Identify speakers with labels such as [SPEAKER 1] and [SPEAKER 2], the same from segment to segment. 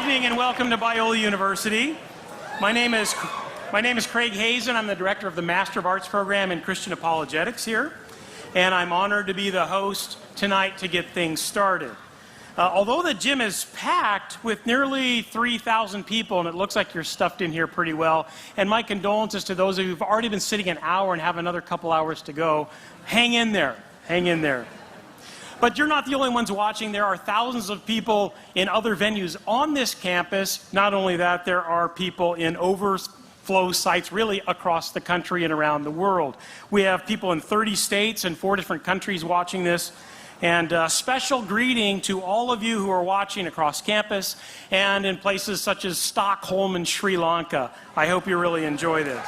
[SPEAKER 1] evening and welcome to Biola University. My name is Craig Hazen. I'm the director of the Master of Arts program in Christian Apologetics here, and I'm honored to be the host tonight to get things started. Although the gym is packed with nearly 3,000 people, and it looks like you're stuffed in here pretty well, and my condolences to those of you who've already been sitting an hour and have another couple hours to go. Hang in there. Hang in there. But you're not the only ones watching. There are thousands of people in other venues on this campus. Not only that, there are people in overflow sites really across the country and around the world. We have people in 30 states and 4 different countries watching this. And a special greeting to all of you who are watching across campus and in places such as Stockholm and Sri Lanka. I hope you really enjoy this.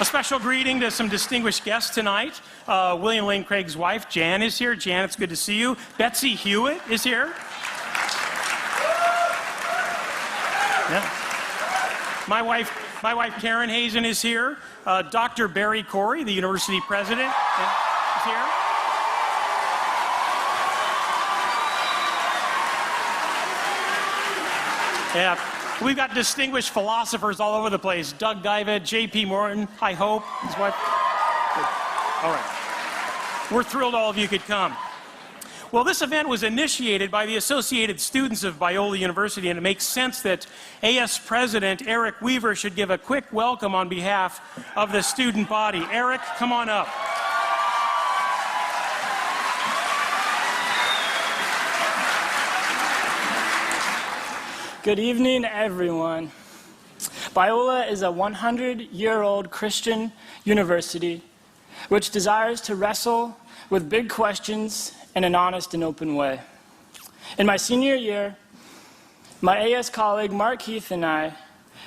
[SPEAKER 1] A special greeting to some distinguished guests tonight. William Lane Craig's wife, Jan, is here. Jan, it's good to see you. Betsy Hewitt is here. Yeah. My wife Karen Hazen is here. Dr. Barry Corey, the university president, is here. Yeah. We've got distinguished philosophers all over the place. Doug Diva, J.P. Morton, I hope, his wife. Good. All right. We're thrilled all of you could come. Well, this event was initiated by the Associated Students of Biola University, and it makes sense that AS President Eric Weaver should give a quick welcome on behalf of the student body. Eric, come on up.
[SPEAKER 2] Good evening, everyone. Biola is a 100-year-old Christian university which desires to wrestle with big questions in an honest and open way. In my senior year, my AS colleague Mark Heath and I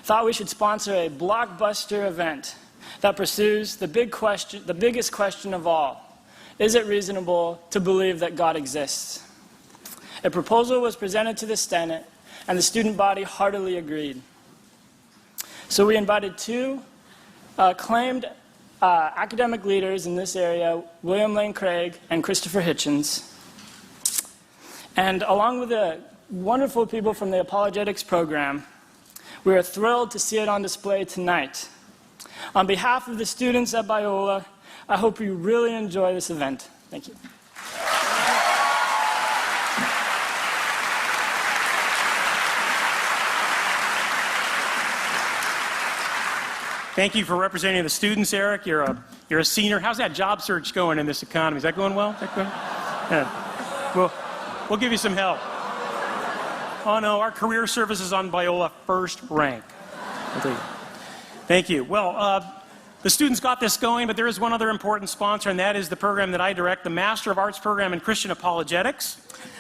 [SPEAKER 2] thought we should sponsor a blockbuster event that pursues the biggest question of all. Is it reasonable to believe that God exists? A proposal was presented to the Senate, and the student body heartily agreed. So we invited 2 acclaimed academic leaders in this area, William Lane Craig and Christopher Hitchens. And along with the wonderful people from the Apologetics program, we are thrilled to see it on display tonight. On behalf of the students at Biola, I hope you really enjoy this event. Thank you.
[SPEAKER 1] Thank you for representing the students, Eric. You're a senior. How's that job search going in this economy? Is that going well? Is that going? Yeah. We'll give you some help. Oh no, our career service is on Biola first rank. Thank you. Well, the students got this going, but there is one other important sponsor, and that is the program that I direct, the Master of Arts program in Christian Apologetics.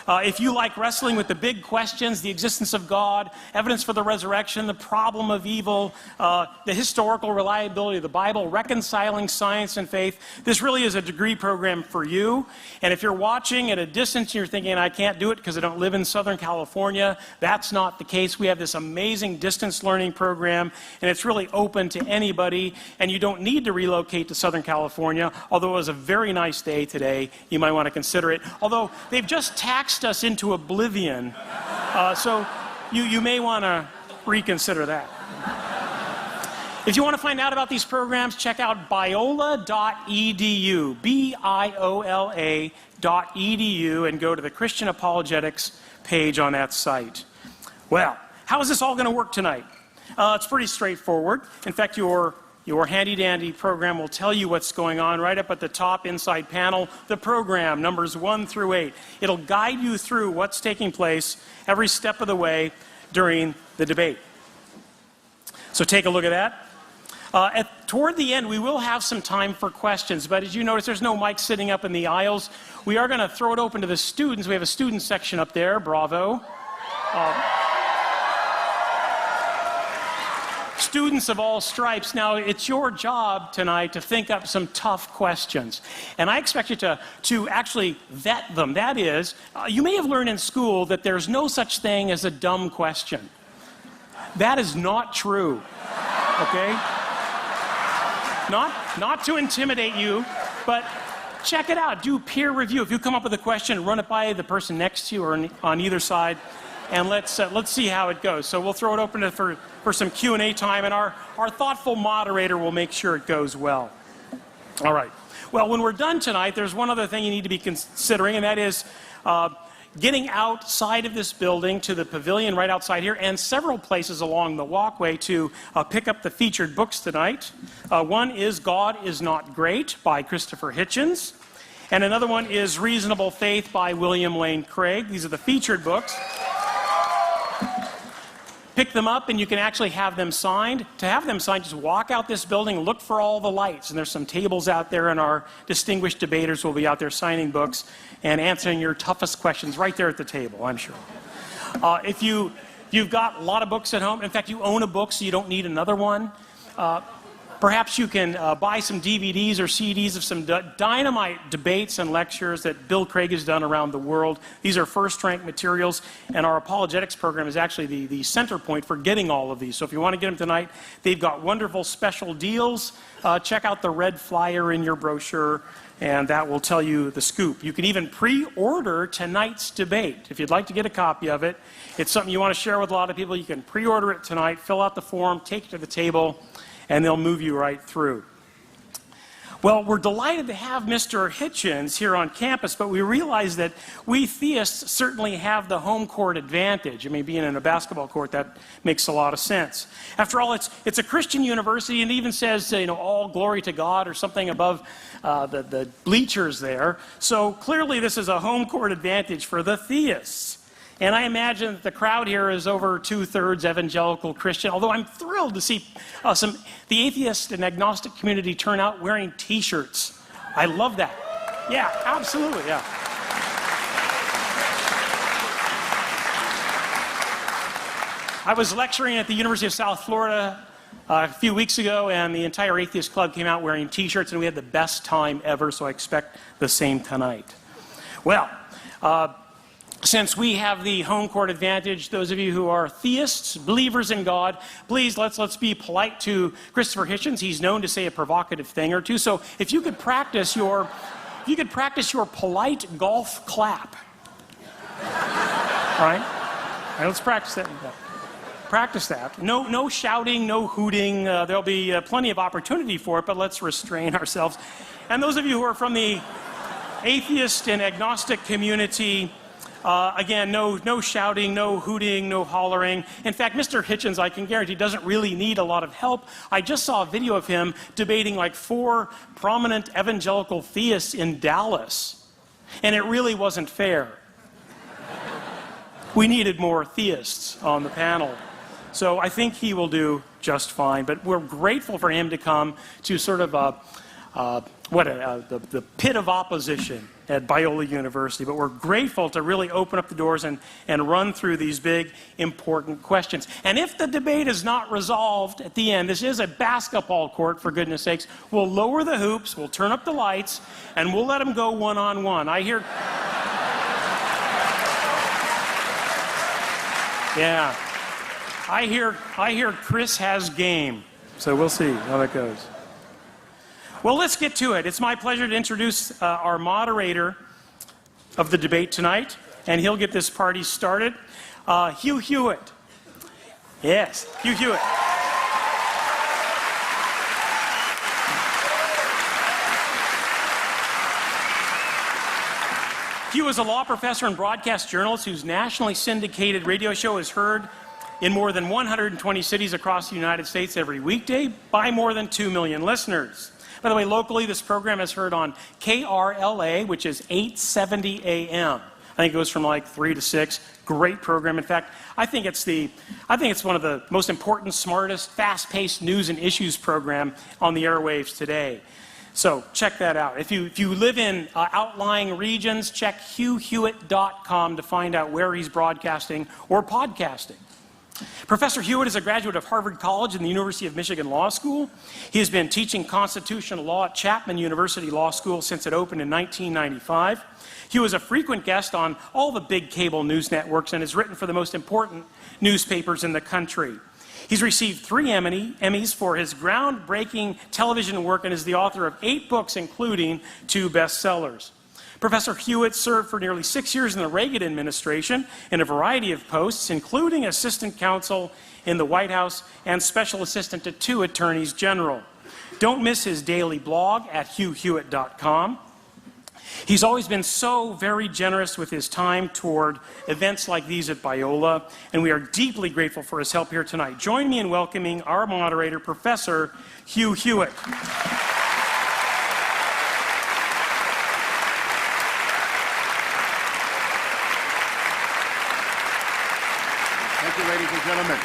[SPEAKER 1] If you like wrestling with the big questions, the existence of God, evidence for the resurrection, the problem of evil, the historical reliability of the Bible, reconciling science and faith, this really is a degree program for you. And if you're watching at a distance and you're thinking, I can't do it because I don't live in Southern California, that's not the case. We have this amazing distance learning program, and it's really open to anybody, and you don't need to relocate to Southern California, although it was a very nice day today. You might want to consider it. Although they've just taxed us into oblivion, so you may want to reconsider that. If you want to find out about these programs, check out biola.edu, biola.edu, and go to the Christian Apologetics page on that site. Well, how is this all going to work tonight? It's pretty straightforward. In fact, your handy-dandy program will tell you what's going on right up at the top inside panel, the program, numbers 1 through 8. It'll guide you through what's taking place every step of the way during the debate. So take a look at that. Toward the end, we will have some time for questions, but as you notice, there's no mic sitting up in the aisles. We are going to throw it open to the students. We have a student section up there. Bravo. Students of all stripes. Now, it's your job tonight to think up some tough questions. And I expect you to actually vet them. That is, you may have learned in school that there's no such thing as a dumb question. That is not true. Okay? Not? not to intimidate you, but check it out. Do peer review. If you come up with a question, run it by the person next to you or on either side, and let's see how it goes. So we'll throw it open for some Q&A time, and our thoughtful moderator will make sure it goes well. All right. Well, when we're done tonight, there's one other thing you need to be considering, and that is getting outside of this building to the pavilion right outside here, and several places along the walkway to pick up the featured books tonight. One is God is Not Great by Christopher Hitchens, and another one is Reasonable Faith by William Lane Craig. These are the featured books. Pick them up and you can actually have them signed. To have them signed, just walk out this building, look for all the lights, and there's some tables out there, and our distinguished debaters will be out there signing books and answering your toughest questions right there at the table, I'm sure. If you've got a lot of books at home, in fact, you own a book so you don't need another one, perhaps you can buy some DVDs or CDs of some dynamite debates and lectures that Bill Craig has done around the world. These are first-rank materials, and our apologetics program is actually the center point for getting all of these. So if you want to get them tonight, they've got wonderful special deals. Check out the red flyer in your brochure, and that will tell you the scoop. You can even pre-order tonight's debate. If you'd like to get a copy of it, it's something you want to share with a lot of people. You can pre-order it tonight, fill out the form, take it to the table, and they'll move you right through. Well, we're delighted to have Mr. Hitchens here on campus, but we realize that we theists certainly have the home court advantage. I mean, being in a basketball court, that makes a lot of sense. After all, it's a Christian university, and it even says, all glory to God or something above the bleachers there. So clearly this is a home court advantage for the theists. And I imagine that the crowd here is over 2/3 evangelical Christian, although I'm thrilled to see the atheist and agnostic community turn out wearing T-shirts. I love that. Yeah, absolutely, yeah. I was lecturing at the University of South Florida a few weeks ago, and the entire atheist club came out wearing T-shirts, and we had the best time ever, so I expect the same tonight. Well, since we have the home court advantage, those of you who are theists, believers in God, please let's be polite to Christopher Hitchens. He's known to say a provocative thing or two. So if you could practice your polite golf clap. All right, let's practice that. Practice that. No shouting, no hooting. There'll be plenty of opportunity for it, but let's restrain ourselves. And those of you who are from the atheist and agnostic community, again, no shouting, no hooting, no hollering. In fact, Mr. Hitchens, I can guarantee, doesn't really need a lot of help. I just saw a video of him debating like 4 prominent evangelical theists in Dallas, and it really wasn't fair. We needed more theists on the panel. So I think he will do just fine. But we're grateful for him to come to sort of the pit of opposition at Biola University, but we're grateful to really open up the doors and run through these big, important questions. And if the debate is not resolved at the end, this is a basketball court, for goodness sakes, we'll lower the hoops, we'll turn up the lights, and we'll let them go one-on-one. I hear Chris has game, so we'll see how that goes. Well, let's get to it. It's my pleasure to introduce our moderator of the debate tonight, and he'll get this party started. Hugh Hewitt. Yes, Hugh Hewitt. Hugh is a law professor and broadcast journalist whose nationally syndicated radio show is heard in more than 120 cities across the United States every weekday by more than 2 million listeners. By the way, locally, this program is heard on KRLA, which is 870 AM. I think it goes from like 3 to 6. Great program. In fact, I think it's one of the most important, smartest, fast-paced news and issues program on the airwaves today. So check that out. If you live in outlying regions, check hughhewitt.com to find out where he's broadcasting or podcasting. Professor Hewitt is a graduate of Harvard College and the University of Michigan Law School. He has been teaching constitutional law at Chapman University Law School since it opened in 1995. He was a frequent guest on all the big cable news networks and has written for the most important newspapers in the country. He's received 3 Emmys for his groundbreaking television work and is the author of 8 books, including 2 bestsellers. Professor Hewitt served for nearly 6 years in the Reagan administration in a variety of posts, including assistant counsel in the White House and special assistant to 2 attorneys general. Don't miss his daily blog at hughhewitt.com. He's always been so very generous with his time toward events like these at Biola, and we are deeply grateful for his help here tonight. Join me in welcoming our moderator, Professor Hugh Hewitt.
[SPEAKER 3] Thank you, ladies and gentlemen.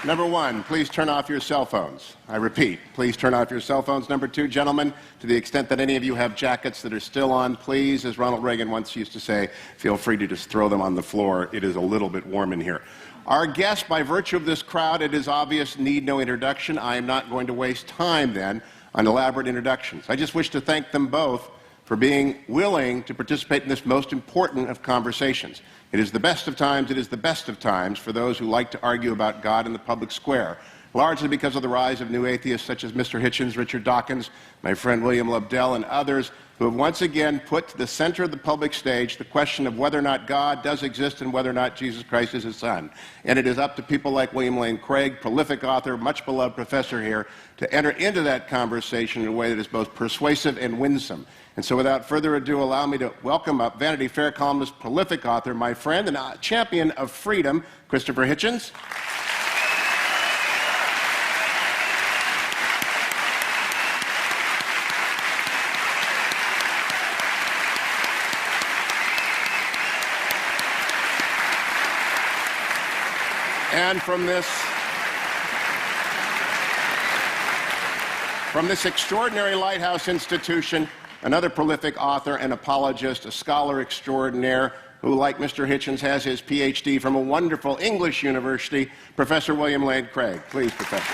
[SPEAKER 3] Number 1, please turn off your cell phones. I repeat, please turn off your cell phones. Number 2, gentlemen, to the extent that any of you have jackets that are still on, please, as Ronald Reagan once used to say, feel free to just throw them on the floor. It is a little bit warm in here. Our guests, by virtue of this crowd, it is obvious, need no introduction. I am not going to waste time, then, on elaborate introductions. I just wish to thank them both for being willing to participate in this most important of conversations. It is the best of times, it is the best of times for those who like to argue about God in the public square, largely because of the rise of new atheists such as Mr. Hitchens, Richard Dawkins, my friend William Lobdell, and others who have once again put to the center of the public stage the question of whether or not God does exist and whether or not Jesus Christ is his son. And it is up to people like William Lane Craig, prolific author, much beloved professor here, to enter into that conversation in a way that is both persuasive and winsome. And so without further ado, allow me to welcome up Vanity Fair columnist, prolific author, my friend and champion of freedom, Christopher Hitchens. And from this extraordinary lighthouse institution, another prolific author and apologist, a scholar extraordinaire, who, like Mr. Hitchens, has his PhD from a wonderful English university, Professor William Lane Craig. Please, Professor.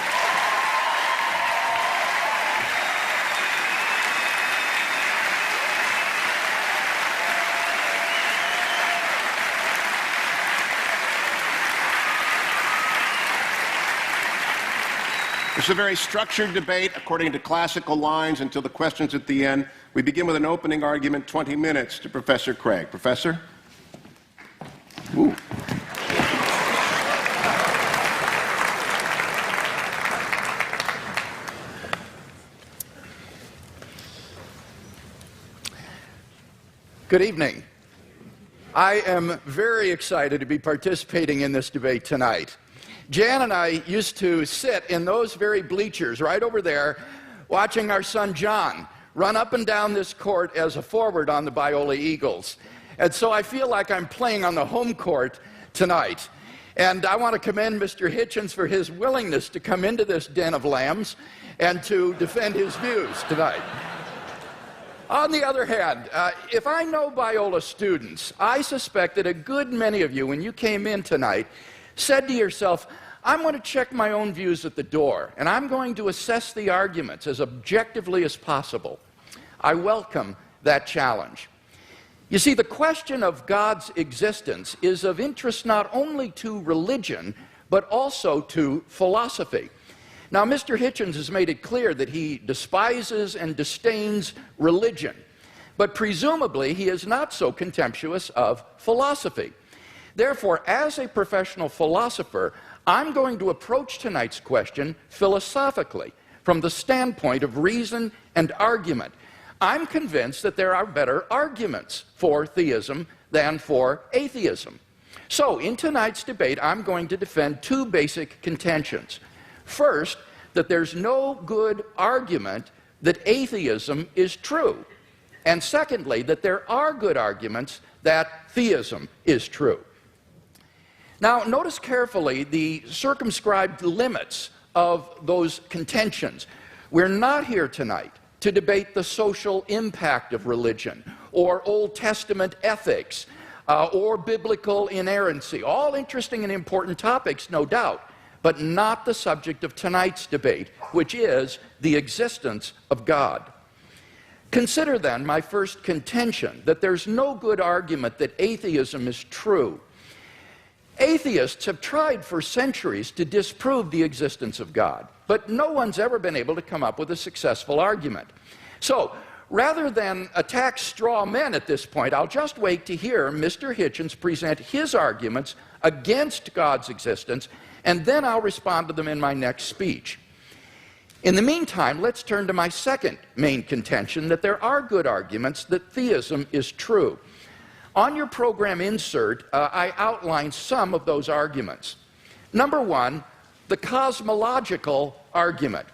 [SPEAKER 3] It's a very structured debate according to classical lines until the questions at the end. We begin with an opening argument, 20 minutes, to Professor Craig. Professor? Ooh.
[SPEAKER 4] Good evening. I am very excited to be participating in this debate tonight. Jan and I used to sit in those very bleachers right over there watching our son John run up and down this court as a forward on the Biola Eagles. And so I feel like I'm playing on the home court tonight. And I want to commend Mr. Hitchens for his willingness to come into this den of lambs and to defend his views tonight. On the other hand, if I know Biola students, I suspect that a good many of you, when you came in tonight, said to yourself, I'm going to check my own views at the door, and I'm going to assess the arguments as objectively as possible. I welcome that challenge. You see, the question of God's existence is of interest not only to religion, but also to philosophy. Now, Mr. Hitchens has made it clear that he despises and disdains religion, but presumably he is not so contemptuous of philosophy. Therefore, as a professional philosopher, I'm going to approach tonight's question philosophically, from the standpoint of reason and argument. I'm convinced that there are better arguments for theism than for atheism. So, in tonight's debate, I'm going to defend 2 basic contentions. First, that there's no good argument that atheism is true. And secondly, that there are good arguments that theism is true. Now, notice carefully the circumscribed limits of those contentions. We're not here tonight to debate the social impact of religion, or Old Testament ethics, or biblical inerrancy. All interesting and important topics, no doubt, but not the subject of tonight's debate, which is the existence of God. Consider then my first contention, that there's no good argument that atheism is true. Atheists have tried for centuries to disprove the existence of God, but no one's ever been able to come up with a successful argument. So, rather than attack straw men at this point, I'll just wait to hear Mr. Hitchens present his arguments against God's existence, and then I'll respond to them in my next speech. In the meantime, let's turn to my second main contention, that there are good arguments that theism is true. On your program insert, I outline some of those arguments. Number one, the cosmological argument.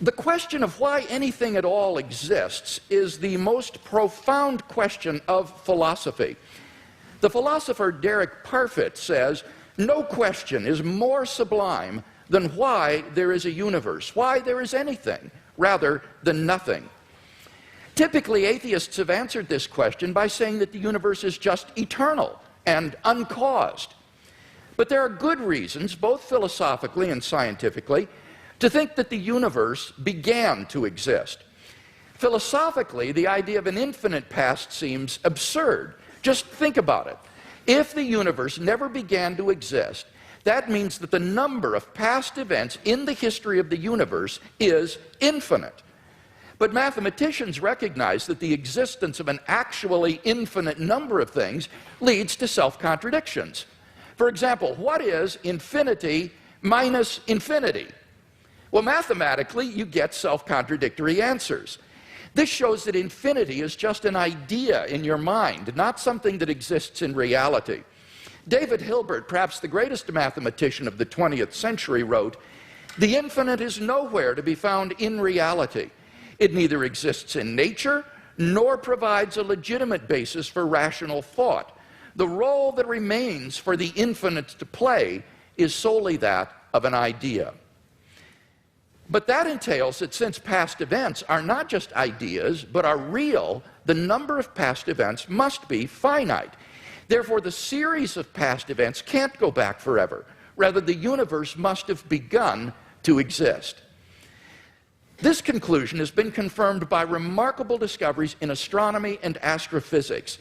[SPEAKER 4] The question of why anything at all exists is the most profound question of philosophy. The philosopher Derek Parfit says, no question is more sublime than why there is a universe, why there is anything, rather than nothing. Typically, atheists have answered this question by saying that the universe is just eternal and uncaused. But there are good reasons, both philosophically and scientifically, to think that the universe began to exist. Philosophically, the idea of an infinite past seems absurd. Just think about it. If the universe never began to exist, that means that the number of past events in the history of the universe is infinite. But mathematicians recognize that the existence of an actually infinite number of things leads to self-contradictions. For example, what is infinity minus infinity? Well, mathematically, you get self-contradictory answers. This shows that infinity is just an idea in your mind, not something that exists in reality. David Hilbert, perhaps the greatest mathematician of the 20th century, wrote, "The infinite is nowhere to be found in reality. It neither exists in nature nor provides a legitimate basis for rational thought. The role that remains for the infinite to play is solely that of an idea." But that entails that since past events are not just ideas, but are real, the number of past events must be finite. Therefore, the series of past events can't go back forever. Rather, the universe must have begun to exist. This conclusion has been confirmed by remarkable discoveries in astronomy and astrophysics.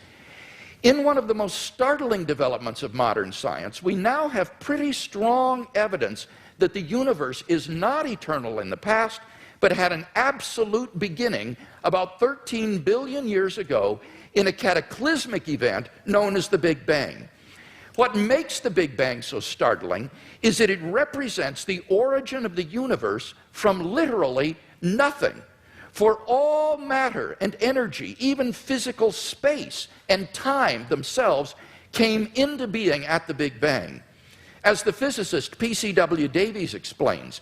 [SPEAKER 4] In one of the most startling developments of modern science, we now have pretty strong evidence that the universe is not eternal in the past, but had an absolute beginning about 13 billion years ago in a cataclysmic event known as the Big Bang. What makes the Big Bang so startling is that it represents the origin of the universe from literally nothing. For all matter and energy, even physical space and time themselves, came into being at the Big Bang. As the physicist P.C.W. Davies explains,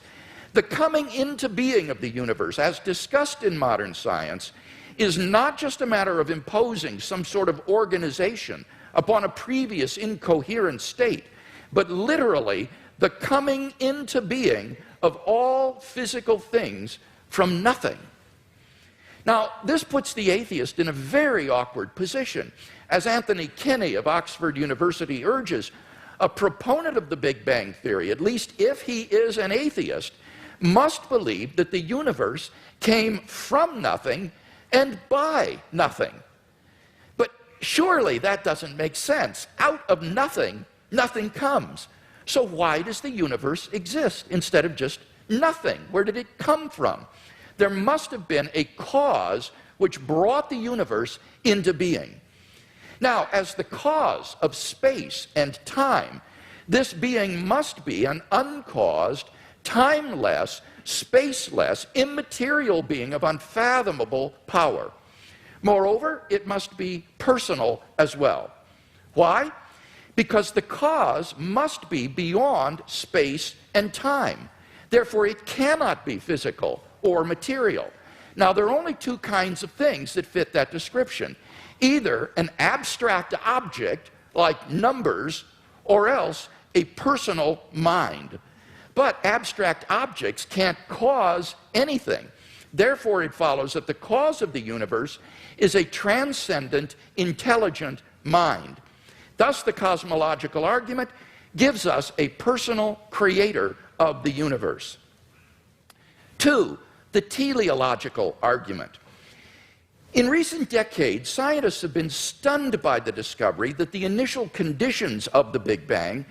[SPEAKER 4] the coming into being of the universe, as discussed in modern science, is not just a matter of imposing some sort of organization upon a previous incoherent state, but literally the coming into being of all physical things from nothing. Now, this puts the atheist in a very awkward position. As Anthony Kinney of Oxford University urges, a proponent of the Big Bang theory, at least if he is an atheist, must believe that the universe came from nothing and by nothing. But surely that doesn't make sense. Out of nothing, nothing comes. So why does the universe exist instead of just nothing? Where did it come from? There must have been a cause which brought the universe into being. Now, as the cause of space and time, this being must be an uncaused, timeless, spaceless, immaterial being of unfathomable power. Moreover, it must be personal as well. Why? Because the cause must be beyond space and time. Therefore, it cannot be physical or material. Now, there are only two kinds of things that fit that description. Either an abstract object, like numbers, or else a personal mind. But abstract objects can't cause anything. Therefore, it follows that the cause of the universe is a transcendent, intelligent mind. Thus, the cosmological argument gives us a personal creator of the universe. 2, the teleological argument. In recent decades, scientists have been stunned by the discovery that the initial conditions of the Big Bang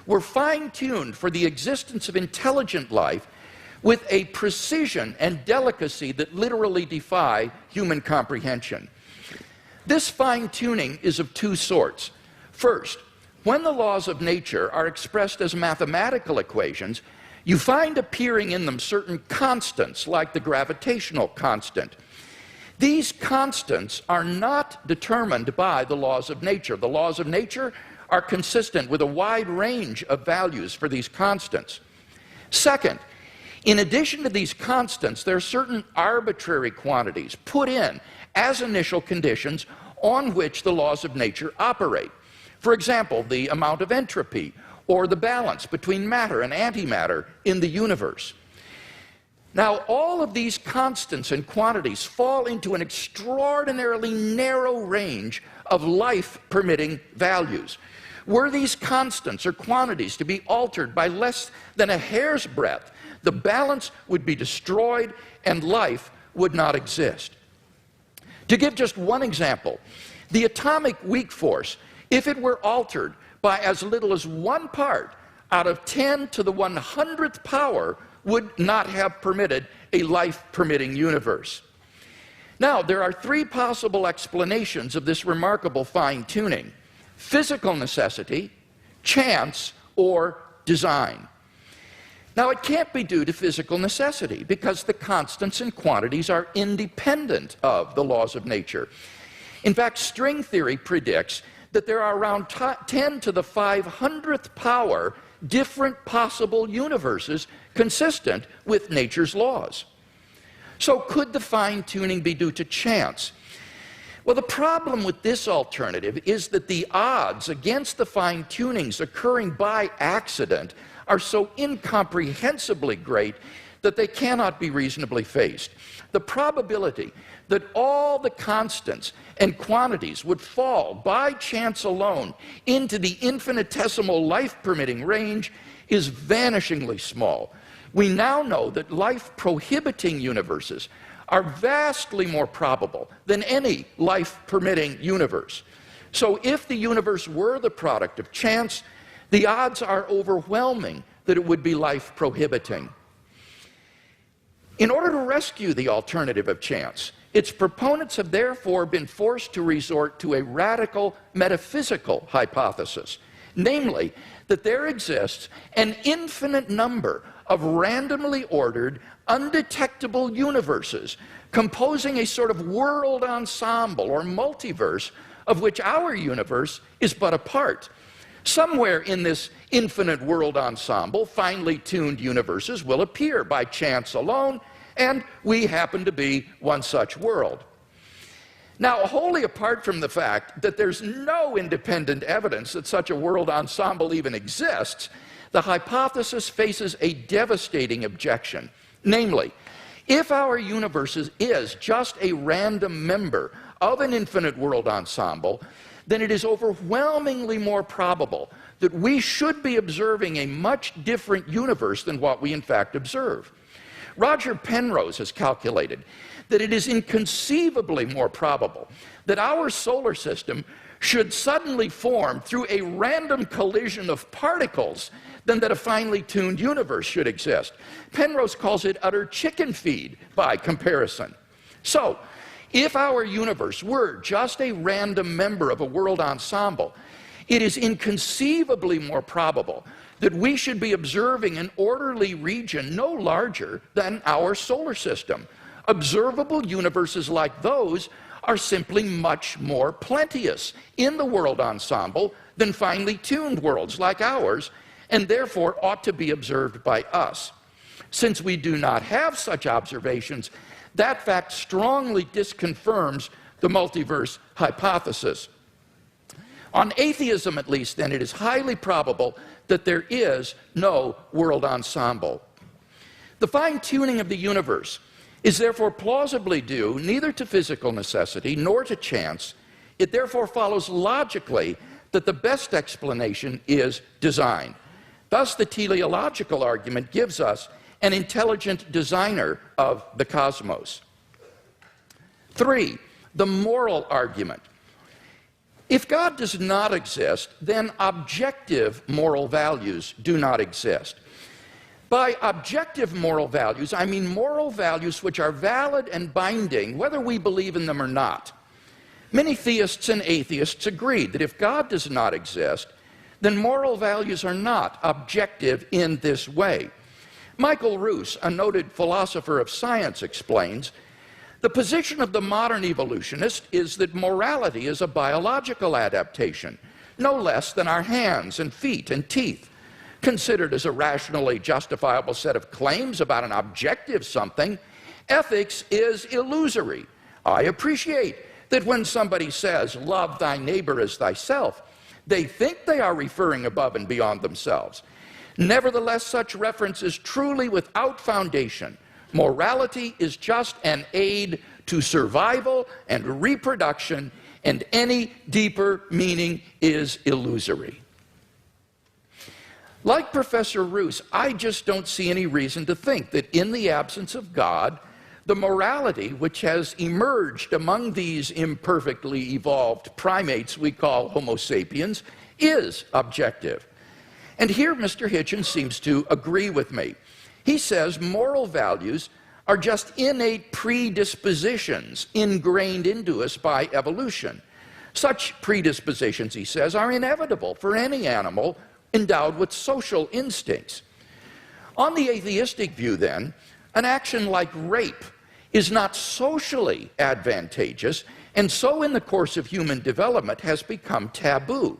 [SPEAKER 4] were fine-tuned for the existence of intelligent life with a precision and delicacy that literally defy human comprehension. This fine-tuning is of two sorts. First, when the laws of nature are expressed as mathematical equations, you find appearing in them certain constants, like the gravitational constant. These constants are not determined by the laws of nature. The laws of nature are consistent with a wide range of values for these constants. Second, in addition to these constants, there are certain arbitrary quantities put in as initial conditions on which the laws of nature operate. For example, the amount of entropy or the balance between matter and antimatter in the universe. Now, all of these constants and quantities fall into an extraordinarily narrow range of life-permitting values. Were these constants or quantities to be altered by less than a hair's breadth, the balance would be destroyed and life would not exist. To give just one example, the atomic weak force, if it were altered by as little as 1 part out of 10 to the 100th power, would not have permitted a life-permitting universe. Now, there are 3 possible explanations of this remarkable fine-tuning: physical necessity, chance, or design. Now, it can't be due to physical necessity because the constants and quantities are independent of the laws of nature. In fact, string theory predicts that there are around 10 to the 500th power different possible universes consistent with nature's laws. So could the fine-tuning be due to chance? Well, the problem with this alternative is that the odds against the fine-tunings occurring by accident are so incomprehensibly great that they cannot be reasonably faced. The probability that all the constants and quantities would fall by chance alone into the infinitesimal life-permitting range is vanishingly small. We now know that life-prohibiting universes are vastly more probable than any life-permitting universe. So if the universe were the product of chance, the odds are overwhelming that it would be life-prohibiting. In order to rescue the alternative of chance, its proponents have therefore been forced to resort to a radical metaphysical hypothesis, namely that there exists an infinite number of randomly ordered, undetectable universes composing a sort of world ensemble or multiverse of which our universe is but a part. Somewhere in this infinite world ensemble, finely tuned universes will appear by chance alone, and we happen to be one such world. Now, wholly apart from the fact that there's no independent evidence that such a world ensemble even exists, the hypothesis faces a devastating objection. Namely, if our universe is just a random member of an infinite world ensemble, then it is overwhelmingly more probable that we should be observing a much different universe than what we in fact observe. Roger Penrose has calculated that it is inconceivably more probable that our solar system should suddenly form through a random collision of particles than that a finely tuned universe should exist. Penrose calls it utter chicken feed by comparison. So, if our universe were just a random member of a world ensemble, it is inconceivably more probable that we should be observing an orderly region no larger than our solar system. Observable universes like those are simply much more plenteous in the world ensemble than finely tuned worlds like ours, and therefore ought to be observed by us. Since we do not have such observations, that fact strongly disconfirms the multiverse hypothesis. On atheism, at least, then, it is highly probable that there is no world ensemble. The fine-tuning of the universe is therefore plausibly due neither to physical necessity nor to chance. It therefore follows logically that the best explanation is design. Thus, the teleological argument gives us an intelligent designer of the cosmos. 3. the moral argument. If God does not exist, then objective moral values do not exist. By objective moral values, I mean moral values which are valid and binding, whether we believe in them or not. Many theists and atheists agree that if God does not exist, then moral values are not objective in this way. Michael Ruse, a noted philosopher of science, explains, the position of the modern evolutionist is that morality is a biological adaptation, no less than our hands and feet and teeth. Considered as a rationally justifiable set of claims about an objective something, ethics is illusory. I appreciate that when somebody says, love thy neighbor as thyself, they think they are referring above and beyond themselves. Nevertheless, such reference is truly without foundation. Morality is just an aid to survival and reproduction, and any deeper meaning is illusory. Like Professor Ruse, I just don't see any reason to think that in the absence of God, the morality which has emerged among these imperfectly evolved primates we call Homo sapiens is objective. And here Mr. Hitchens seems to agree with me. He says moral values are just innate predispositions ingrained into us by evolution. Such predispositions, he says, are inevitable for any animal endowed with social instincts. On the atheistic view, then, an action like rape is not socially advantageous, and so in the course of human development has become taboo.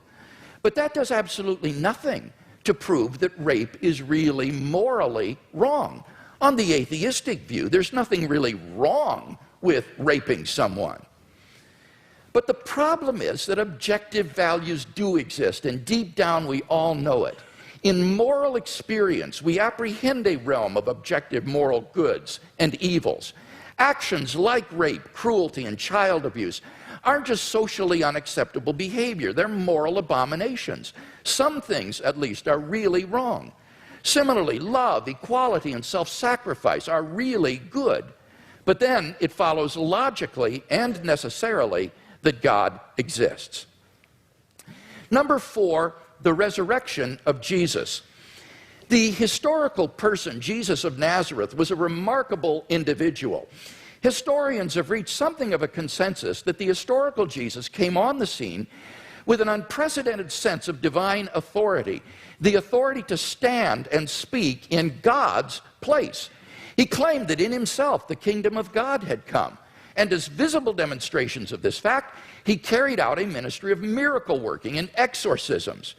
[SPEAKER 4] But that does absolutely nothing to prove that rape is really morally wrong. On the atheistic view, there's nothing really wrong with raping someone. But the problem is that objective values do exist, and deep down we all know it. In moral experience, we apprehend a realm of objective moral goods and evils. Actions like rape, cruelty, and child abuse aren't just socially unacceptable behavior, they're moral abominations. Some things, at least, are really wrong. Similarly, love, equality, and self-sacrifice are really good. But then it follows logically and necessarily that God exists. Number 4, the resurrection of Jesus. The historical person, Jesus of Nazareth, was a remarkable individual. Historians have reached something of a consensus that the historical Jesus came on the scene with an unprecedented sense of divine authority, the authority to stand and speak in God's place. He claimed that in himself the kingdom of God had come. And as visible demonstrations of this fact, he carried out a ministry of miracle working and exorcisms.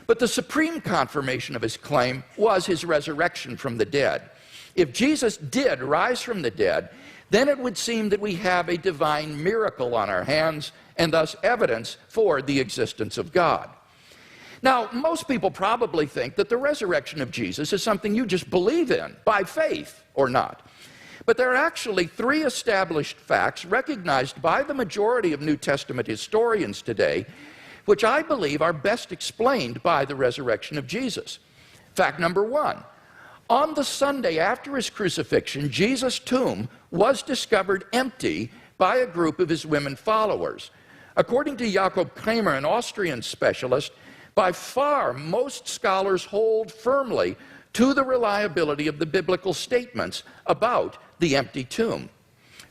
[SPEAKER 4] But the supreme confirmation of his claim was his resurrection from the dead. If Jesus did rise from the dead, then it would seem that we have a divine miracle on our hands, and thus evidence for the existence of God. Now, most people probably think that the resurrection of Jesus is something you just believe in, by faith or not. But there are actually 3 established facts recognized by the majority of New Testament historians today, which I believe are best explained by the resurrection of Jesus. Fact number 1, on the Sunday after his crucifixion, Jesus' tomb was discovered empty by a group of his women followers. According to Jakob Kramer, an Austrian specialist, by far most scholars hold firmly to the reliability of the biblical statements about the empty tomb.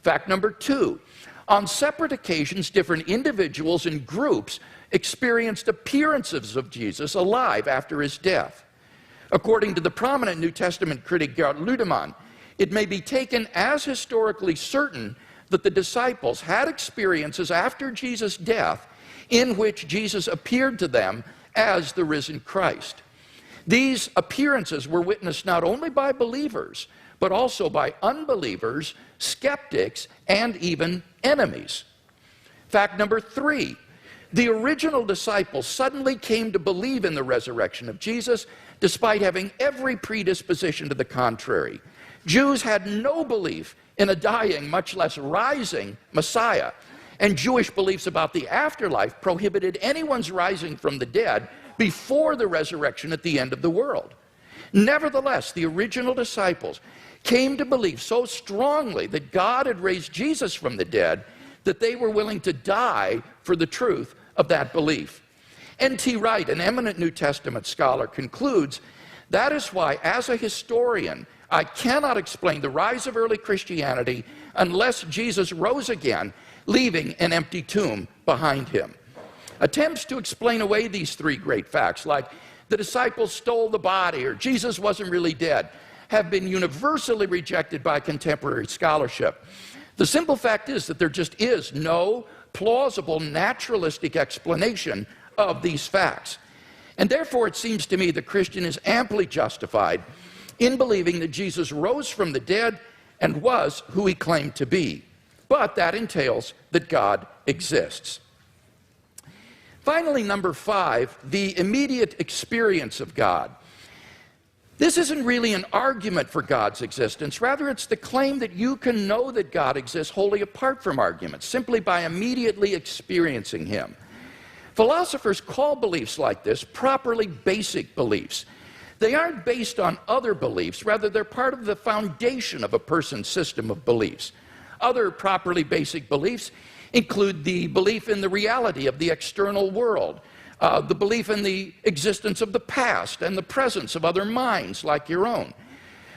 [SPEAKER 4] Fact number 2, on separate occasions, different individuals and groups experienced appearances of Jesus alive after his death. According to the prominent New Testament critic Gerd Ludemann, it may be taken as historically certain that the disciples had experiences after Jesus' death in which Jesus appeared to them as the risen Christ. These appearances were witnessed not only by believers, but also by unbelievers, skeptics, and even enemies. Fact number 3, the original disciples suddenly came to believe in the resurrection of Jesus despite having every predisposition to the contrary. Jews had no belief in a dying, much less rising Messiah, and Jewish beliefs about the afterlife prohibited anyone's rising from the dead before the resurrection at the end of the world. Nevertheless, the original disciples came to believe so strongly that God had raised Jesus from the dead that they were willing to die for the truth of that belief. N.T. Wright, an eminent New Testament scholar, concludes, "That is why, as a historian, I cannot explain the rise of early Christianity unless Jesus rose again, leaving an empty tomb behind him." Attempts to explain away these three great facts, like the disciples stole the body or Jesus wasn't really dead, have been universally rejected by contemporary scholarship. The simple fact is that there just is no plausible naturalistic explanation of these facts. And therefore, it seems to me the Christian is amply justified in believing that Jesus rose from the dead and was who he claimed to be. But that entails that God exists. Finally, number 5, the immediate experience of God. This isn't really an argument for God's existence. Rather, it's the claim that you can know that God exists wholly apart from arguments, simply by immediately experiencing him. Philosophers call beliefs like this properly basic beliefs. They aren't based on other beliefs. Rather, they're part of the foundation of a person's system of beliefs. Other properly basic beliefs include the belief in the reality of the external world, the belief in the existence of the past and the presence of other minds like your own.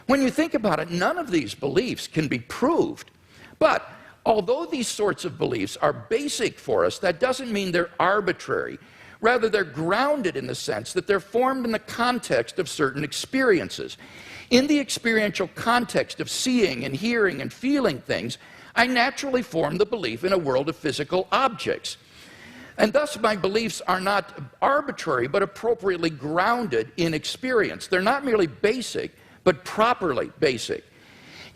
[SPEAKER 4] When you think about it, none of these beliefs can be proved. But although these sorts of beliefs are basic for us, that doesn't mean they're arbitrary. Rather, they're grounded in the sense that they're formed in the context of certain experiences. In the experiential context of seeing and hearing and feeling things, I naturally form the belief in a world of physical objects. And thus my beliefs are not arbitrary, but appropriately grounded in experience. They're not merely basic, but properly basic.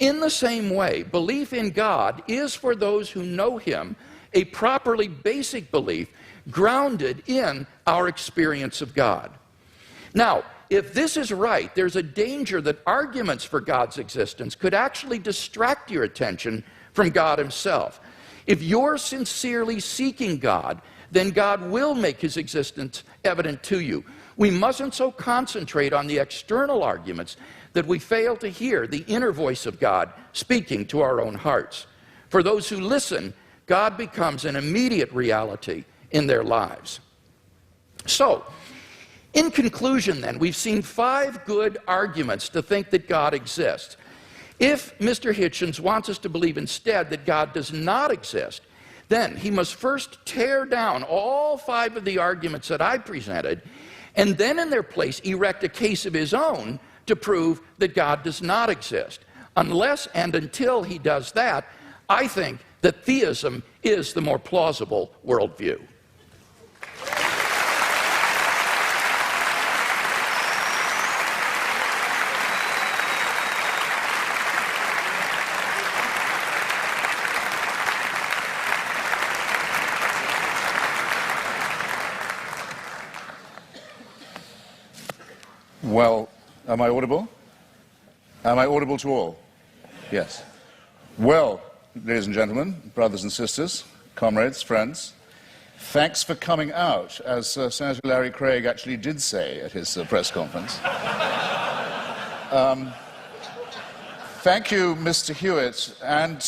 [SPEAKER 4] In the same way, belief in God is for those who know him a properly basic belief grounded in our experience of God. Now, if this is right, there's a danger that arguments for God's existence could actually distract your attention from God himself. If you're sincerely seeking God, then God will make his existence evident to you. We mustn't so concentrate on the external arguments that we fail to hear the inner voice of God speaking to our own hearts. For those who listen, God becomes an immediate reality in their lives. So, in conclusion then, we've seen 5 good arguments to think that God exists. If Mr. Hitchens wants us to believe instead that God does not exist, then he must first tear down all 5 of the arguments that I presented, and then in their place erect a case of his own to prove that God does not exist. Unless and until he does that, I think that theism is the more plausible worldview.
[SPEAKER 5] Well, am I audible? Am I audible to all? Yes. Well, ladies and gentlemen, brothers and sisters, comrades, friends, thanks for coming out, as Senator Larry Craig actually did say at his press conference. Thank you, Mr. Hewitt and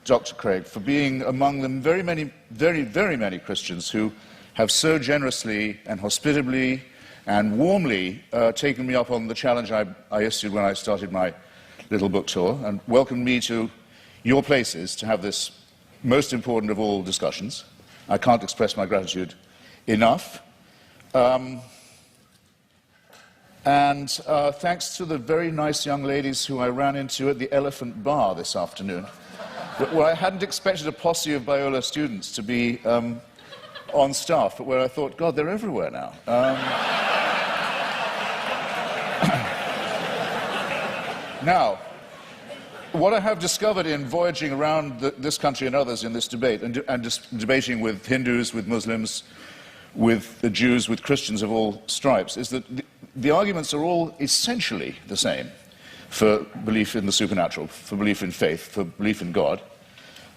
[SPEAKER 5] Dr. Craig, for being among the very many Christians who have so generously and hospitably and warmly taken me up on the challenge I issued when I started my little book tour and welcomed me to your places to have this most important of all discussions. I can't express my gratitude enough. Thanks to the very nice young ladies who I ran into at the Elephant Bar this afternoon, where I hadn't expected a posse of Biola students to be on staff, but where I thought, God, they're everywhere now. Now, what I have discovered in voyaging around this country and others in this debate, and just debating with Hindus, with Muslims, with the Jews, with Christians of all stripes, is that the arguments are all essentially the same for belief in the supernatural, for belief in faith, for belief in God,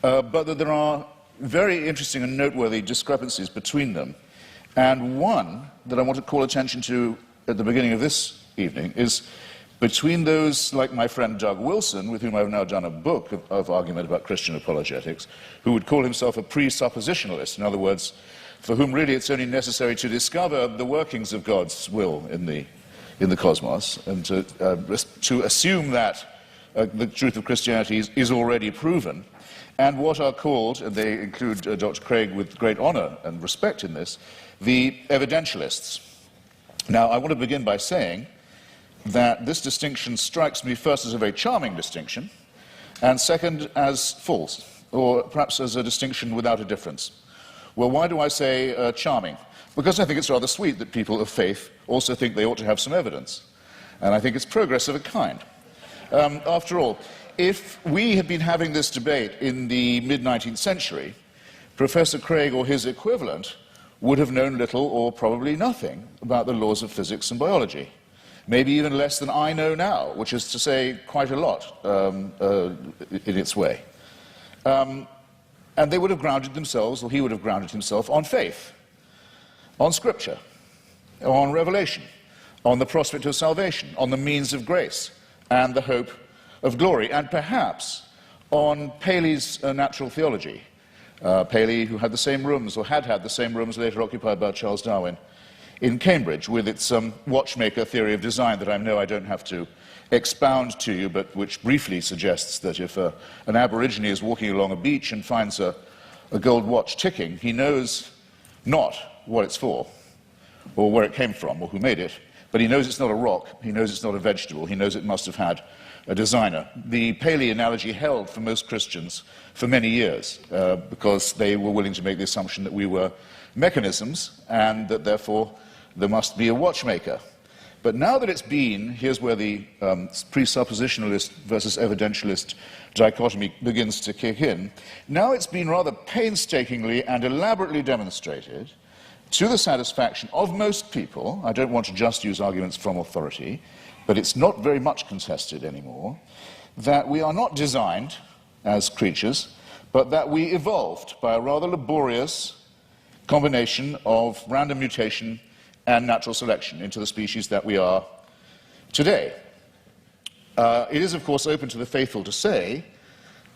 [SPEAKER 5] but that there are very interesting and noteworthy discrepancies between them. And one that I want to call attention to at the beginning of this evening is between those like my friend Doug Wilson, with whom I've now done a book of argument about Christian apologetics, who would call himself a presuppositionalist, in other words, for whom really it's only necessary to discover the workings of God's will in the cosmos, and to assume that the truth of Christianity is already proven, and what are called, and they include Dr. Craig with great honor and respect in this, the evidentialists. Now, I want to begin by saying that this distinction strikes me first as a very charming distinction, and second as false, or perhaps as a distinction without a difference. Well, why do I say charming? Because I think it's rather sweet that people of faith also think they ought to have some evidence. And I think it's progress of a kind. After all, if we had been having this debate in the mid-19th century, Professor Craig or his equivalent would have known little or probably nothing about the laws of physics and biology. Maybe even less than I know now, which is to say quite a lot in its way. And they would have grounded themselves, or he would have grounded himself, on faith, on Scripture, on revelation, on the prospect of salvation, on the means of grace, and the hope of glory, and perhaps on Paley's natural theology. Paley, who had the same rooms, or had the same rooms later occupied by Charles Darwin in Cambridge, with its watchmaker theory of design that I know I don't have to expound to you, but which briefly suggests that if an Aborigine is walking along a beach and finds a gold watch ticking, he knows not what it's for, or where it came from, or who made it, but he knows it's not a rock, he knows it's not a vegetable, he knows it must have had a designer. The Paley analogy held for most Christians for many years, because they were willing to make the assumption that we were mechanisms, and that therefore there must be a watchmaker. But now that it's been, here's where the presuppositionalist versus evidentialist dichotomy begins to kick in. Now it's been rather painstakingly and elaborately demonstrated, to the satisfaction of most people, I don't want to just use arguments from authority, but it's not very much contested anymore, that we are not designed as creatures, but that we evolved by a rather laborious combination of random mutation and natural selection into the species that we are today. It is, of course, open to the faithful to say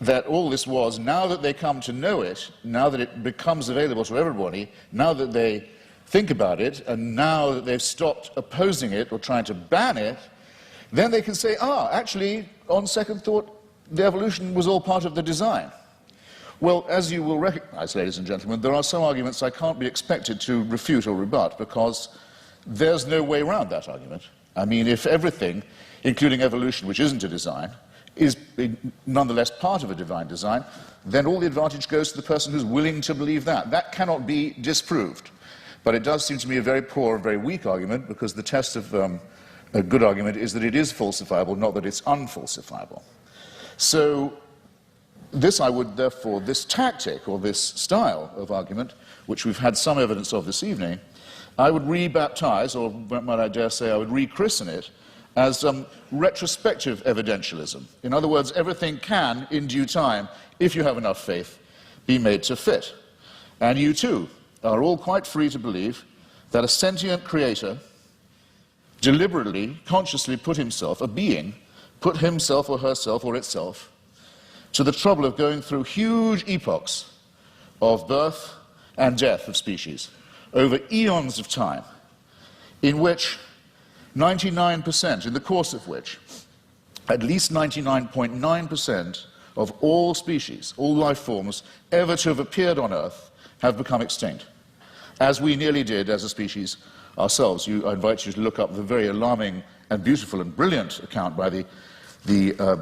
[SPEAKER 5] that all this was, now that they come to know it, now that it becomes available to everybody, now that they think about it, and now that they've stopped opposing it or trying to ban it, then they can say, actually, on second thought, the evolution was all part of the design. Well, as you will recognize, ladies and gentlemen, there are some arguments I can't be expected to refute or rebut, because there's no way around that argument. I mean, if everything, including evolution, which isn't a design, is nonetheless part of a divine design, then all the advantage goes to the person who's willing to believe that. That cannot be disproved. But it does seem to me a very poor and very weak argument, because the test of a good argument is that it is falsifiable, not that it's unfalsifiable. So this, I would therefore, this tactic or this style of argument, which we've had some evidence of this evening, I would rebaptize, or might I dare say I would rechristen it, as retrospective evidentialism. In other words, everything can, in due time, if you have enough faith, be made to fit. And you too are all quite free to believe that a sentient creator deliberately, consciously put himself, a being, put himself or herself or itself to the trouble of going through huge epochs of birth and death of species over eons of time, in which 99%, in the course of which at least 99.9% of all species, all life forms ever to have appeared on Earth have become extinct, as we nearly did as a species ourselves. I invite you to look up the very alarming and beautiful and brilliant account by the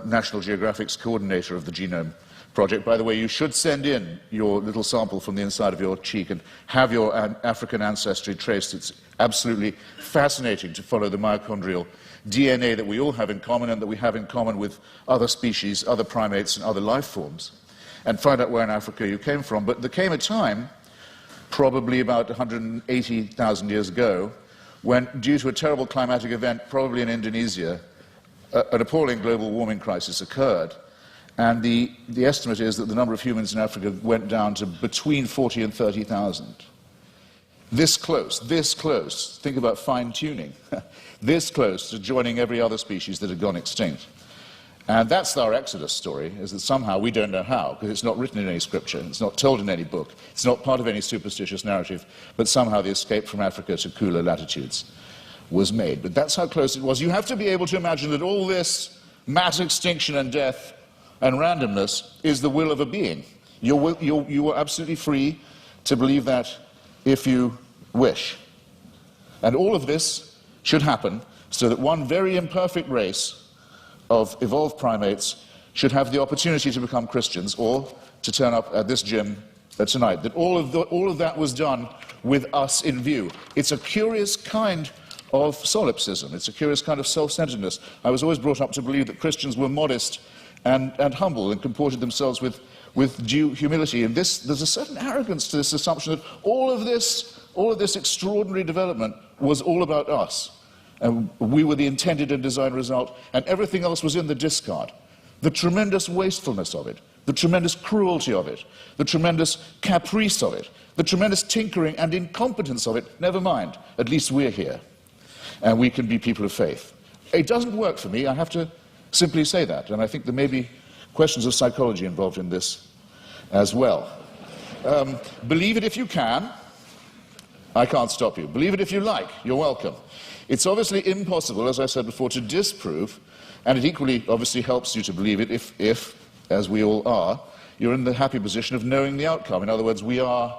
[SPEAKER 5] National Geographic's coordinator of the Genome Project. By the way, you should send in your little sample from the inside of your cheek and have your African ancestry traced. It's absolutely fascinating to follow the mitochondrial DNA that we all have in common, and that we have in common with other species, other primates, and other life forms, and find out where in Africa you came from. But there came a time, probably about 180,000 years ago, when, due to a terrible climatic event, probably in Indonesia, an appalling global warming crisis occurred. And the estimate is that the number of humans in Africa went down to between 40 and 30,000. this close, think about fine-tuning, this close to joining every other species that had gone extinct. And that's our Exodus story, is that somehow, we don't know how, because it's not written in any scripture, it's not told in any book, it's not part of any superstitious narrative, but somehow the escape from Africa to cooler latitudes was made. But that's how close it was. You have to be able to imagine that all this mass extinction and death and randomness is the will of a being. You are absolutely free to believe that if you wish. And all of this should happen so that one very imperfect race of evolved primates should have the opportunity to become Christians or to turn up at this gym tonight. That all of that was done with us in view. It's a curious kind of solipsism. It's a curious kind of self-centeredness. I was always brought up to believe that Christians were modest and humble and comported themselves with due humility. And there's a certain arrogance to this assumption that all of this extraordinary development was all about us. And we were the intended and designed result, and everything else was in the discard. The tremendous wastefulness of it, the tremendous cruelty of it, the tremendous caprice of it, the tremendous tinkering and incompetence of it, never mind, at least we're here. And we can be people of faith. It doesn't work for me, I have to simply say that, and I think there may be questions of psychology involved in this as well. Believe it if you can. I can't stop you. Believe it if you like. You're welcome. It's obviously impossible, as I said before, to disprove, and it equally obviously helps you to believe it if, as we all are, you're in the happy position of knowing the outcome. In other words, we are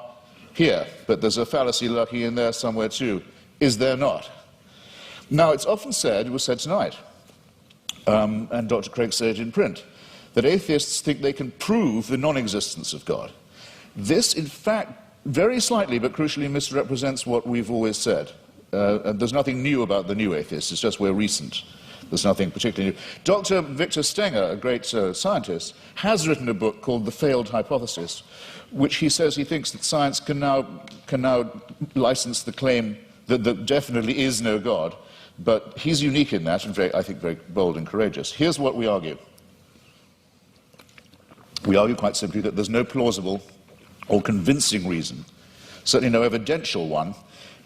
[SPEAKER 5] here, but there's a fallacy lurking in there somewhere too. Is there not? Now, it's often said, it was said tonight, and Dr. Craig said it in print, that atheists think they can prove the non-existence of God. This, in fact, very slightly but crucially misrepresents what we've always said. And there's nothing new about the new atheists, it's just we're recent. There's nothing particularly new. Dr. Victor Stenger, a great scientist, has written a book called The Failed Hypothesis, which he says he thinks that science can now license the claim that there definitely is no God, but he's unique in that, and I think very bold and courageous. Here's what we argue. We argue quite simply that there's no plausible or convincing reason, certainly no evidential one,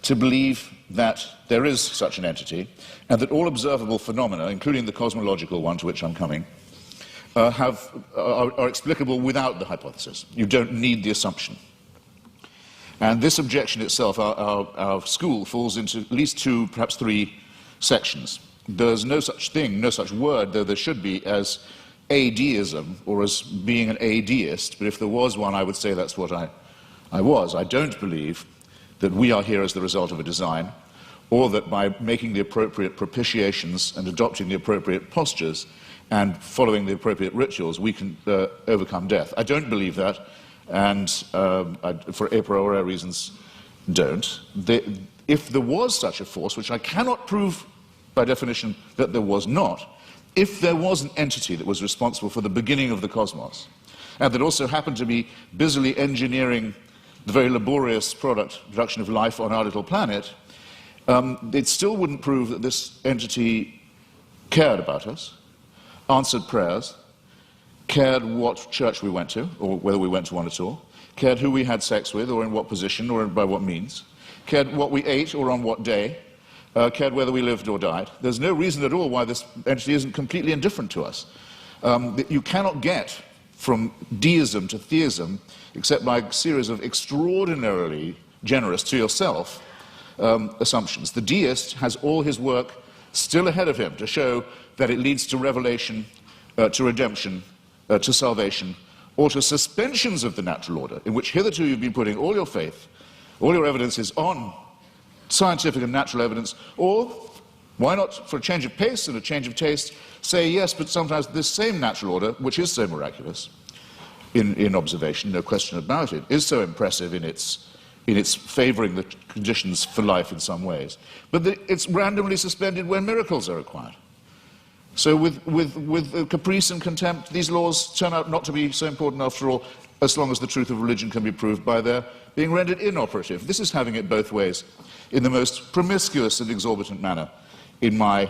[SPEAKER 5] to believe that there is such an entity, and that all observable phenomena, including the cosmological one to which I'm coming, are explicable without the hypothesis. You don't need the assumption. And this objection itself, our school, falls into at least two, perhaps three sections. There's no such thing, no such word, though there should be, as adeism, or as being an adeist, but if there was one, I would say that's what I was. I don't believe that we are here as the result of a design, or that by making the appropriate propitiations and adopting the appropriate postures and following the appropriate rituals, we can overcome death. I don't believe that, and for a priori reasons, don't. If there was such a force, which I cannot prove by definition that there was not, if there was an entity that was responsible for the beginning of the cosmos, and that also happened to be busily engineering the very laborious production of life on our little planet, it still wouldn't prove that this entity cared about us, answered prayers, cared what church we went to, or whether we went to one at all, cared who we had sex with, or in what position, or by what means, cared what we ate, or on what day, cared whether we lived or died. There's no reason at all why this entity isn't completely indifferent to us. You cannot get from deism to theism except by a series of extraordinarily generous to yourself assumptions. The deist has all his work still ahead of him to show that it leads to revelation, to redemption, to salvation, or to suspensions of the natural order, in which hitherto you've been putting all your faith, all your evidence is on scientific and natural evidence, or why not, for a change of pace and a change of taste, say yes, but sometimes this same natural order, which is so miraculous in observation, no question about it, is so impressive in its favoring the conditions for life in some ways, but it's randomly suspended when miracles are required. So with caprice and contempt, these laws turn out not to be so important after all, as long as the truth of religion can be proved by their being rendered inoperative. This is having it both ways in the most promiscuous and exorbitant manner in my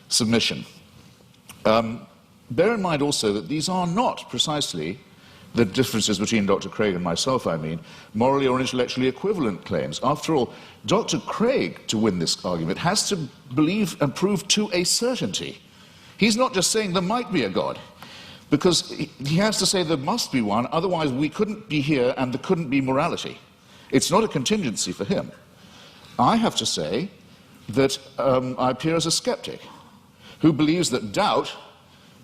[SPEAKER 5] submission. Bear in mind also that these are not precisely the differences between Dr. Craig and myself, I mean, morally or intellectually equivalent claims. After all, Dr. Craig, to win this argument, has to believe and prove to a certainty. He's not just saying there might be a God, because he has to say there must be one, otherwise we couldn't be here and there couldn't be morality. It's not a contingency for him. I have to say that I appear as a skeptic who believes that doubt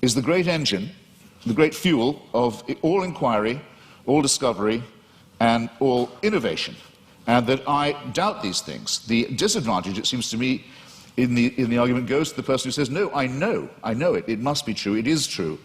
[SPEAKER 5] is the great engine, the great fuel of all inquiry, all discovery, and all innovation, and that I doubt these things. The disadvantage, it seems to me, in the argument goes to the person who says, no, I know it, it must be true, it is true.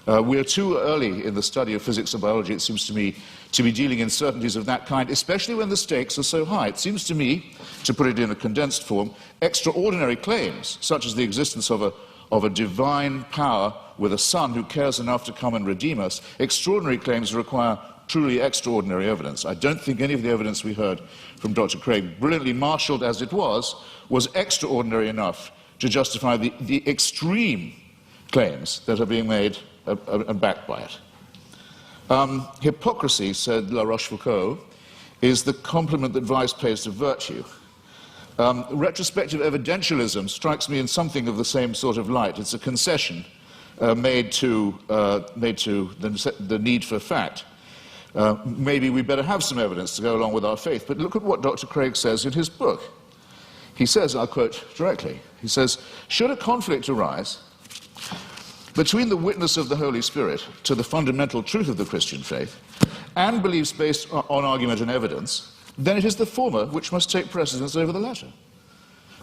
[SPEAKER 5] We're too early in the study of physics and biology, it seems to me, to be dealing in certainties of that kind, especially when the stakes are so high. It seems to me, to put it in a condensed form, extraordinary claims, such as the existence of a divine power with a son who cares enough to come and redeem us, extraordinary claims require truly extraordinary evidence. I don't think any of the evidence we heard from Dr. Craig, brilliantly marshalled as it was extraordinary enough to justify the extreme claims that are being made and backed by it. Hypocrisy, said La Rochefoucauld, is the compliment that vice pays to virtue. Retrospective evidentialism strikes me in something of the same sort of light. It's a concession made to the need for fact. Maybe we better have some evidence to go along with our faith, but look at what Dr. Craig says in his book. He says, I'll quote directly, he says, should a conflict arise between the witness of the Holy Spirit to the fundamental truth of the Christian faith and beliefs based on argument and evidence, then it is the former which must take precedence over the latter.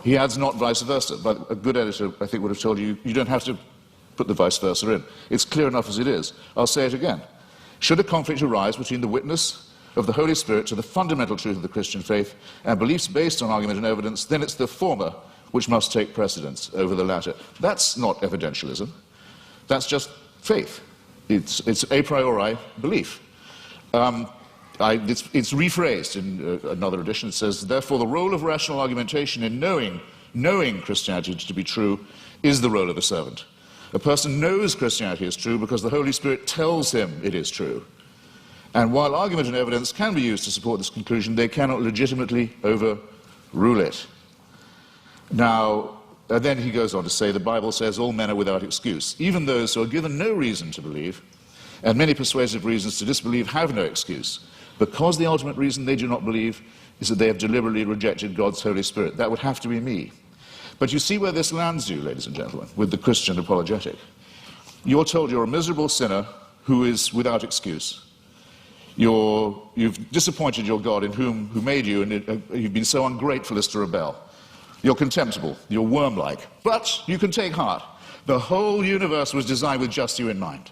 [SPEAKER 5] He adds not vice versa, but a good editor, I think, would have told you, you don't have to put the vice versa in. It's clear enough as it is. I'll say it again. Should a conflict arise between the witness of the Holy Spirit to the fundamental truth of the Christian faith and beliefs based on argument and evidence, then it's the former which must take precedence over the latter. That's not evidentialism. That's just faith. It's a priori belief. It's rephrased in another edition. It says, therefore, the role of rational argumentation in knowing Christianity to be true is the role of a servant. A person knows Christianity is true because the Holy Spirit tells him it is true. And while argument and evidence can be used to support this conclusion, they cannot legitimately overrule it. Now, then he goes on to say, the Bible says all men are without excuse. Even those who are given no reason to believe, and many persuasive reasons to disbelieve, have no excuse, because the ultimate reason they do not believe is that they have deliberately rejected God's Holy Spirit. That would have to be me. But you see where this lands you, ladies and gentlemen, with the Christian apologetic. You're told you're a miserable sinner who is without excuse. You've disappointed your God who made you, and you've been so ungrateful as to rebel. You're contemptible, you're worm-like, but you can take heart. The whole universe was designed with just you in mind.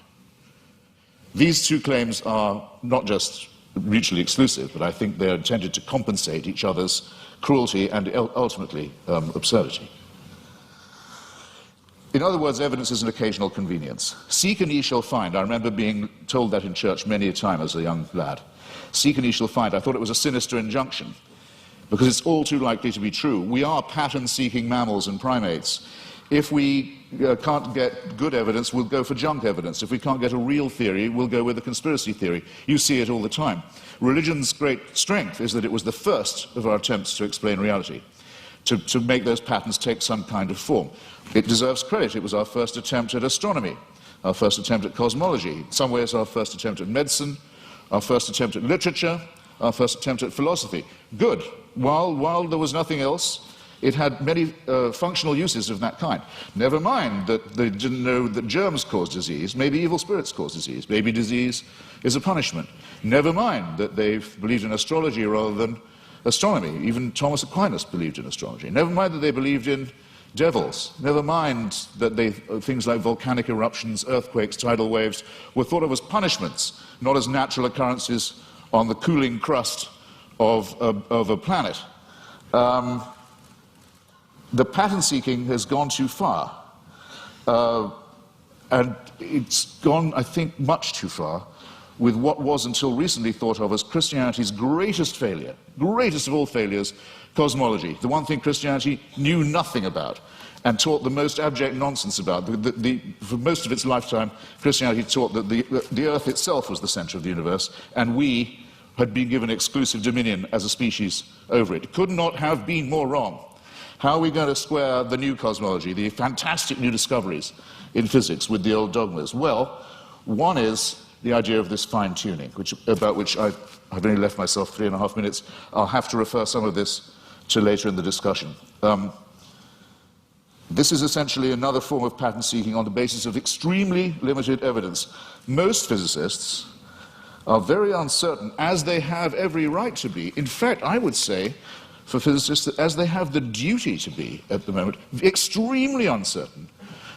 [SPEAKER 5] These two claims are not just mutually exclusive, but I think they're intended to compensate each other's cruelty and ultimately absurdity. In other words, evidence is an occasional convenience. Seek and ye shall find. I remember being told that in church many a time as a young lad. Seek and ye shall find. I thought it was a sinister injunction, because it's all too likely to be true. We are pattern-seeking mammals and primates. If we can't get good evidence, we'll go for junk evidence. If we can't get a real theory, we'll go with a conspiracy theory. You see it all the time. Religion's great strength is that it was the first of our attempts to explain reality, to make those patterns take some kind of form. It deserves credit. It was our first attempt at astronomy, our first attempt at cosmology, in some ways our first attempt at medicine, our first attempt at literature, our first attempt at philosophy. Good. While there was nothing else, it had many functional uses of that kind. Never mind that they didn't know that germs cause disease. Maybe evil spirits cause disease. Maybe disease is a punishment. Never mind that they believed in astrology rather than astronomy. Even Thomas Aquinas believed in astrology. Never mind that they believed in devils. Never mind that things like volcanic eruptions, earthquakes, tidal waves were thought of as punishments, not as natural occurrences on the cooling crust of a planet. The pattern seeking has gone too far. And it's gone, I think, much too far with what was until recently thought of as Christianity's greatest failure, greatest of all failures, cosmology, the one thing Christianity knew nothing about. and taught the most abject nonsense about. For most of its lifetime, Christianity taught that the earth itself was the center of the universe, and we had been given exclusive dominion as a species over it. It could not have been more wrong. How are we going to square the new cosmology, the fantastic new discoveries in physics, with the old dogmas? Well, one is the idea of this fine-tuning, about which I've only left myself 3.5 minutes. I'll have to refer some of this to later in the discussion. This is essentially another form of pattern seeking on the basis of extremely limited evidence. Most physicists are very uncertain, as they have every right to be. In fact, I would say, for physicists, that as they have the duty to be at the moment, extremely uncertain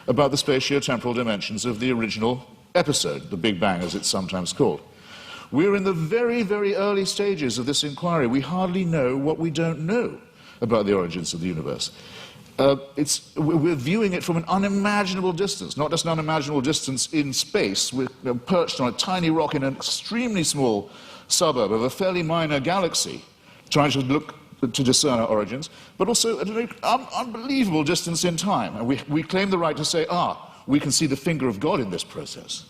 [SPEAKER 5] about the spatio-temporal dimensions of the original episode, the Big Bang, as it's sometimes called. We're in the very, very early stages of this inquiry. We hardly know what we don't know about the origins of the universe. We're viewing it from an unimaginable distance, not just an unimaginable distance in space. We're perched on a tiny rock in an extremely small suburb of a fairly minor galaxy, trying to discern our origins, but also at an unbelievable distance in time. And we claim the right to say, we can see the finger of God in this process.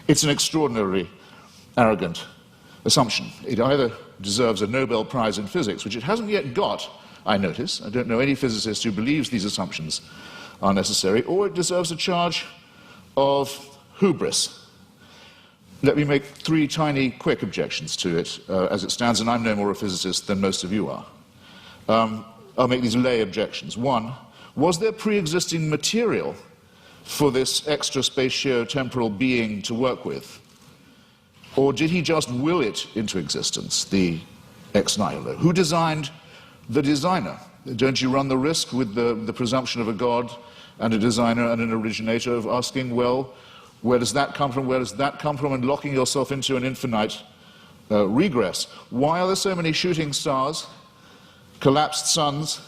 [SPEAKER 5] It's an extraordinarily arrogant assumption. It either deserves a Nobel Prize in physics, which it hasn't yet got, I notice. I don't know any physicist who believes these assumptions are necessary, or it deserves a charge of hubris. Let me make 3 tiny, quick objections to it as it stands, and I'm no more a physicist than most of you are. I'll make these lay objections. 1, was there pre-existing material for this extra spatio-temporal being to work with? Or did he just will it into existence, the ex nihilo? Who designed the designer? Don't you run the risk with the presumption of a God and a designer and an originator of asking, well, where does that come from, where does that come from, and locking yourself into an infinite regress? Why are there so many shooting stars, collapsed suns,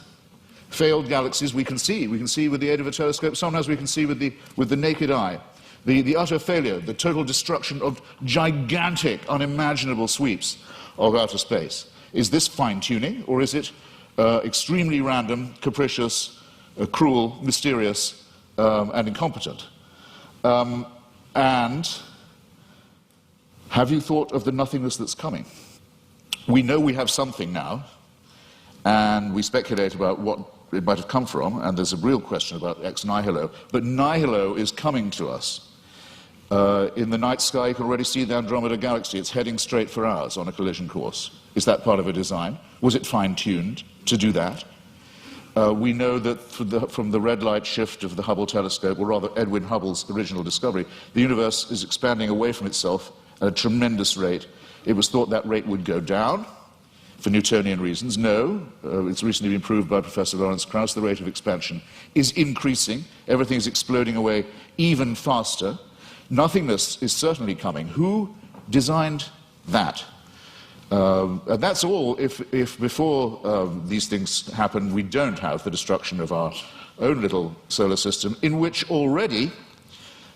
[SPEAKER 5] failed galaxies? We can see with the aid of a telescope, sometimes we can see with the naked eye. The utter failure, the total destruction of gigantic, unimaginable sweeps of outer space. Is this fine-tuning, or is it extremely random, capricious, cruel, mysterious, and incompetent? And have you thought of the nothingness that's coming? We know we have something now, and we speculate about what it might have come from, and there's a real question about ex nihilo, but nihilo is coming to us. In the night sky, you can already see the Andromeda Galaxy. It's heading straight for ours on a collision course. Is that part of a design? Was it fine-tuned to do that? We know that from the red light shift of the Hubble telescope, or rather Edwin Hubble's original discovery, the universe is expanding away from itself at a tremendous rate. It was thought that rate would go down for Newtonian reasons. No, it's recently been proved by Professor Lawrence Krauss, the rate of expansion is increasing. Everything is exploding away even faster. Nothingness is certainly coming. Who designed that? And that's all if before these things happen, we don't have the destruction of our own little solar system, in which already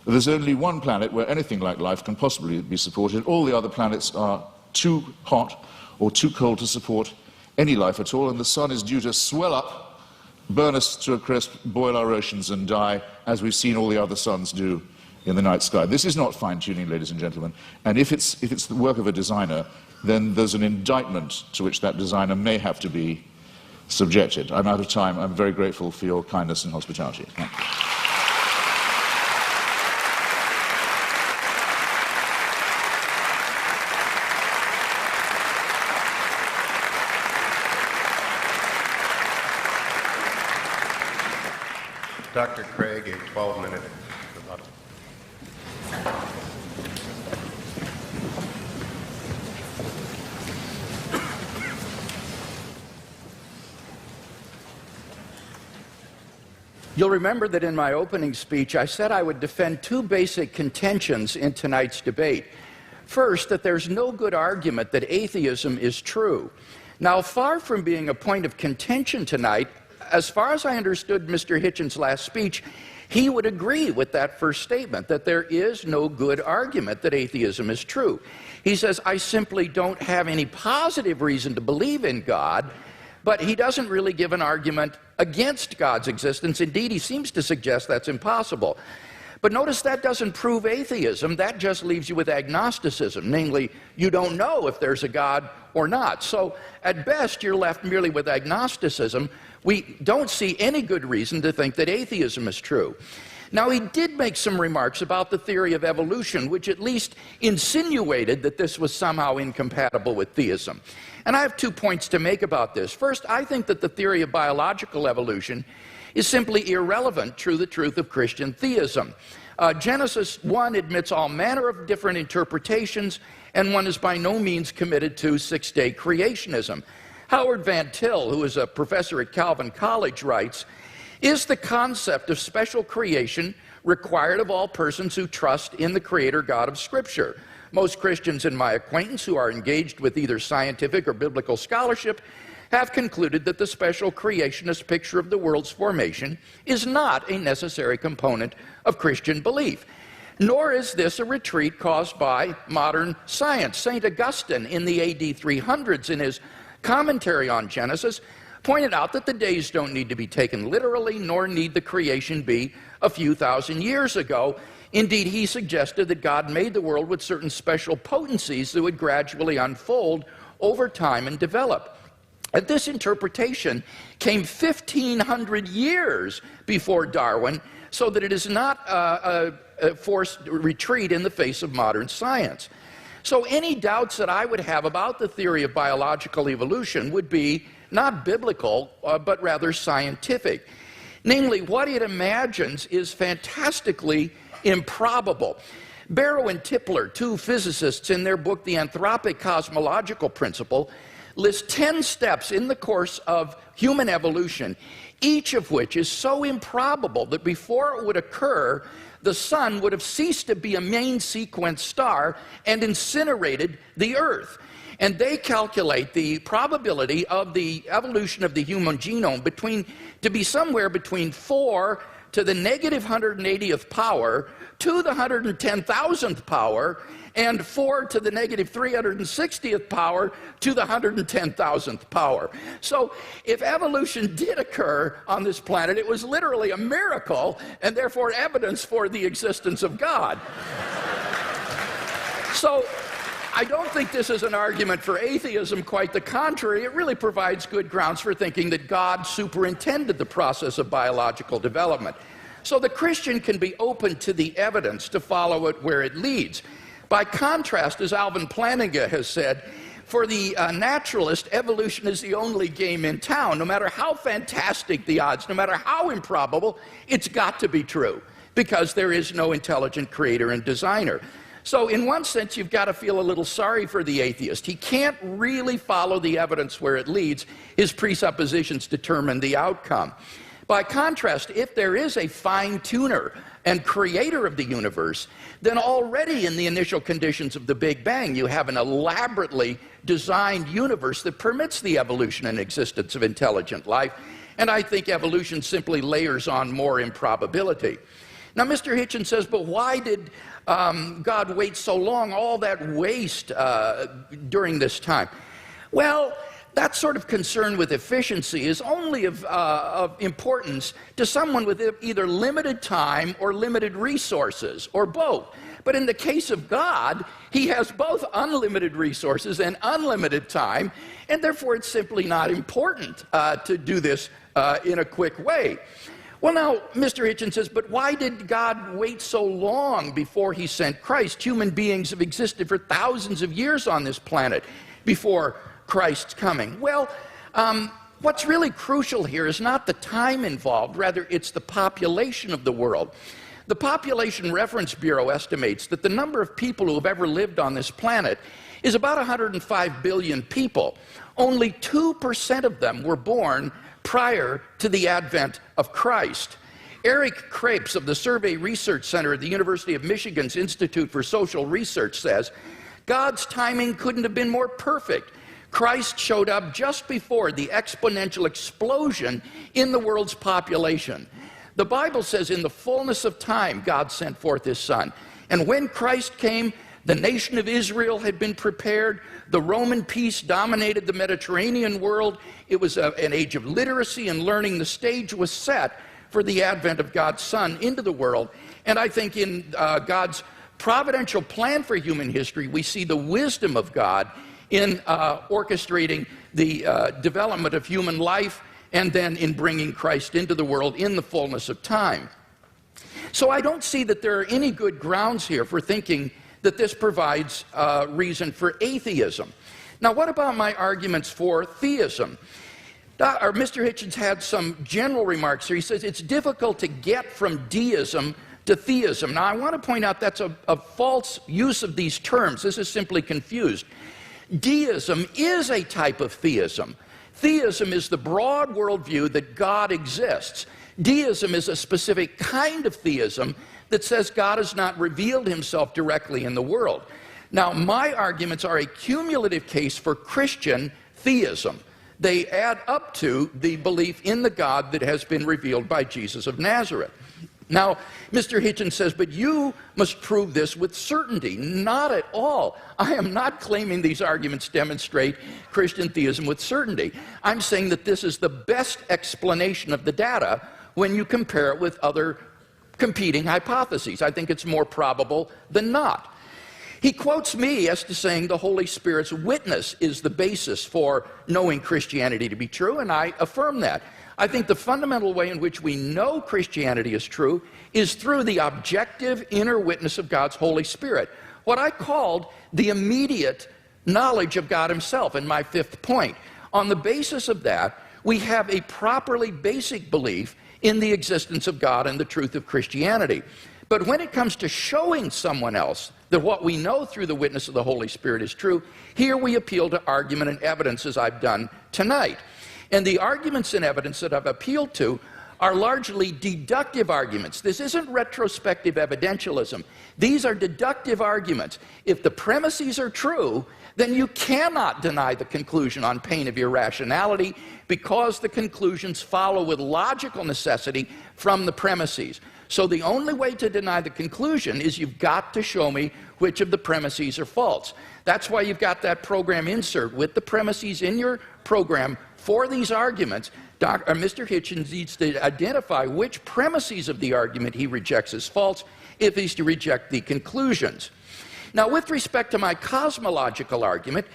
[SPEAKER 5] there's only one planet where anything like life can possibly be supported. All the other planets are too hot or too cold to support any life at all, and the sun is due to swell up, burn us to a crisp, boil our oceans and die, as we've seen all the other suns do in the night sky. This is not fine-tuning, ladies and gentlemen, and if it's the work of a designer, then there's an indictment to which that designer may have to be subjected. I'm out of time. I'm very grateful for your kindness and hospitality. Thank you.
[SPEAKER 6] Dr. Craig, a 12-minute rebuttal.
[SPEAKER 4] You'll remember that in my opening speech, I said I would defend 2 basic contentions in tonight's debate. First, that there's no good argument that atheism is true. Now, far from being a point of contention tonight, as far as I understood Mr. Hitchens' last speech, he would agree with that first statement, that there is no good argument that atheism is true. He says, I simply don't have any positive reason to believe in God, But he doesn't really give an argument against God's existence. Indeed, he seems to suggest that's impossible. But notice that doesn't prove atheism. That just leaves you with agnosticism, namely, you don't know if there's a God or not. So at best, you're left merely with agnosticism. We don't see any good reason to think that atheism is true. Now, he did make some remarks about the theory of evolution, which at least insinuated that this was somehow incompatible with theism. And I have 2 points to make about this. First, I think that the theory of biological evolution is simply irrelevant to the truth of Christian theism. Genesis 1 admits all manner of different interpretations, and one is by no means committed to six-day creationism. Howard Van Til, who is a professor at Calvin College, writes, "Is the concept of special creation required of all persons who trust in the Creator God of Scripture? Most Christians in my acquaintance who are engaged with either scientific or biblical scholarship have concluded that the special creationist picture of the world's formation is not a necessary component of Christian belief. Nor is this a retreat caused by modern science. St. Augustine in the AD 300s, in his commentary on Genesis, pointed out that the days don't need to be taken literally, nor need the creation be a few thousand years ago. Indeed, he suggested that God made the world with certain special potencies that would gradually unfold over time and develop. And this interpretation came 1,500 years before Darwin, so that it is not a forced retreat in the face of modern science. So any doubts that I would have about the theory of biological evolution would be not biblical, but rather scientific. Namely, what it imagines is fantastically improbable. Barrow and Tipler, 2 physicists, in their book, The Anthropic Cosmological Principle, list 10 steps in the course of human evolution, each of which is so improbable that before it would occur, the sun would have ceased to be a main sequence star and incinerated the Earth. And they calculate the probability of the evolution of the human genome to be somewhere between 4 to the negative 180th power to the 110,000th power, and 4 to the negative 360th power to the 110,000th power. So if evolution did occur on this planet, it was literally a miracle, and therefore evidence for the existence of God. So I don't think this is an argument for atheism. Quite the contrary, it really provides good grounds for thinking that God superintended the process of biological development. So the Christian can be open to the evidence to follow it where it leads. By contrast, as Alvin Plantinga has said, for the naturalist, evolution is the only game in town. No matter how fantastic the odds, no matter how improbable, it's got to be true, because there is no intelligent creator and designer. So in one sense, you've got to feel a little sorry for the atheist. He can't really follow the evidence where it leads. His presuppositions determine the outcome. By contrast, if there is a fine-tuner and creator of the universe, then already in the initial conditions of the Big Bang, you have an elaborately designed universe that permits the evolution and existence of intelligent life. And I think evolution simply layers on more improbability. Now, Mr. Hitchens says, but why did God wait so long, all that waste during this time? Well, that sort of concern with efficiency is only of importance to someone with either limited time or limited resources, or both. But in the case of God, he has both unlimited resources and unlimited time, and therefore it's simply not important to do this in a quick way. Well, now, Mr. Hitchens says, but why did God wait so long before he sent Christ? Human beings have existed for thousands of years on this planet before Christ's coming. Well, what's really crucial here is not the time involved, rather it's the population of the world. The Population Reference Bureau estimates that the number of people who have ever lived on this planet is about 105 billion people. Only 2% of them were born prior to the advent of Christ. Eric Krapes of the Survey Research Center at the University of Michigan's Institute for Social Research says, God's timing couldn't have been more perfect. Christ showed up just before the exponential explosion in the world's population. The Bible says in the fullness of time, God sent forth his Son. And when Christ came, The nation of Israel had been prepared. The Roman peace dominated the Mediterranean world. It was an age of literacy and learning. The stage was set for the advent of God's Son into the world. And I think in God's providential plan for human history, we see the wisdom of God in orchestrating the development of human life and then in bringing Christ into the world in the fullness of time. So I don't see that there are any good grounds here for thinking that this provides reason for atheism. Now, what about my arguments for theism? Mr. Hitchens had some general remarks here. He says it's difficult to get from deism to theism. Now, I want to point out that's a false use of these terms. This is simply confused. Deism is a type of theism. Theism is the broad worldview that God exists. Deism is a specific kind of theism that says God has not revealed himself directly in the world. Now, my arguments are a cumulative case for Christian theism. They add up to the belief in the God that has been revealed by Jesus of Nazareth. Now, Mr. Hitchens says, but you must prove this with certainty. Not at all. I am not claiming these arguments demonstrate Christian theism with certainty. I'm saying that this is the best explanation of the data when you compare it with other competing hypotheses. I think it's more probable than not. He quotes me as to saying the Holy Spirit's witness is the basis for knowing Christianity to be true, and I affirm that. I think the fundamental way in which we know Christianity is true is through the objective inner witness of God's Holy Spirit, what I called the immediate knowledge of God himself in my fifth point. On the basis of that, we have a properly basic belief in the existence of God and the truth of Christianity. But when it comes to showing someone else that what we know through the witness of the Holy Spirit is true, here we appeal to argument and evidence as I've done tonight. And the arguments and evidence that I've appealed to are largely deductive arguments. This isn't retrospective evidentialism. These are deductive arguments. If the premises are true, then you cannot deny the conclusion on pain of irrationality because the conclusions follow with logical necessity from the premises. So the only way to deny the conclusion is you've got to show me which of the premises are false. That's why you've got that program insert with the premises in your program for these arguments. Mr. Hitchens needs to identify which premises of the argument he rejects as false if he's to reject the conclusions. Now, with respect to my cosmological argument,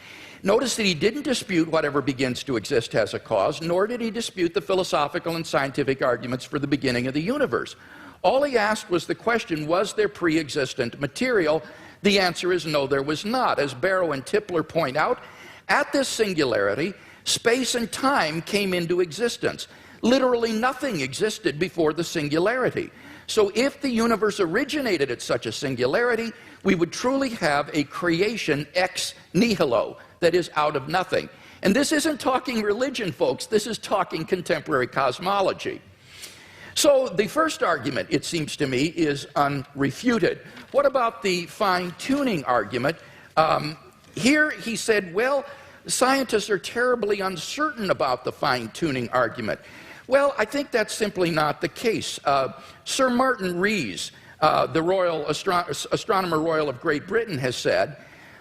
[SPEAKER 4] notice that he didn't dispute whatever begins to exist has a cause, nor did he dispute the philosophical and scientific arguments for the beginning of the universe. All he asked was the question, was there pre-existent material? The answer is no, there was not. As Barrow and Tipler point out, at this singularity, space and time came into existence. Literally nothing existed before the singularity. So if the universe originated at such a singularity, we would truly have a creation ex nihilo, that is, out of nothing. And this isn't talking religion, folks. This is talking contemporary cosmology. So the first argument, it seems to me, is unrefuted. What about the fine-tuning argument? Here he said, well, scientists are terribly uncertain about the fine-tuning argument. Well, I think that's simply not the case. Sir Martin Rees, the Royal Astronomer Royal of Great Britain, has said,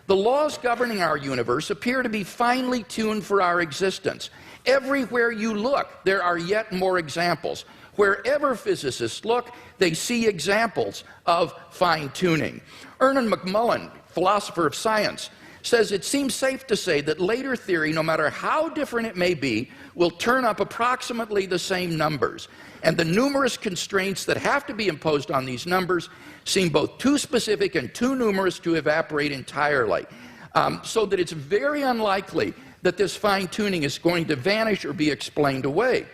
[SPEAKER 4] the laws governing our universe appear to be finely tuned for our existence. Everywhere you look, there are yet more examples. Wherever physicists look, they see examples of fine-tuning. Ernan McMullen, philosopher of science, says it seems safe to say that later theory, no matter how different it may be, will turn up approximately the same numbers. And the numerous constraints that have to be imposed on these numbers seem both too specific and too numerous to evaporate entirely. So that it's very unlikely that this fine-tuning is going to vanish or be explained away.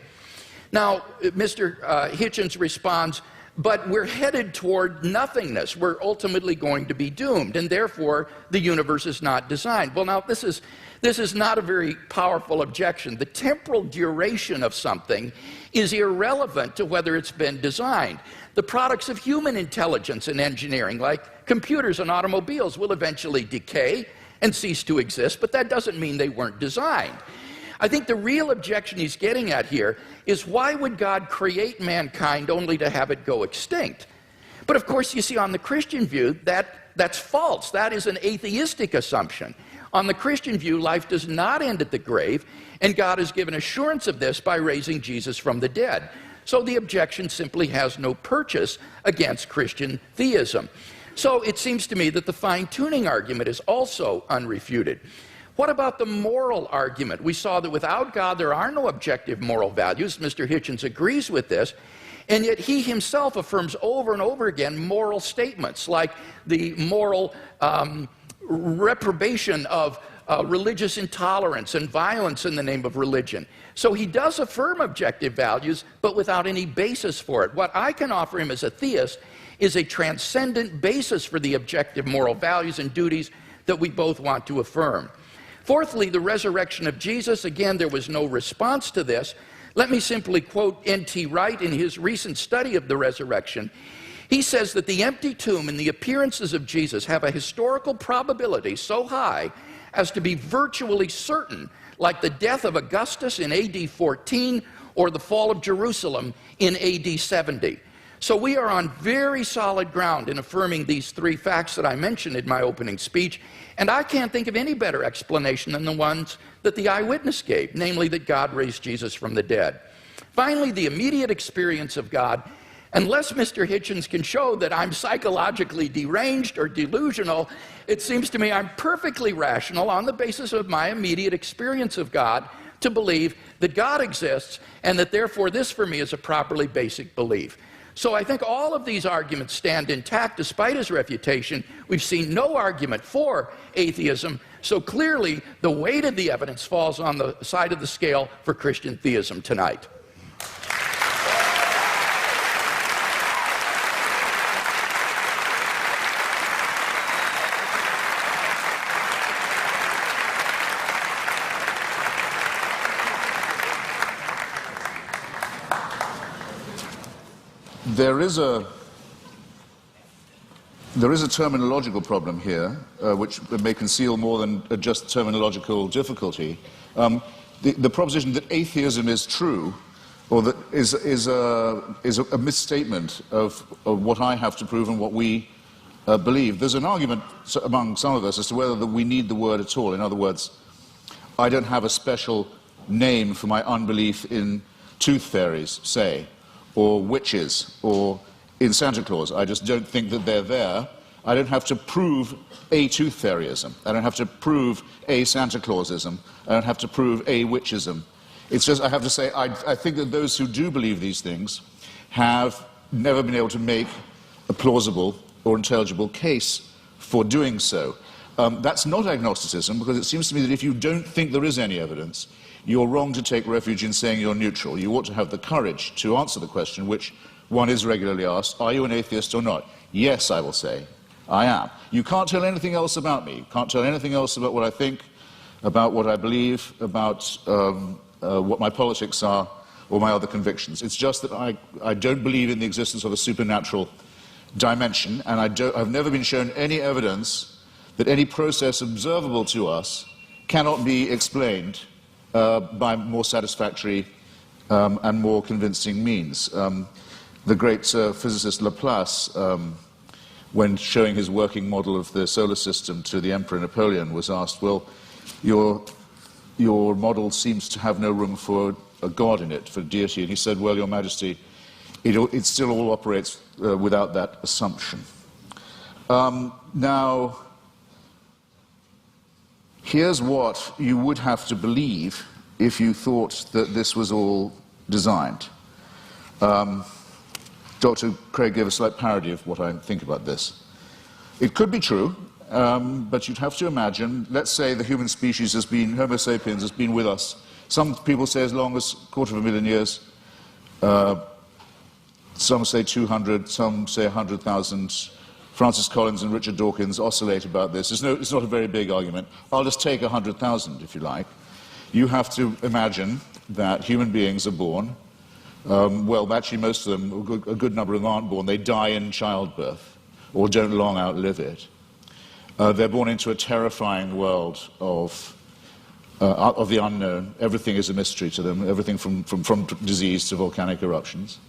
[SPEAKER 4] Now, Mr. Hitchens responds, but we're headed toward nothingness. We're ultimately going to be doomed, and therefore the universe is not designed. Well, now, this is not a very powerful objection. The temporal duration of something is irrelevant to whether it's been designed. The products of human intelligence and engineering, like computers and automobiles, will eventually decay and cease to exist, but that doesn't mean they weren't designed. I think the real objection he's getting at here is why would God create mankind only to have it go extinct? But of course, you see, on the Christian view, that's false. That is an atheistic assumption. On the Christian view, life does not end at the grave, and God has given assurance of this by raising Jesus from the dead. So the objection simply has no purchase against Christian theism. So it seems to me that the fine-tuning argument is also unrefuted. What about the moral argument? We saw that without God there are no objective moral values. Mr. Hitchens agrees with this. And yet he himself affirms over and over again moral statements like the moral reprobation of religious intolerance and violence in the name of religion. So he does affirm objective values, but without any basis for it. What I can offer him as a theist is a transcendent basis for the objective moral values and duties that we both want to affirm. Fourthly, the resurrection of Jesus. Again, there was no response to this. Let me simply quote N.T. Wright in his recent study of the resurrection. He says that the empty tomb and the appearances of Jesus have a historical probability so high as to be virtually certain, like the death of Augustus in AD 14 or the fall of Jerusalem in AD 70. So we are on very solid ground in affirming these three facts that I mentioned in my opening speech, and I can't think of any better explanation than the ones that the eyewitness gave, namely that God raised Jesus from the dead. Finally, the immediate experience of God. Unless Mr. Hitchens can show that I'm psychologically deranged or delusional, it seems to me I'm perfectly rational on the basis of my immediate experience of God to believe that God exists and that therefore this for me is a properly basic belief. So I think all of these arguments stand intact despite his refutation. We've seen no argument for atheism, so clearly the weight of the evidence falls on the side of the scale for Christian theism tonight.
[SPEAKER 5] There is a terminological problem here, which may conceal more than just terminological difficulty. The proposition that atheism is true, or that is a misstatement of what I have to prove and what we believe. There's an argument among some of us as to whether we need the word at all. In other words, I don't have a special name for my unbelief in tooth fairies, say, or witches, or in Santa Claus. I just don't think that they're there. I don't have to prove a tooth fairyism. I don't have to prove a Santa Clausism. I don't have to prove a witchism. It's just, I have to say, I think that those who do believe these things have never been able to make a plausible or intelligible case for doing so. That's not agnosticism, because it seems to me that if you don't think there is any evidence, you're wrong to take refuge in saying you're neutral. You ought to have the courage to answer the question, which one is regularly asked, are you an atheist or not? Yes, I will say, I am. You can't tell anything else about me. You can't tell anything else about what I think, about what I believe, about what my politics are, or my other convictions. It's just that I don't believe in the existence of a supernatural dimension, and I've never been shown any evidence that any process observable to us cannot be explained by more satisfactory and more convincing means. The great physicist Laplace, when showing his working model of the solar system to the Emperor Napoleon, was asked, well, your model seems to have no room for a god in it, for deity. And he said, well, Your Majesty, it still all operates without that assumption. Now, here's what you would have to believe if you thought that this was all designed. Dr. Craig gave a slight parody of what I think about this. It could be true, but you'd have to imagine, let's say the human species has been, Homo sapiens has been with us, some people say as long as 250,000 years, some say 200, some say 100,000. Francis Collins and Richard Dawkins oscillate about this. It's not a very big argument. I'll just take 100,000, if you like. You have to imagine that human beings are born. Well, actually, most of them, a good number of them aren't born. They die in childbirth or don't long outlive it. They're born into a terrifying world of the unknown. Everything is a mystery to them, everything from disease to volcanic eruptions.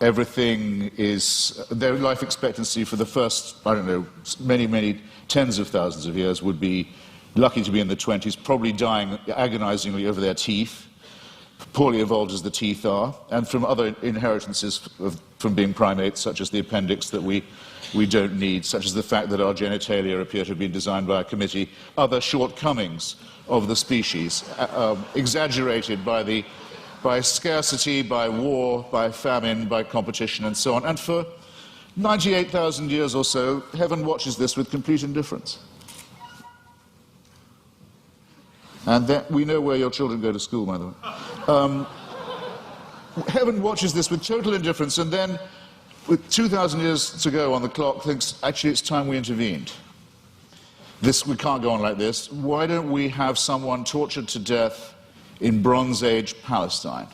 [SPEAKER 5] everything is, their life expectancy for the first, I don't know, many, many tens of thousands of years would be lucky to be in the 20s, probably dying agonizingly over their teeth, poorly evolved as the teeth are, and from other inheritances from being primates, such as the appendix that we don't need, such as the fact that our genitalia appear to have been designed by a committee, other shortcomings of the species, exaggerated by scarcity, by war, by famine, by competition, and so on. And for 98,000 years or so, heaven watches this with complete indifference. And then, we know where your children go to school, by the way. Heaven watches this with total indifference, and then, with 2,000 years to go on the clock, thinks, actually, it's time we intervened. We can't go on like this. Why don't we have someone tortured to death in Bronze Age Palestine?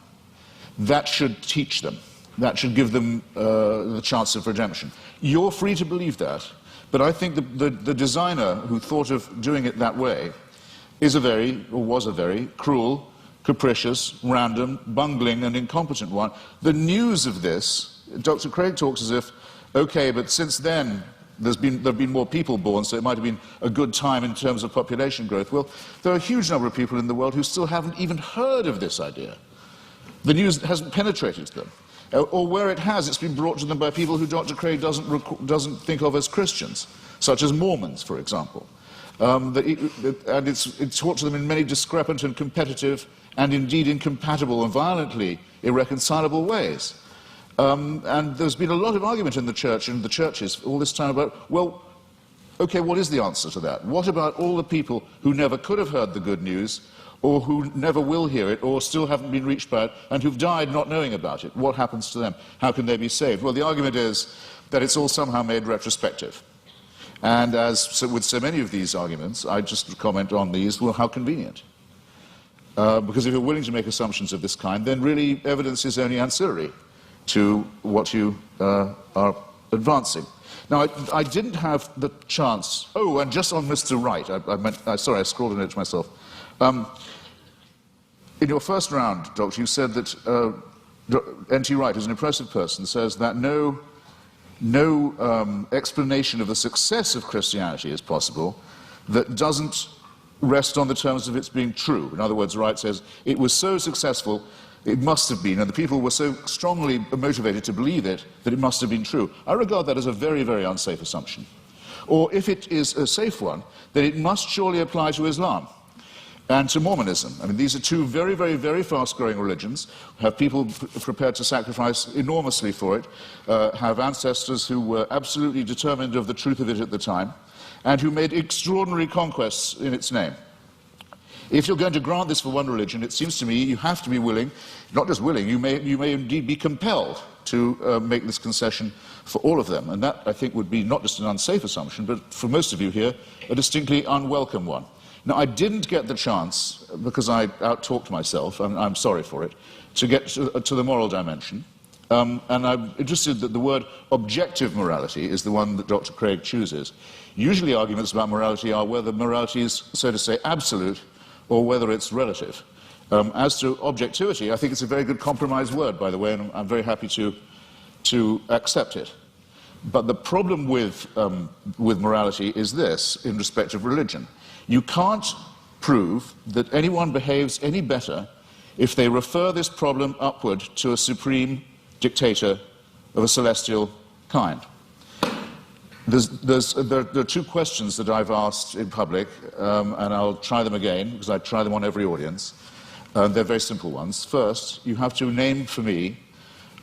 [SPEAKER 5] That should teach them. That should give them the chance of redemption. You're free to believe that, but I think the designer who thought of doing it that way was a very cruel, capricious, random, bungling, and incompetent one. The news of this, Dr. Craig talks as if, okay, but since then there have been more people born, so it might have been a good time in terms of population growth. Well, there are a huge number of people in the world who still haven't even heard of this idea. The news hasn't penetrated to them. Or where it has, it's been brought to them by people who Dr. Craig doesn't think of as Christians, such as Mormons, for example. And it's taught to them in many discrepant and competitive and indeed incompatible and violently irreconcilable ways. And there's been a lot of argument in the church and the churches all this time about, well, okay, what is the answer to that? What about all the people who never could have heard the good news, or who never will hear it, or still haven't been reached by it, and who've died not knowing about it? What happens to them? How can they be saved? Well, the argument is that it's all somehow made retrospective. And with so many of these arguments, I just comment on these, well, how convenient. Because if you're willing to make assumptions of this kind, then really evidence is only ancillary to what you are advancing. Now, I didn't have the chance. Oh, and just on Mr. Wright, sorry, I scrawled a note to myself. In your first round, Doctor, you said that N.T. Wright, who's an impressive person, says that no explanation of the success of Christianity is possible that doesn't rest on the terms of its being true. In other words, Wright says it was so successful, it must have been, and the people were so strongly motivated to believe it that it must have been true. I regard that as a very, very unsafe assumption. Or if it is a safe one, then it must surely apply to Islam and to Mormonism. I mean, these are two very, very, very fast-growing religions, have people prepared to sacrifice enormously for it, have ancestors who were absolutely determined of the truth of it at the time, and who made extraordinary conquests in its name. If you're going to grant this for one religion, it seems to me you have to be willing, not just willing, you may indeed be compelled to make this concession for all of them. And that, I think, would be not just an unsafe assumption, but for most of you here, a distinctly unwelcome one. Now, I didn't get the chance, because I out-talked myself, and I'm sorry for it, to get to the moral dimension. And I'm interested that the word objective morality is the one that Dr. Craig chooses. Usually arguments about morality are whether morality is, so to say, absolute, or whether it's relative. As to objectivity, I think it's a very good compromise word, by the way, and I'm very happy to accept it. But the problem with morality is this, in respect of religion. You can't prove that anyone behaves any better if they refer this problem upward to a supreme dictator of a celestial kind. There are two questions that I've asked in public, and I'll try them again, because I try them on every audience. They're very simple ones. First, you have to name for me,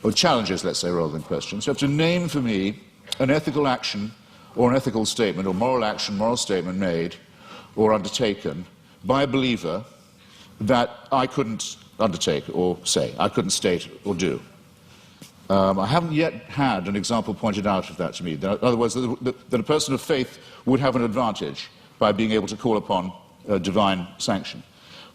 [SPEAKER 5] or challenges, let's say, rather than questions. You have to name for me an ethical action, or an ethical statement, or moral action, moral statement made, or undertaken by a believer that I couldn't undertake or say, I couldn't state or do. I haven't yet had an example pointed out of that to me. In other words, that a person of faith would have an advantage by being able to call upon divine sanction.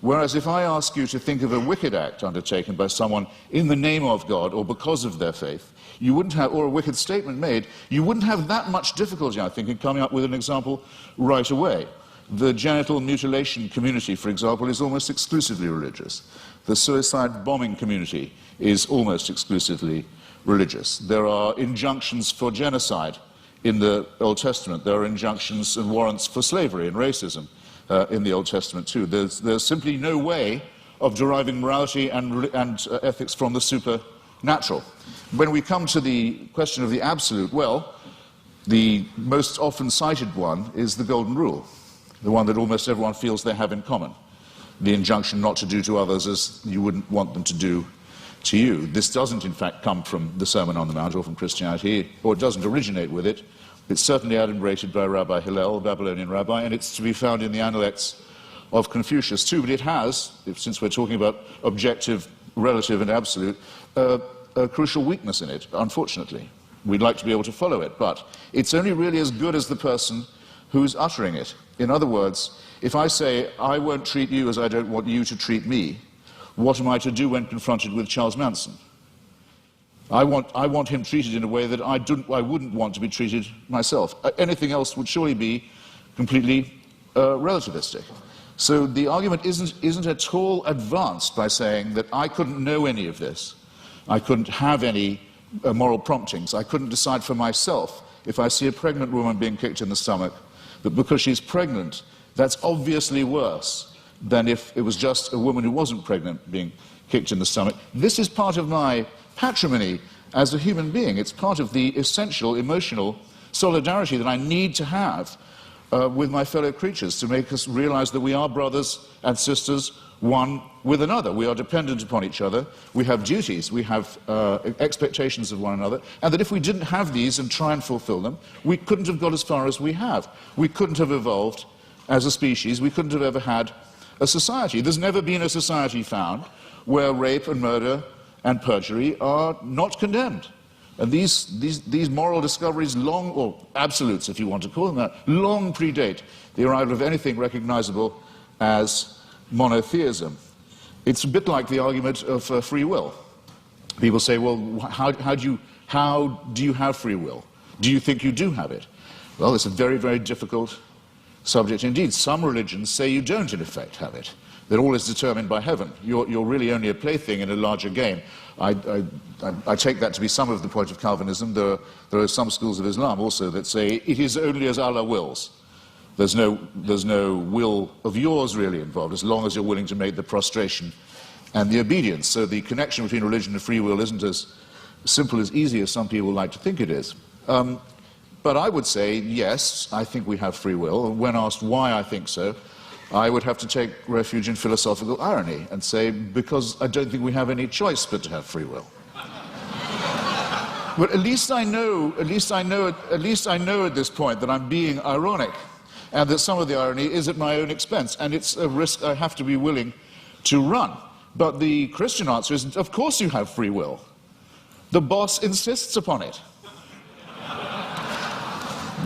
[SPEAKER 5] Whereas if I ask you to think of a wicked act undertaken by someone in the name of God or because of their faith, you wouldn't have, or a wicked statement made, you wouldn't have that much difficulty, I think, in coming up with an example right away. The genital mutilation community, for example, is almost exclusively religious. The suicide bombing community is almost exclusively religious. There are injunctions for genocide in the Old Testament. There are injunctions and warrants for slavery and racism in the Old Testament too. There's simply no way of deriving morality and ethics from the supernatural. When we come to the question of the absolute, well, the most often cited one is the Golden Rule, the one that almost everyone feels they have in common. The injunction not to do to others as you wouldn't want them to do to you. This doesn't, in fact, come from the Sermon on the Mount or from Christianity, or it doesn't originate with it. It's certainly adumbrated by Rabbi Hillel, a Babylonian rabbi, and it's to be found in the Analects of Confucius too. But it has, since we're talking about objective, relative, and absolute, a crucial weakness in it, unfortunately. We'd like to be able to follow it, but it's only really as good as the person who's uttering it. In other words, if I say, I won't treat you as I don't want you to treat me, what am I to do when confronted with Charles Manson? I want him treated in a way that I wouldn't want to be treated myself. Anything else would surely be completely relativistic. So the argument isn't at all advanced by saying that I couldn't know any of this. I couldn't have any moral promptings. I couldn't decide for myself if I see a pregnant woman being kicked in the stomach, that because she's pregnant, that's obviously worse than if it was just a woman who wasn't pregnant being kicked in the stomach. This is part of my patrimony as a human being. It's part of the essential emotional solidarity that I need to have with my fellow creatures to make us realize that we are brothers and sisters, one with another. We are dependent upon each other. We have duties. We have expectations of one another. And that if we didn't have these and try and fulfill them, we couldn't have got as far as we have. We couldn't have evolved as a species. We couldn't have ever had a society. There's never been a society found where rape and murder and perjury are not condemned. And these moral discoveries long, or absolutes if you want to call them that, long predate the arrival of anything recognizable as monotheism. It's a bit like the argument of free will. People say, well, how do you have free will? Do you think you do have it? Well, it's a very, very difficult subject indeed. Some religions say you don't, in effect, have it, that all is determined by heaven. You're really only a plaything in a larger game. I take that to be some of the point of Calvinism. There are some schools of Islam also that say it is only as Allah wills. There's no will of yours really involved, as long as you're willing to make the prostration and the obedience. So the connection between religion and free will isn't as simple, as easy as some people like to think it is. But I would say, yes, I think we have free will. And when asked why I think so, I would have to take refuge in philosophical irony and say, because I don't think we have any choice but to have free will. But at least I know at this point that I'm being ironic, and that some of the irony is at my own expense, and it's a risk I have to be willing to run. But the Christian answer is, of course you have free will. The boss insists upon it.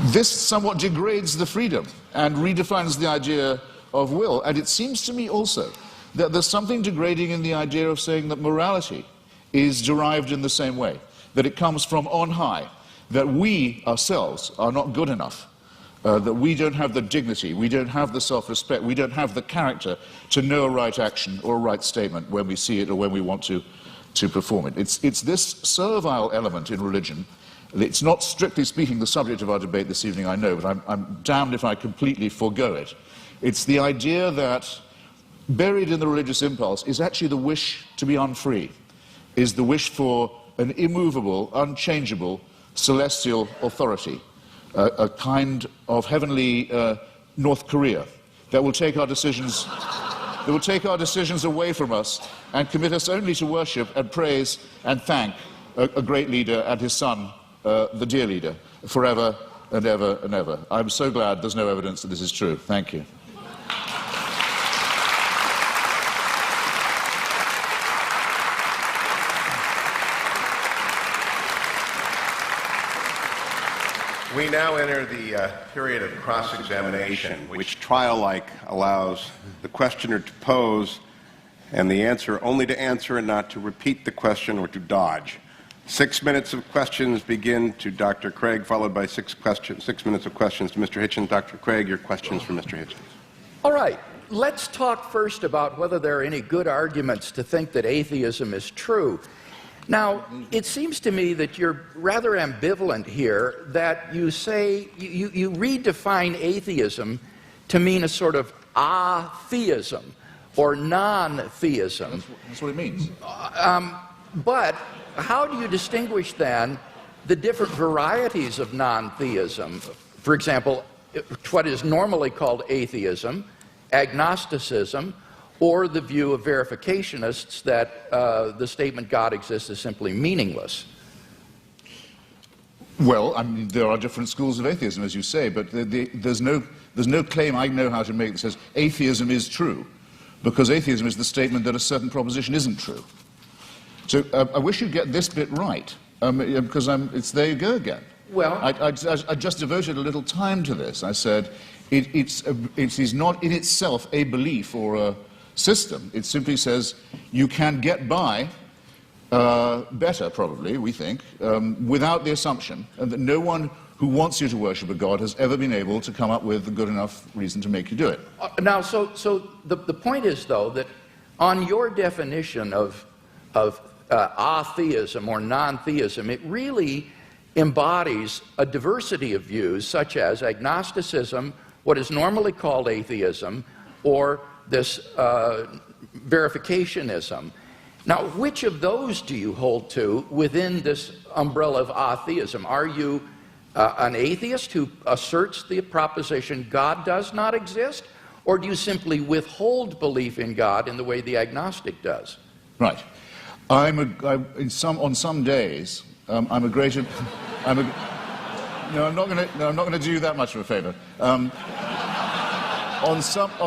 [SPEAKER 5] This somewhat degrades the freedom and redefines the idea of will. And it seems to me also that there's something degrading in the idea of saying that morality is derived in the same way, that it comes from on high, that we ourselves are not good enough, that we don't have the dignity, we don't have the self-respect, we don't have the character to know a right action or a right statement when we see it or when we want to perform it. It's this servile element in religion. It's not, strictly speaking, the subject of our debate this evening, I know, but I'm damned if I completely forego it. It's the idea that buried in the religious impulse is actually the wish to be unfree, is the wish for an immovable, unchangeable, celestial authority, a kind of heavenly North Korea that will take our decisions away from us and commit us only to worship and praise and thank a great leader and his son, the dear leader, forever and ever and ever. I'm so glad there's no evidence that this is true. Thank you.
[SPEAKER 6] We now enter the period of cross-examination,
[SPEAKER 3] Which trial-like allows the questioner to pose and the answer only to answer and not to repeat the question or to dodge. 6 minutes of questions begin to Dr. Craig, followed by 6 minutes of questions to Mr. Hitchens. Dr. Craig, your questions for Mr. Hitchens.
[SPEAKER 4] All right, let's talk first about whether there are any good arguments to think that atheism is true. Now, it seems to me that you're rather ambivalent here, that you say, you redefine atheism to mean a sort of atheism or non-theism.
[SPEAKER 5] That's what it means.
[SPEAKER 4] But how do you distinguish then the different varieties of non-theism? For example, what is normally called atheism, agnosticism, or the view of verificationists that the statement God exists is simply meaningless?
[SPEAKER 5] Well, I mean, there are different schools of atheism, as you say, but there's no claim I know how to make that says atheism is true, because atheism is the statement that a certain proposition isn't true. So I wish you'd get this bit right, because it's there you go again.
[SPEAKER 4] Well,
[SPEAKER 5] I just devoted a little time to this. I said it is not in itself a belief or a system. It simply says you can get by better, probably, we think, without the assumption that no one who wants you to worship a God has ever been able to come up with a good enough reason to make you do it.
[SPEAKER 4] Now, so the point is, though, that on your definition of atheism or non-theism, it really embodies a diversity of views, such as agnosticism, what is normally called atheism, or this verificationism. Now, which of those do you hold to within this umbrella of atheism? Are you an atheist who asserts the proposition God does not exist, or do you simply withhold belief in God in the way the agnostic does?
[SPEAKER 5] Right. On some days, I'm not going to do you that much of a favor. On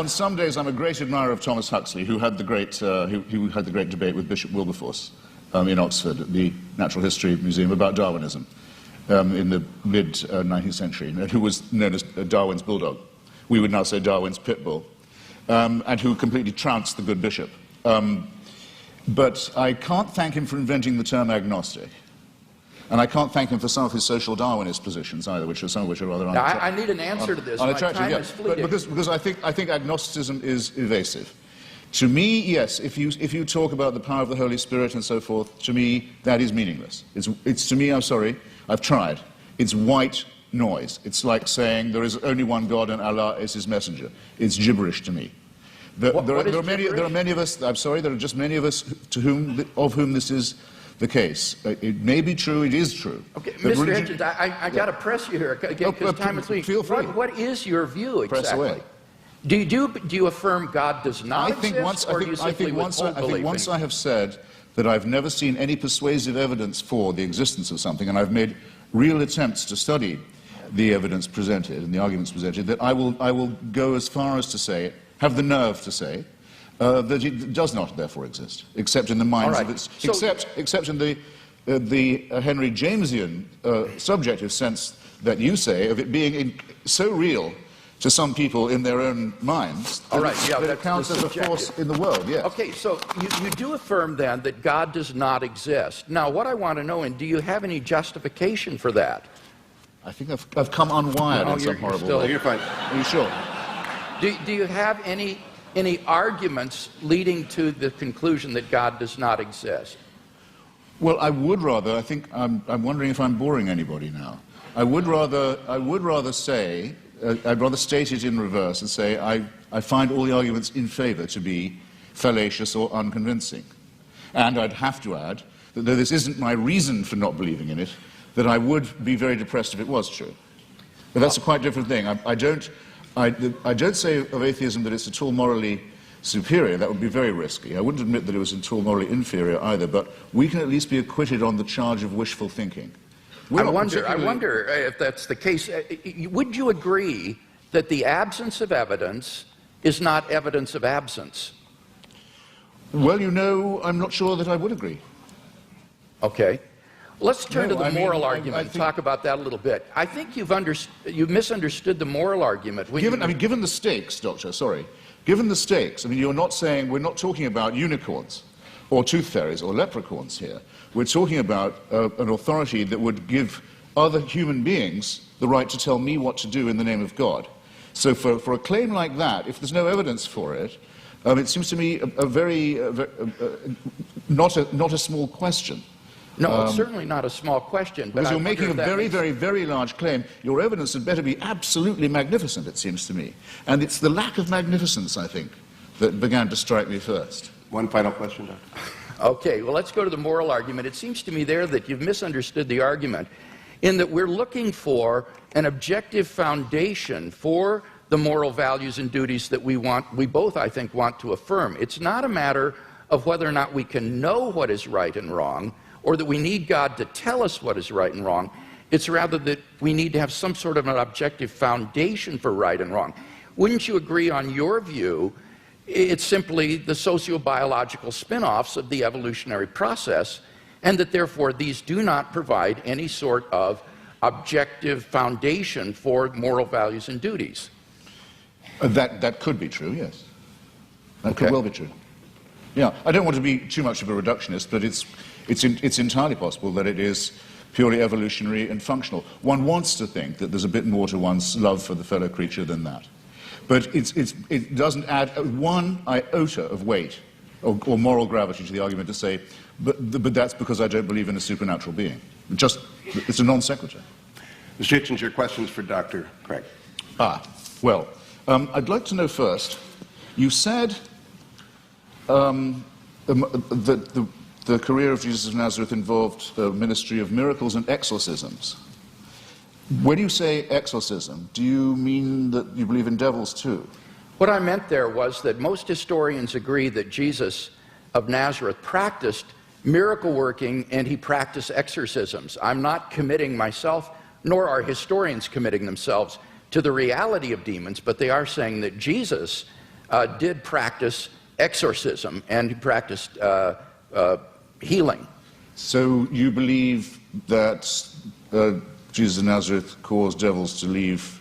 [SPEAKER 5] some days, I'm a great admirer of Thomas Huxley, who had the great debate with Bishop Wilberforce in Oxford at the Natural History Museum about Darwinism in the mid-19th century, and who was known as Darwin's bulldog. We would now say Darwin's pit bull, and who completely trounced the good bishop. But I can't thank him for inventing the term agnostic. And I can't thank him for some of his social Darwinist positions either, some of which are rather unattractive.
[SPEAKER 4] Now, I need an answer to this.
[SPEAKER 5] Unattractive,
[SPEAKER 4] My time
[SPEAKER 5] yeah.
[SPEAKER 4] is fleeting.
[SPEAKER 5] But because I think agnosticism is evasive. To me, yes, if you talk about the power of the Holy Spirit and so forth, to me, that is meaningless. It's to me, I'm sorry, I've tried. It's white noise. It's like saying there is only one God and Allah is his messenger. It's gibberish to me. There are many of us, I'm sorry, there are just many of us of whom this is the case. It may be true, it is true.
[SPEAKER 4] Okay, Mr. Hitchens, I got to press you here, again, because time is
[SPEAKER 5] feel free.
[SPEAKER 4] What is your view exactly?
[SPEAKER 5] Press away.
[SPEAKER 4] Do you affirm God does not exist, or do you simply withhold belief?
[SPEAKER 5] I think once I have said that I've never seen any persuasive evidence for the existence of something, and I've made real attempts to study the evidence presented and the arguments presented, that I will go as far as to say, have the nerve to say, that it does not therefore exist, except in the minds of its, except in the Henry Jamesian subjective sense that you say of it being so real to some people in their own minds that it counts as a force in the world. Yes.
[SPEAKER 4] Okay, so you do affirm then that God does not exist. Now, what I want to know, and do you have any justification for that?
[SPEAKER 5] I think I've come unwired in some horrible way.
[SPEAKER 3] You're fine.
[SPEAKER 5] Are you sure?
[SPEAKER 4] Do you have any arguments leading to the conclusion that God does not exist?
[SPEAKER 5] Well, I would rather. I think I'm wondering if I'm boring anybody now. I would rather say. I'd rather state it in reverse and say I find all the arguments in favor to be fallacious or unconvincing. And I'd have to add that though this isn't my reason for not believing in it, that I would be very depressed if it was true. But that's a quite different thing. I don't say of atheism that it's at all morally superior. That would be very risky. I wouldn't admit that it was at all morally inferior either, but we can at least be acquitted on the charge of wishful thinking. I
[SPEAKER 4] wonder if that's the case. Would you agree that the absence of evidence is not evidence of absence?
[SPEAKER 5] Well, I'm not sure that I would agree.
[SPEAKER 4] Okay. Let's turn to the moral argument and talk about that a little bit. I think you've misunderstood the moral argument.
[SPEAKER 5] Given the stakes, Doctor, sorry. Given the stakes, we're not talking about unicorns or tooth fairies or leprechauns here. We're talking about an authority that would give other human beings the right to tell me what to do in the name of God. So for a claim like that, if there's no evidence for it, it seems to me not a small question
[SPEAKER 4] No, it's certainly not a small question. But
[SPEAKER 5] Because you're
[SPEAKER 4] I
[SPEAKER 5] making a
[SPEAKER 4] wonder if that
[SPEAKER 5] very,
[SPEAKER 4] means-
[SPEAKER 5] very, very large claim. Your evidence had better be absolutely magnificent, it seems to me. And it's the lack of magnificence, I think, that began to strike me first.
[SPEAKER 3] One final question, Doctor.
[SPEAKER 4] Okay, well, let's go to the moral argument. It seems to me there that you've misunderstood the argument in that we're looking for an objective foundation for the moral values and duties that we both, I think, want to affirm. It's not a matter of whether or not we can know what is right and wrong, or that we need God to tell us what is right and wrong. It's rather that we need to have some sort of an objective foundation for right and wrong. Wouldn't you agree on your view? It's simply the sociobiological spin-offs of the evolutionary process, and that therefore these do not provide any sort of objective foundation for moral values and duties.
[SPEAKER 5] That could be true, yes. That
[SPEAKER 4] Okay.
[SPEAKER 5] could well be true. Yeah, I don't want to be too much of a reductionist, but it's entirely possible that it is purely evolutionary and functional. One wants to think that there's a bit more to one's love for the fellow creature than that. But it doesn't add one iota of weight or moral gravity to the argument to say, but that's because I don't believe in a supernatural being. It's a non sequitur.
[SPEAKER 3] Mr. Hitchens, your questions for Dr. Craig.
[SPEAKER 5] Well, I'd like to know first, you said that the career of Jesus of Nazareth involved a ministry of miracles and exorcisms. When you say exorcism, do you mean that you believe in devils too?
[SPEAKER 4] What I meant there was that most historians agree that Jesus of Nazareth practiced miracle working and he practiced exorcisms. I'm not committing myself, nor are historians committing themselves to the reality of demons, but they are saying that Jesus did practice exorcism and he practiced healing.
[SPEAKER 5] So you believe that Jesus of Nazareth caused devils to leave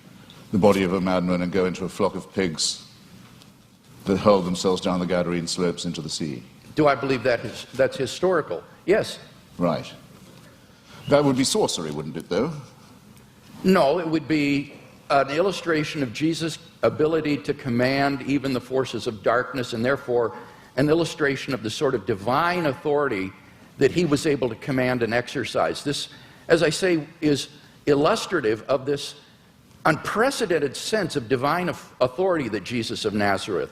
[SPEAKER 5] the body of a madman and go into a flock of pigs that hurled themselves down the Gadarene slopes into the sea?
[SPEAKER 4] Do I believe that's historical? Yes.
[SPEAKER 5] Right. That would be sorcery, wouldn't it, though?
[SPEAKER 4] No, it would be an illustration of Jesus' ability to command even the forces of darkness, and therefore an illustration of the sort of divine authority that he was able to command and exercise. This, as I say, is illustrative of this unprecedented sense of divine authority that Jesus of Nazareth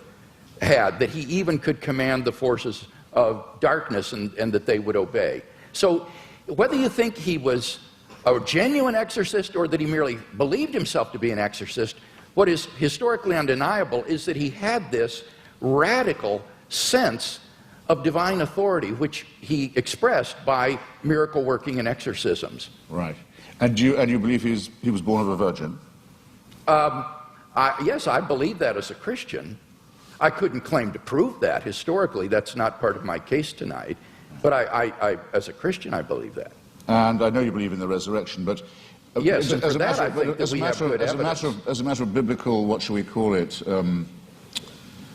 [SPEAKER 4] had, that he even could command the forces of darkness and that they would obey. So whether you think he was a genuine exorcist or that he merely believed himself to be an exorcist, what is historically undeniable is that he had this radical sense of divine authority, which he expressed by miracle working and exorcisms.
[SPEAKER 5] Right. And you believe he was born of a virgin?
[SPEAKER 4] Yes, I believe that as a Christian. I couldn't claim to prove that historically. That's not part of my case tonight. But I as a Christian, I believe that.
[SPEAKER 5] And I know you believe in the resurrection, but
[SPEAKER 4] yes, and for that I think that we have good evidence.
[SPEAKER 5] As a matter of biblical, what shall we call it,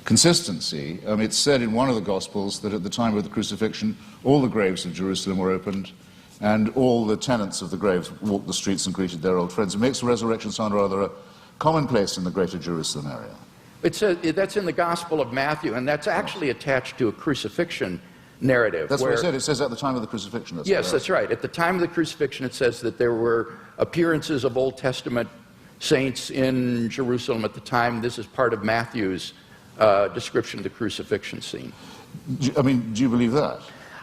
[SPEAKER 5] consistency, it's said in one of the Gospels that at the time of the crucifixion, all the graves of Jerusalem were opened, and all the tenants of the graves walked the streets and greeted their old friends. It makes the resurrection sound rather a commonplace in the greater Jerusalem area.
[SPEAKER 4] That's in the Gospel of Matthew, and that's actually attached to a crucifixion narrative.
[SPEAKER 5] That's what I said. It says at the time of the crucifixion.
[SPEAKER 4] Yes, that's right. At the time of the crucifixion, it says that there were appearances of Old Testament saints in Jerusalem at the time. This is part of Matthew's description of the crucifixion scene.
[SPEAKER 5] Do you believe that?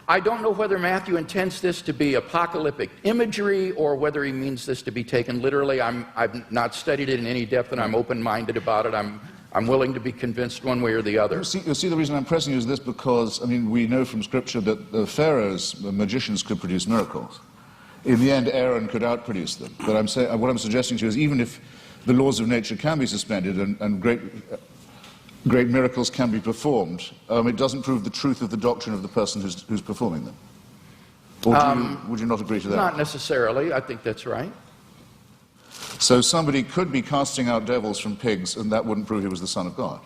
[SPEAKER 4] I don't know whether Matthew intends this to be apocalyptic imagery or whether he means this to be taken literally. I've not studied it in any depth, and I'm open-minded about it. I'm willing to be convinced one way or the other.
[SPEAKER 5] You see, the reason I'm pressing you is this because, we know from Scripture that the pharaohs, the magicians, could produce miracles. In the end, Aaron could outproduce them. But what I'm suggesting to you is even if the laws of nature can be suspended and great miracles can be performed, it doesn't prove the truth of the doctrine of the person who's performing them. Or would you not agree to that?
[SPEAKER 4] Not necessarily. I think that's right.
[SPEAKER 5] So somebody could be casting out devils from pigs, and that wouldn't prove he was the Son of God.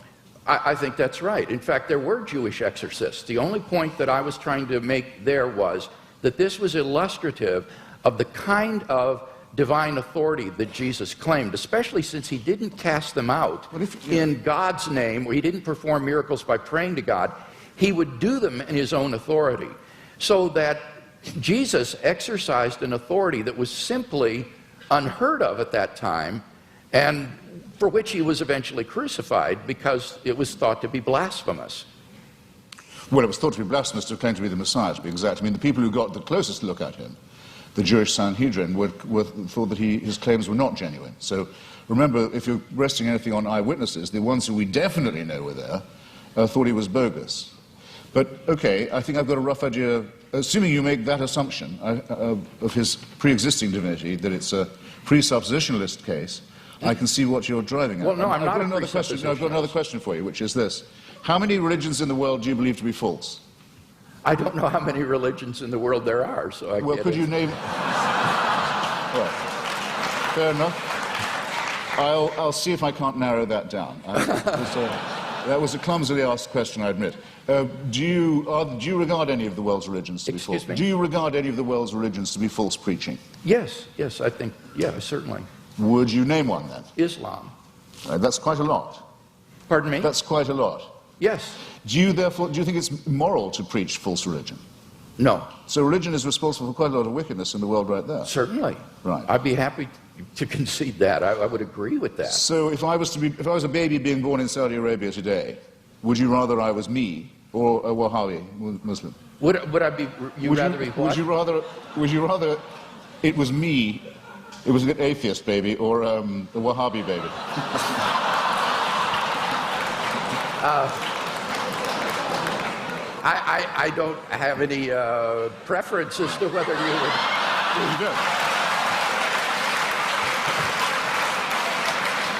[SPEAKER 4] I think that's right. In fact, there were Jewish exorcists. The only point that I was trying to make there was that this was illustrative of the kind of divine authority that Jesus claimed, especially since he didn't cast them out in God's name, or he didn't perform miracles by praying to God. He would do them in his own authority. So that Jesus exercised an authority that was simply unheard of at that time, and for which he was eventually crucified because it was thought to be blasphemous.
[SPEAKER 5] Well, it was thought to be blasphemous to claim to be the Messiah, to be exact. I mean, the people who got the closest look at him, the Jewish Sanhedrin, thought that his claims were not genuine. So remember, if you're resting anything on eyewitnesses, the ones who we definitely know were there thought he was bogus. But, okay, I think I've got a rough idea, assuming you make that assumption of his pre-existing divinity, that it's a presuppositionalist case, I can see what you're driving at.
[SPEAKER 4] Well, no, I'm not a
[SPEAKER 5] I've got another question for you, which is this. How many religions in the world do you believe to be false?
[SPEAKER 4] I don't know how many religions in the world there are, so I
[SPEAKER 5] Well,
[SPEAKER 4] can't
[SPEAKER 5] could you name... Right. Fair enough. I'll see if I can't narrow that down. That was a clumsily asked question, I admit. Do you regard any of the world's religions to be false?
[SPEAKER 4] Excuse me?
[SPEAKER 5] Do you regard any of the world's religions to be false preaching?
[SPEAKER 4] Yes, I think, yeah, certainly.
[SPEAKER 5] Would you name one, then?
[SPEAKER 4] Islam.
[SPEAKER 5] That's quite a lot.
[SPEAKER 4] Pardon me?
[SPEAKER 5] That's quite a lot.
[SPEAKER 4] Yes.
[SPEAKER 5] Do you think it's moral to preach false religion?
[SPEAKER 4] No.
[SPEAKER 5] So religion is responsible for quite a lot of wickedness in the world right there.
[SPEAKER 4] Certainly.
[SPEAKER 5] Right.
[SPEAKER 4] I'd be happy to concede that. I would agree with that.
[SPEAKER 5] So if I was a baby being born in Saudi Arabia today, would you rather I was me or a Wahhabi Muslim?
[SPEAKER 4] Would I be? Would rather be what?
[SPEAKER 5] Would you rather it was me? It was an atheist baby or a Wahhabi baby?
[SPEAKER 4] I don't have any preference as to whether you would.
[SPEAKER 5] You don't.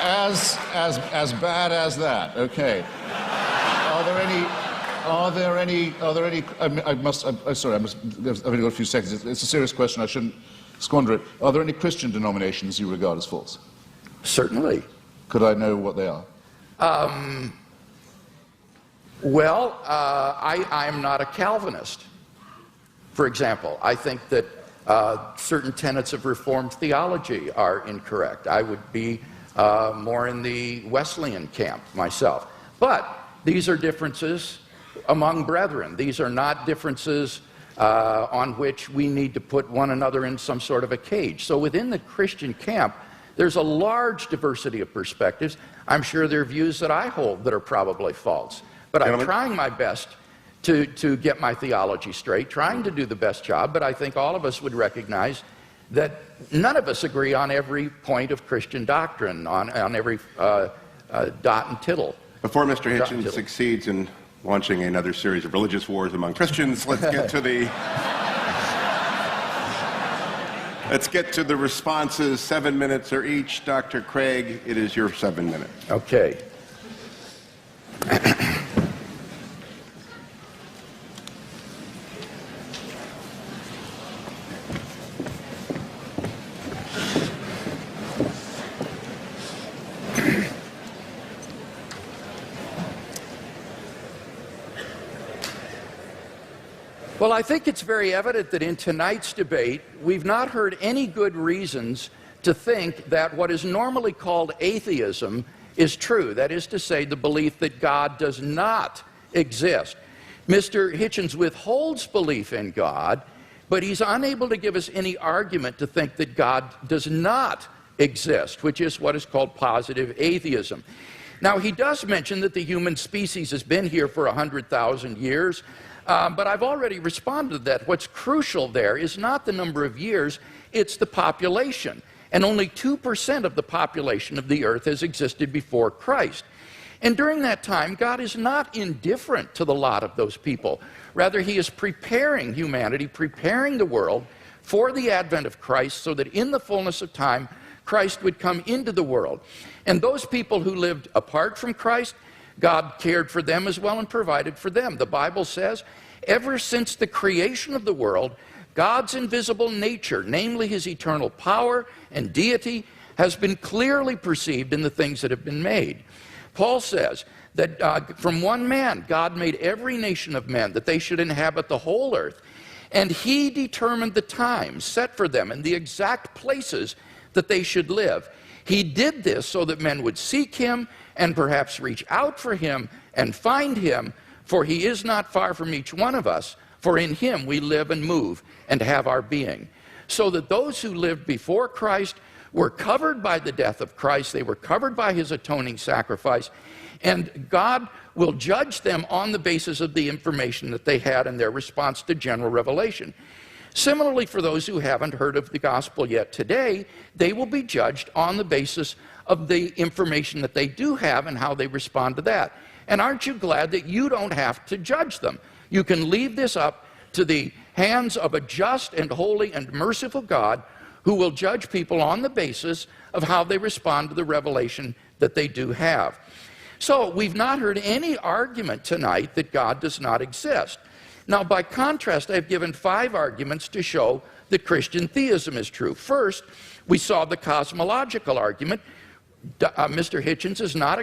[SPEAKER 5] As bad as that. Okay. I've only got a few seconds. It's a serious question. I shouldn't squander it. Are there any Christian denominations you regard as false?
[SPEAKER 4] Certainly.
[SPEAKER 5] Could I know what they are?
[SPEAKER 4] Well, I'm not a Calvinist, for example. I think that certain tenets of Reformed theology are incorrect. I would be more in the Wesleyan camp myself. But these are differences among brethren. These are not differences on which we need to put one another in some sort of a cage. So within the Christian camp, there's a large diversity of perspectives. I'm sure there are views that I hold that are probably false. But I'm trying my best to get my theology straight, trying to do the best job, but I think all of us would recognize that none of us agree on every point of Christian doctrine, on every dot and tittle.
[SPEAKER 6] Before Mr. Hitchens succeeds in launching another series of religious wars among Christians, let's get to the... Let's get to the responses. 7 minutes are each. Dr. Craig, it is your 7 minutes.
[SPEAKER 4] Okay. Well, I think it's very evident that in tonight's debate, we've not heard any good reasons to think that what is normally called atheism is true. That is to say, the belief that God does not exist. Mr. Hitchens withholds belief in God, but he's unable to give us any argument to think that God does not exist, which is what is called positive atheism. Now, he does mention that the human species has been here for 100,000 years, but I've already responded to that. What's crucial there is not the number of years, it's the population. And only 2% of the population of the earth has existed before Christ. And during that time, God is not indifferent to the lot of those people. Rather, he is preparing humanity, preparing the world for the advent of Christ so that in the fullness of time, Christ would come into the world. And those people who lived apart from Christ, God cared for them as well and provided for them. The Bible says, ever since the creation of the world, God's invisible nature, namely his eternal power and deity, has been clearly perceived in the things that have been made. Paul says that from one man, God made every nation of men, that they should inhabit the whole earth. And he determined the times set for them and the exact places that they should live. He did this so that men would seek him and perhaps reach out for him and find him, for he is not far from each one of us, For in him we live and move and have our being. So that those who lived before Christ were covered by the death of Christ, they were covered by his atoning sacrifice, and God will judge them on the basis of the information that they had in their response to general revelation. Similarly, for those who haven't heard of the gospel yet today, they will be judged on the basis of the information that they do have and how they respond to that. And aren't you glad that you don't have to judge them? You can leave this up to the hands of a just and holy and merciful God who will judge people on the basis of how they respond to the revelation that they do have. So we've not heard any argument tonight that God does not exist. Now, by contrast, I've given 5 arguments to show that Christian theism is true. First, we saw the cosmological argument. Mr. Hitchens has not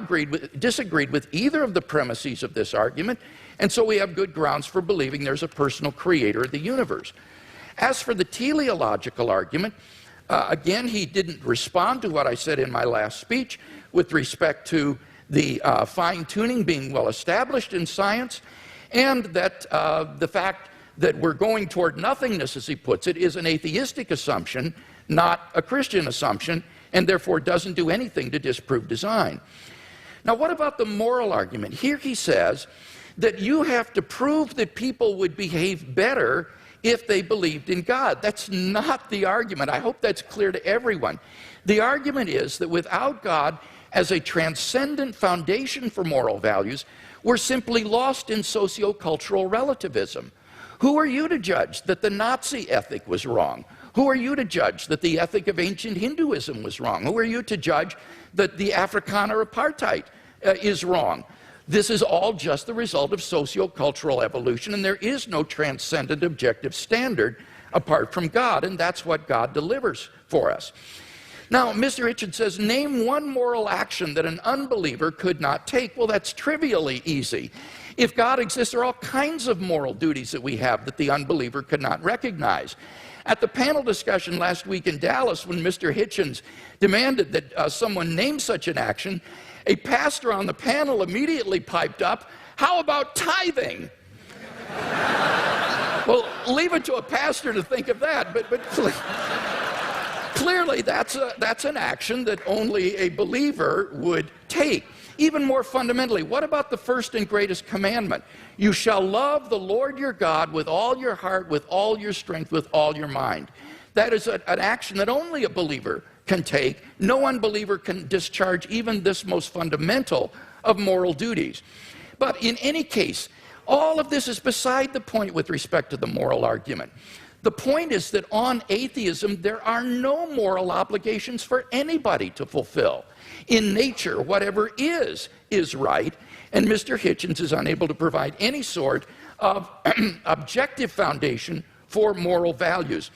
[SPEAKER 4] disagreed with either of the premises of this argument, and so we have good grounds for believing there's a personal creator of the universe. As for the teleological argument, again, he didn't respond to what I said in my last speech with respect to the fine-tuning being well established in science, and that the fact that we're going toward nothingness, as he puts it, is an atheistic assumption, not a Christian assumption, and therefore doesn't do anything to disprove design. Now, what about the moral argument? Here he says that you have to prove that people would behave better if they believed in God. That's not the argument. I hope that's clear to everyone. The argument is that without God as a transcendent foundation for moral values, we're simply lost in sociocultural relativism. Who are you to judge that the Nazi ethic was wrong? Who are you to judge that the ethic of ancient Hinduism was wrong? Who are you to judge that the Afrikaner apartheid is wrong? This is all just the result of sociocultural evolution, and there is no transcendent objective standard apart from God, and that's what God delivers for us. Now, Mr. Hitchens says, name one moral action that an unbeliever could not take. Well, that's trivially easy. If God exists, there are all kinds of moral duties that we have that the unbeliever could not recognize. At the panel discussion last week in Dallas, when Mr. Hitchens demanded that someone name such an action, a pastor on the panel immediately piped up, how about tithing? Well, leave it to a pastor to think of that, but clearly that's an action that only a believer would take. Even more fundamentally, what about the first and greatest commandment? You shall love the Lord your God with all your heart, with all your strength, with all your mind. That is an action that only a believer can take. No unbeliever can discharge even this most fundamental of moral duties. But in any case, all of this is beside the point with respect to the moral argument. The point is that on atheism, there are no moral obligations for anybody to fulfill. In nature, whatever is right, and Mr. Hitchens is unable to provide any sort of objective foundation for moral values.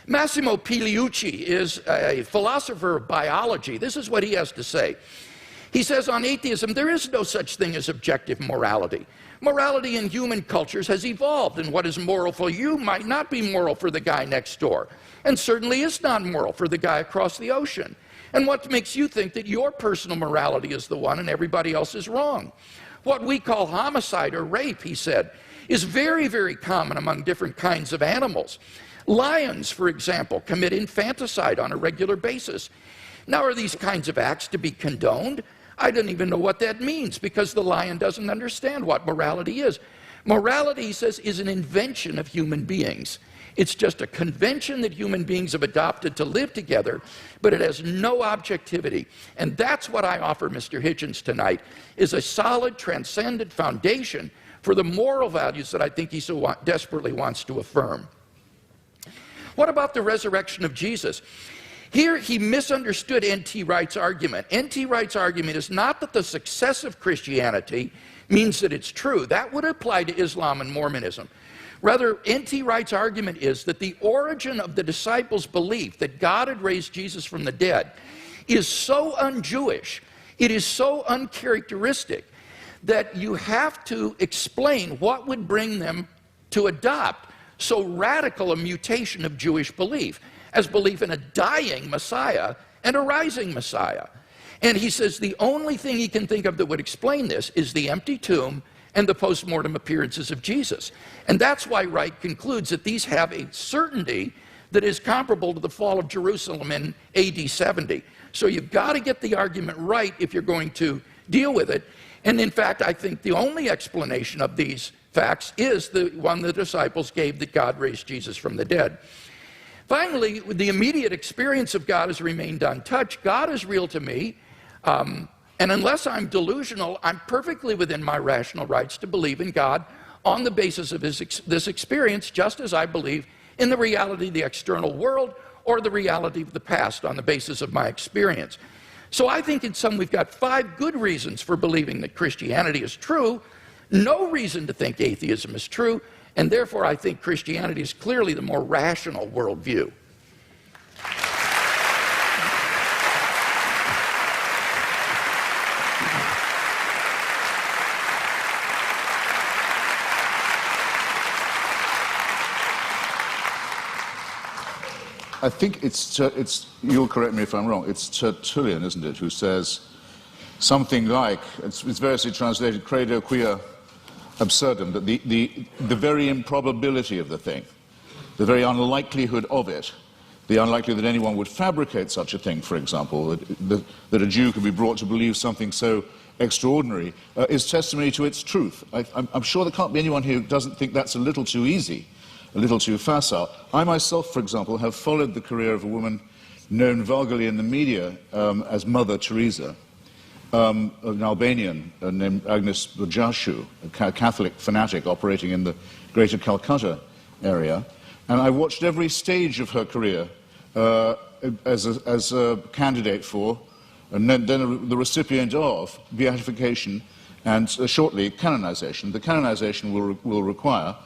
[SPEAKER 4] Massimo Pigliucci is a philosopher of biology. This is what he has to say. He says on atheism, there is no such thing as objective morality. Morality in human cultures has evolved, and what is moral for you might not be moral for the guy next door, and certainly is not moral for the guy across the ocean. And what makes you think that your personal morality is the one and everybody else is wrong? What we call homicide or rape, he said, is very, very common among different kinds of animals. Lions, for example, commit infanticide on a regular basis. Now, are these kinds of acts to be condoned? I don't even know what that means, because the lion doesn't understand what morality is. Morality, he says, is an invention of human beings. It's just a convention that human beings have adopted to live together, but it has no objectivity. And that's what I offer Mr. Hitchens tonight, is a solid, transcendent foundation for the moral values that I think he so desperately wants to affirm. What about the resurrection of Jesus? Here he misunderstood N.T. Wright's argument. N.T. Wright's argument is not that the success of Christianity means that it's true. That would apply to Islam and Mormonism. Rather, N.T. Wright's argument is that the origin of the disciples' belief that God had raised Jesus from the dead is so un-Jewish, it is so uncharacteristic, that you have to explain what would bring them to adopt so radical a mutation of Jewish belief as belief in a dying Messiah and a rising Messiah. And he says the only thing he can think of that would explain this is the empty tomb and the post-mortem appearances of Jesus. And that's why Wright concludes that these have a certainty that is comparable to the fall of Jerusalem in AD 70. So you've got to get the argument right if you're going to deal with it. And in fact, I think the only explanation of these facts is the one the disciples gave, that God raised Jesus from the dead. Finally, the immediate experience of God has remained untouched. God is real to me, and unless I'm delusional, I'm perfectly within my rational rights to believe in God on the basis of this experience, just as I believe in the reality of the external world or the reality of the past on the basis of my experience. So I think in sum we've got 5 good reasons for believing that Christianity is true, no reason to think atheism is true, and therefore I think Christianity is clearly the more rational worldview.
[SPEAKER 5] I think you'll correct me if I'm wrong, it's Tertullian, isn't it, who says something like, it's variously translated, credo quia absurdum, that the very improbability of the thing, the very unlikelihood of it, the unlikelihood that anyone would fabricate such a thing, for example, that a Jew could be brought to believe something so extraordinary, is testimony to its truth. I'm sure there can't be anyone who doesn't think that's a little too easy, a little too facile. I myself, for example, have followed the career of a woman known vulgarly in the media as Mother Teresa, an Albanian named Agnes Bojashu, a Catholic fanatic operating in the greater Calcutta area. And I watched every stage of her career as a candidate for, and then the recipient of, beatification and shortly canonization. The canonization will require,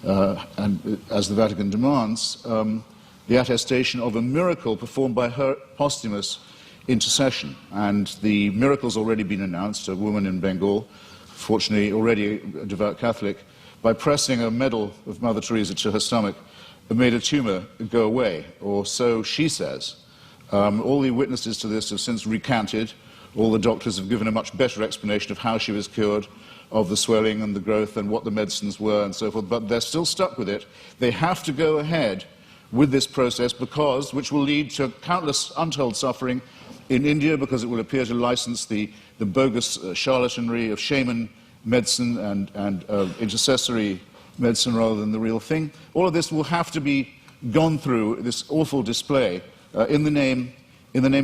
[SPEAKER 5] and as the Vatican demands, the attestation of a miracle performed by her posthumous intercession. And the miracle's already been announced. A woman in Bengal, fortunately already a devout Catholic, by pressing a medal of Mother Teresa to her stomach, made a tumor go away, or so she says. All the witnesses to this have since recanted. All the doctors have given a much better explanation of how she was cured, of the swelling and the growth and what the medicines were and so forth, but they're still stuck with it. They have to go ahead with this process because, which will lead to countless untold suffering in India, because it will appear to license the bogus charlatanry of shaman medicine and intercessory medicine rather than the real thing. All of this will have to be gone through, this awful display, in the name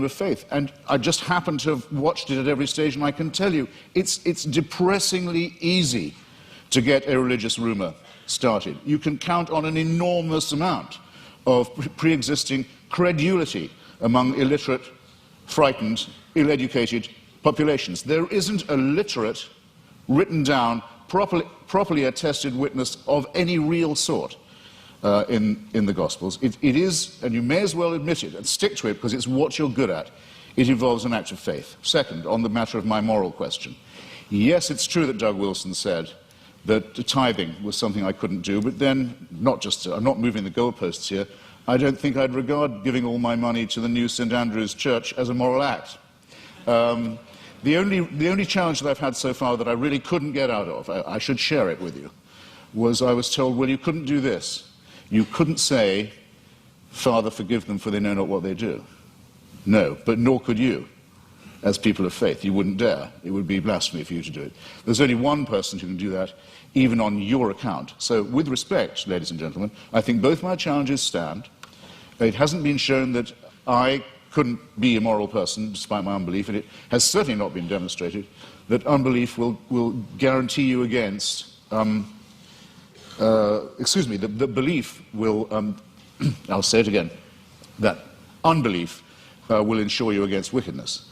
[SPEAKER 5] of faith. And I just happen to have watched it at every stage, and I can tell you, it's depressingly easy to get a religious rumor started. You can count on an enormous amount of pre-existing credulity among illiterate, frightened, ill-educated populations. There isn't a literate, written down, properly attested witness of any real sort in the Gospels. It is, and you may as well admit it and stick to it because it's what you're good at, it involves an act of faith. Second, on the matter of my moral question, yes, it's true that Doug Wilson said that tithing was something I couldn't do, but then, I'm not moving the goalposts here, I don't think I'd regard giving all my money to the new St. Andrew's Church as a moral act. The only challenge that I've had so far that I really couldn't get out of, I should share it with you, was I was told, well, you couldn't do this. You couldn't say, Father, forgive them for they know not what they do. No, but nor could you, as people of faith. You wouldn't dare. It would be blasphemy for you to do it. There's only one person who can do that, even on your account. So with respect, ladies and gentlemen, I think both my challenges stand. It hasn't been shown that I couldn't be a moral person despite my unbelief, and it has certainly not been demonstrated that unbelief will guarantee you against, the belief will, I'll say it again, that unbelief will ensure you against wickedness.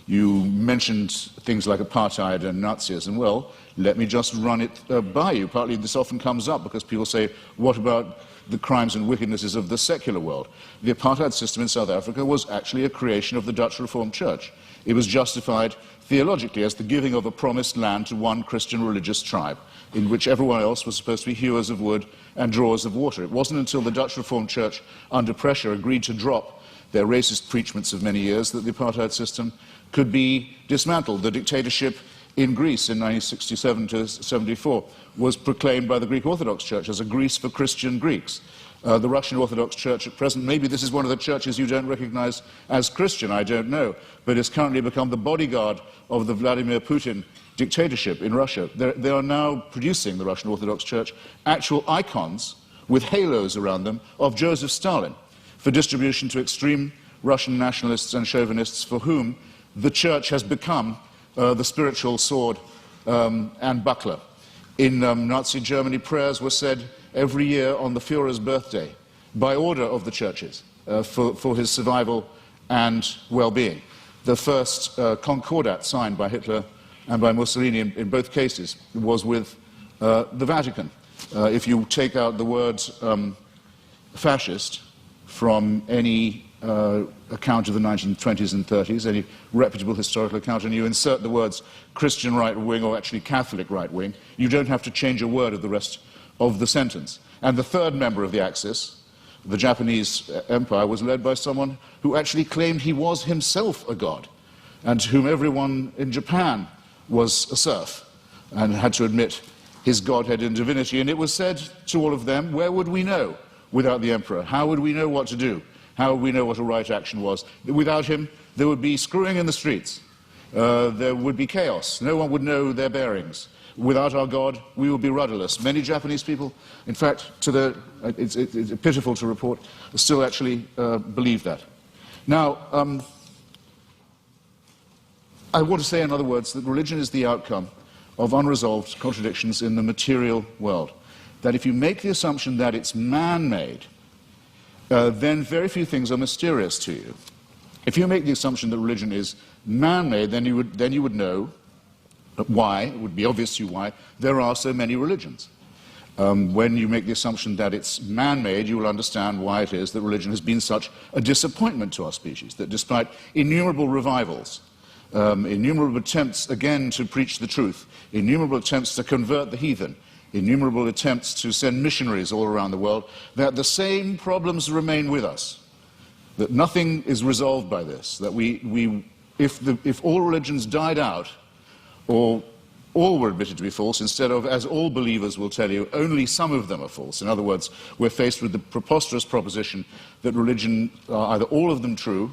[SPEAKER 5] You mentioned things like apartheid and Nazism. Well, let me just run it by you. Partly this often comes up because people say, what about the crimes and wickednesses of the secular world? The apartheid system in South Africa was actually a creation of the Dutch Reformed Church. It was justified theologically as the giving of a promised land to one Christian religious tribe, in which everyone else was supposed to be hewers of wood and drawers of water. It wasn't until the Dutch Reformed Church, under pressure, agreed to drop their racist preachments of many years that the apartheid system could be dismantled. The dictatorship in Greece in 1967 to 74 was proclaimed by the Greek Orthodox Church as a Greece for Christian Greeks. The Russian Orthodox Church at present, maybe this is one of the churches you don't recognize as Christian, I don't know, but it's currently become the bodyguard of the Vladimir Putin dictatorship in Russia. They are now producing, the Russian Orthodox Church, actual icons with halos around them of Joseph Stalin for distribution to extreme Russian nationalists and chauvinists for whom the church has become the spiritual sword and buckler. In Nazi Germany, prayers were said every year on the Führer's birthday by order of the churches for his survival and well-being. The first concordat signed by Hitler and by Mussolini in both cases was with the Vatican. If you take out the word fascist from any account of the 1920s and 30s, any reputable historical account, and you insert the words Christian right wing or actually Catholic right wing, you don't have to change a word of the rest of the sentence. And the third member of the Axis, the Japanese Empire, was led by someone who actually claimed he was himself a god, and to whom everyone in Japan was a serf, and had to admit his godhead and divinity. And it was said to all of them, where would we know without the emperor? How would we know what to do? How would we know what a right action was? Without him, there would be screwing in the streets. There would be chaos. No one would know their bearings. Without our God, we would be rudderless. Many Japanese people, in fact, it's pitiful to report, still actually believe that. Now, I want to say, in other words, that religion is the outcome of unresolved contradictions in the material world. That if you make the assumption that it's man-made, then very few things are mysterious to you. If you make the assumption that religion is man-made, then you would know why, it would be obvious to you why, there are so many religions. When you make the assumption that it's man-made, you will understand why it is that religion has been such a disappointment to our species, that despite innumerable revivals, innumerable attempts again to preach the truth, innumerable attempts to convert the heathen, innumerable attempts to send missionaries all around the world, that the same problems remain with us, that nothing is resolved by this, that if all religions died out, or all were admitted to be false, instead of, as all believers will tell you, only some of them are false. In other words, we're faced with the preposterous proposition that religion are either all of them true,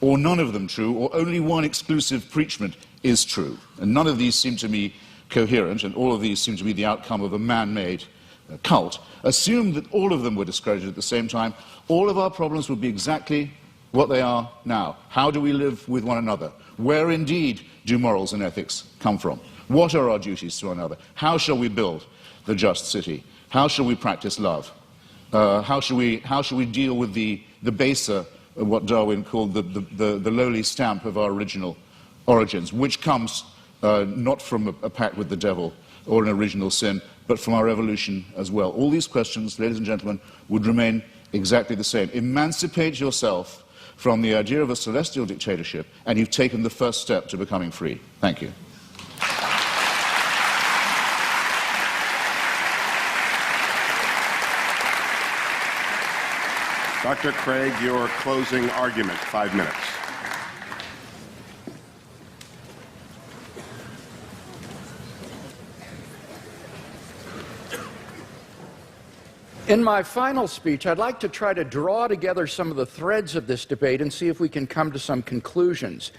[SPEAKER 5] or none of them true, or only one exclusive preachment is true. And none of these seem to me coherent, and all of these seem to be the outcome of a man-made cult. Assume that all of them were discredited at the same time, all of our problems would be exactly what they are now. How do we live with one another? Where indeed do morals and ethics come from? What are our duties to one another? How shall we build the just city? How shall we practice love? How shall we deal with the baser, what Darwin called the lowly stamp of our original origins, which comes not from a pact with the devil or an original sin, but from our evolution as well. All these questions, ladies and gentlemen, would remain exactly the same. Emancipate yourself from the idea of a celestial dictatorship, and you've taken the first step to becoming free. Thank you.
[SPEAKER 3] Dr. Craig, your closing argument, 5 minutes.
[SPEAKER 4] In my final speech, I'd like to try to draw together some of the threads of this debate and see if we can come to some conclusions.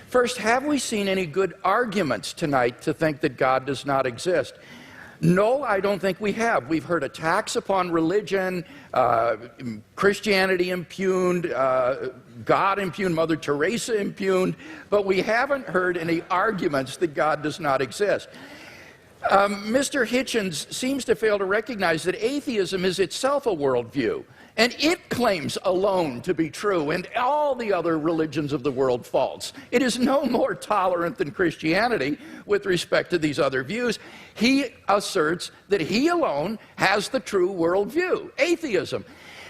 [SPEAKER 4] First, have we seen any good arguments tonight to think that God does not exist? No, I don't think we have. We've heard attacks upon religion, Christianity impugned, God impugned, Mother Teresa impugned, but we haven't heard any arguments that God does not exist. Mr. Hitchens seems to fail to recognize that atheism is itself a worldview, and it claims alone to be true, and all the other religions of the world false. It is no more tolerant than Christianity with respect to these other views. He asserts that he alone has the true worldview, atheism.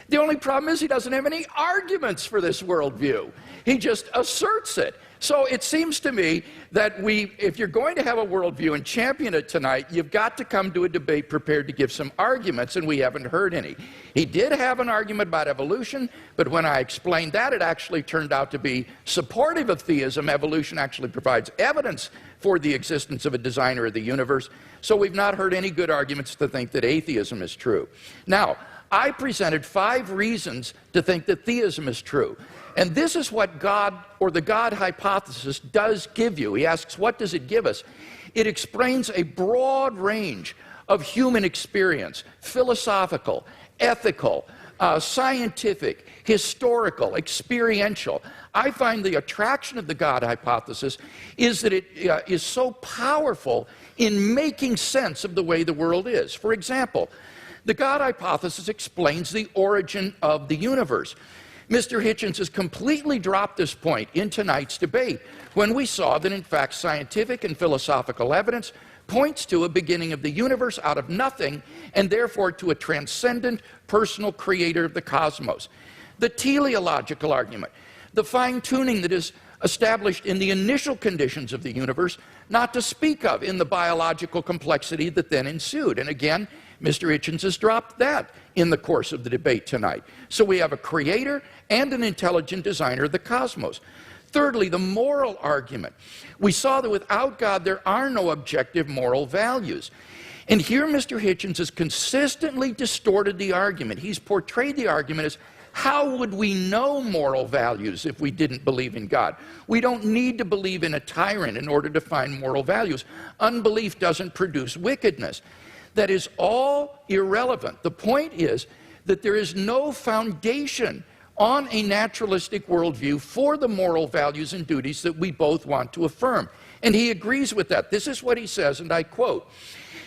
[SPEAKER 4] The only problem is he doesn't have any arguments for this worldview. He just asserts it. So it seems to me that if you're going to have a worldview and champion it tonight, you've got to come to a debate prepared to give some arguments, and we haven't heard any. He did have an argument about evolution, but when I explained that, it actually turned out to be supportive of theism. Evolution actually provides evidence for the existence of a designer of the universe. So we've not heard any good arguments to think that atheism is true. Now, I presented 5 reasons to think that theism is true. And this is what God, or the God hypothesis, does give you. He asks, what does it give us? It explains a broad range of human experience, philosophical, ethical, scientific, historical, experiential. I find the attraction of the God hypothesis is that it is so powerful in making sense of the way the world is. For example, the God hypothesis explains the origin of the universe. Mr. Hitchens has completely dropped this point in tonight's debate when we saw that, in fact, scientific and philosophical evidence points to a beginning of the universe out of nothing, and therefore to a transcendent personal creator of the cosmos. The teleological argument, the fine-tuning that is established in the initial conditions of the universe, not to speak of in the biological complexity that then ensued. And again, Mr. Hitchens has dropped that in the course of the debate tonight. So we have a creator and an intelligent designer of the cosmos. Thirdly, the moral argument. We saw that without God, there are no objective moral values. And here Mr. Hitchens has consistently distorted the argument. He's portrayed the argument as, how would we know moral values if we didn't believe in God? We don't need to believe in a tyrant in order to find moral values. Unbelief doesn't produce wickedness. That is all irrelevant. The point is that there is no foundation on a naturalistic worldview for the moral values and duties that we both want to affirm. And he agrees with that. This is what he says, and I quote.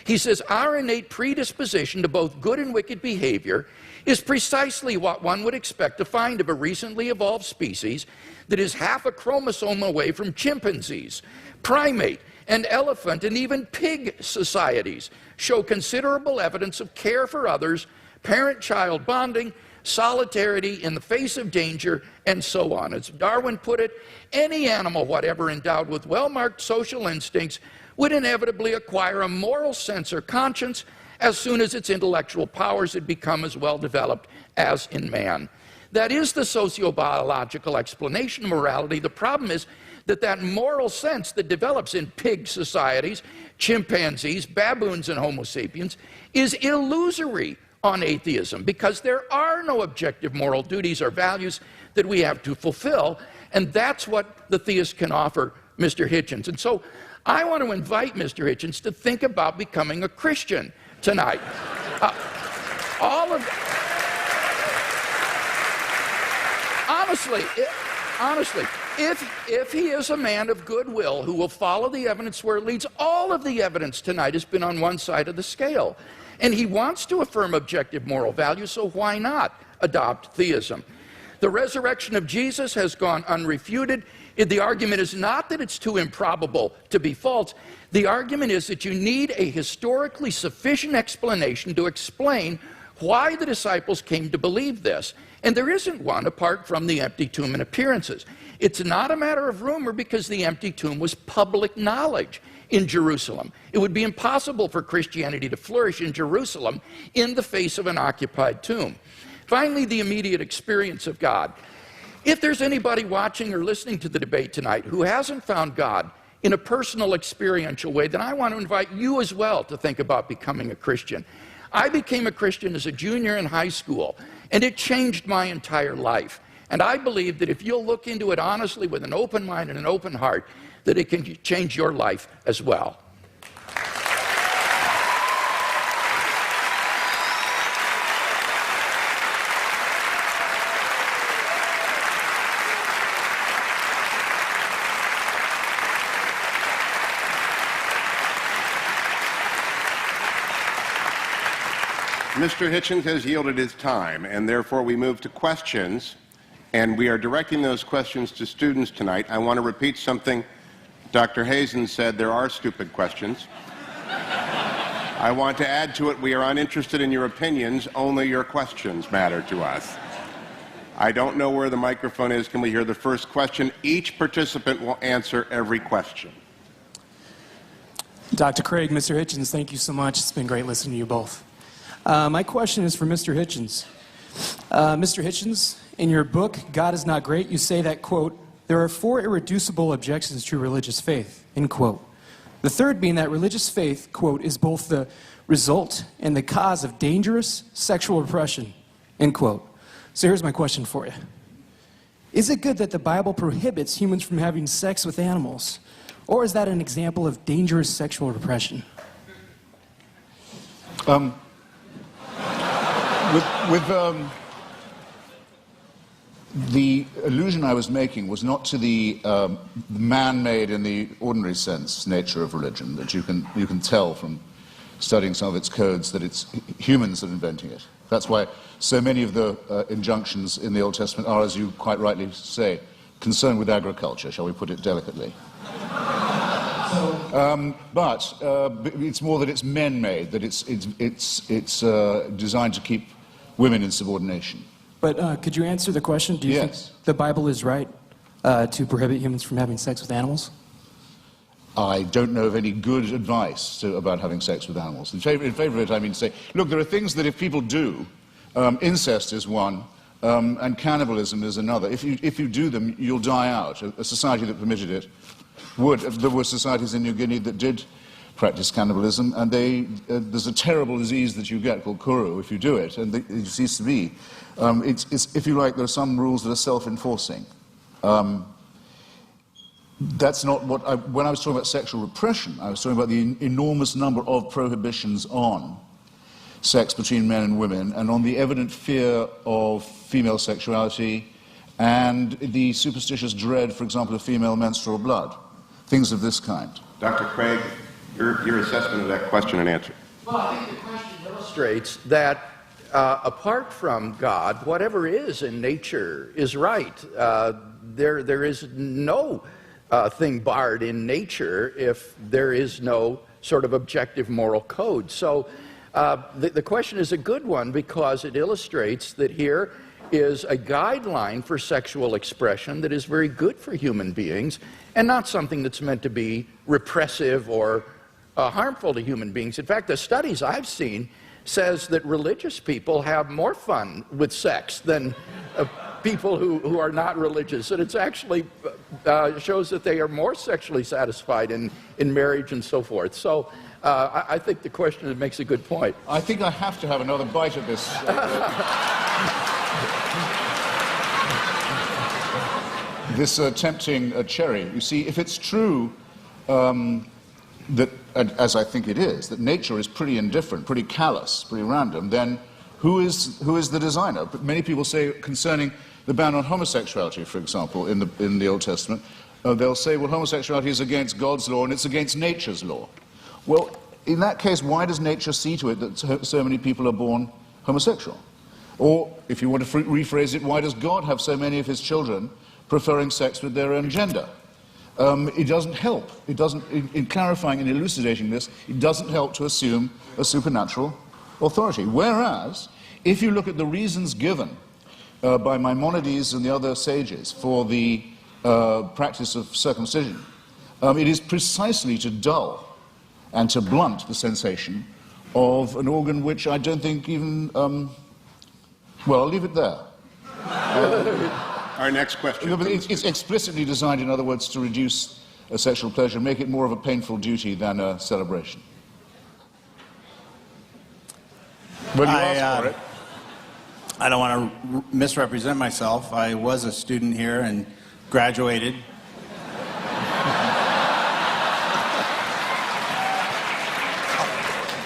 [SPEAKER 4] He says, our innate predisposition to both good and wicked behavior is precisely what one would expect to find of a recently evolved species that is half a chromosome away from chimpanzees, primate, and elephant, and even pig societies show considerable evidence of care for others, parent-child bonding, solidarity in the face of danger, and so on. As Darwin put it, any animal whatever endowed with well-marked social instincts would inevitably acquire a moral sense or conscience as soon as its intellectual powers had become as well developed as in man. That is the sociobiological explanation of morality. The problem is that that moral sense that develops in pig societies, chimpanzees, baboons, and Homo sapiens is illusory on atheism, because there are no objective moral duties or values that we have to fulfill, and that's what the theist can offer Mr. Hitchens. And so I want to invite Mr. Hitchens to think about becoming a Christian tonight. Honestly, if he is a man of goodwill who will follow the evidence where it leads, all of the evidence tonight has been on one side of the scale. And he wants to affirm objective moral values, so why not adopt theism? The resurrection of Jesus has gone unrefuted. The argument is not that it's too improbable to be false. The argument is that you need a historically sufficient explanation to explain why the disciples came to believe this. And there isn't one apart from the empty tomb and appearances. It's not a matter of rumor, because the empty tomb was public knowledge in Jerusalem. It would be impossible for Christianity to flourish in Jerusalem in the face of an occupied tomb. Finally, the immediate experience of God. If there's anybody watching or listening to the debate tonight who hasn't found God in a personal, experiential way, then I want to invite you as well to think about becoming a Christian. I became a Christian as a junior in high school, and it changed my entire life. And I believe that if you'll look into it honestly with an open mind and an open heart, that it can change your life as well.
[SPEAKER 3] Mr. Hitchens has yielded his time, and therefore we move to questions, and we are directing those questions to students tonight. I want to repeat something Dr. Hazen said: there are stupid questions. I want to add to it, we are uninterested in your opinions, only your questions matter to us.
[SPEAKER 6] I don't know where the microphone is. Can we hear the first question? Each participant will answer every question.
[SPEAKER 7] Dr. Craig, Mr. Hitchens, thank you so much. It's been great listening to you both. My question is for Mr. Hitchens. Mr. Hitchens, in your book, God is Not Great, you say that, quote, there are 4 irreducible objections to religious faith, end quote. The third being that religious faith, quote, is both the result and the cause of dangerous sexual repression, end quote. So here's my question for you. Is it good that the Bible prohibits humans from having sex with animals? Or is that an example of dangerous sexual repression?
[SPEAKER 5] The allusion I was making was not to the man-made in the ordinary sense nature of religion, that you can tell from studying some of its codes that it's humans that are inventing it. That's why so many of the injunctions in the Old Testament are, as you quite rightly say, concerned with agriculture, shall we put it delicately. But it's more that it's men-made, that it's designed to keep women in subordination.
[SPEAKER 7] But could you answer the question? Do you think the Bible is right to prohibit humans from having sex with animals?
[SPEAKER 5] I don't know of any good advice about having sex with animals. In favor of it, I mean to say, look, there are things that if people do, incest is one, and cannibalism is another. If you do them, you'll die out. A society that permitted it would. There were societies in New Guinea that did practice cannibalism, and there's a terrible disease that you get called kuru if you do it, and it seems to be. If you like, there are some rules that are self-enforcing. That's not what when I was talking about sexual repression, I was talking about the enormous number of prohibitions on sex between men and women, and on the evident fear of female sexuality, and the superstitious dread, for example, of female menstrual blood. Things of this kind.
[SPEAKER 6] Dr. Craig, your assessment of that question and answer.
[SPEAKER 4] Well, I think the question illustrates that apart from God, whatever is in nature is right. There is no thing barred in nature if there is no sort of objective moral code. So the question is a good one because it illustrates that here is a guideline for sexual expression that is very good for human beings and not something that's meant to be repressive or harmful to human beings. In fact, the studies I've seen says that religious people have more fun with sex than people who are not religious, and it's actually shows that they are more sexually satisfied in marriage and so forth. So I think the question makes a good point.
[SPEAKER 5] I think I have to have another bite at this. This tempting cherry. You see, if it's true that, as I think it is, that nature is pretty indifferent, pretty callous, pretty random, then who is the designer? But many people say concerning the ban on homosexuality, for example, in the Old Testament, they'll say, well, homosexuality is against God's law and it's against nature's law. Well, in that case, why does nature see to it that so many people are born homosexual? Or, if you want to rephrase it, why does God have so many of his children preferring sex with their own gender? It doesn't help. It doesn't, in clarifying and elucidating this, it doesn't help to assume a supernatural authority. Whereas, if you look at the reasons given by Maimonides and the other sages for the practice of circumcision, it is precisely to dull and to blunt the sensation of an organ which I don't think even, well, I'll leave it there.
[SPEAKER 6] Our next question.
[SPEAKER 5] It's explicitly designed, in other words, to reduce sexual pleasure, make it more of a painful duty than a celebration. Well, you asked for it.
[SPEAKER 8] I don't want to misrepresent myself. I was a student here and graduated.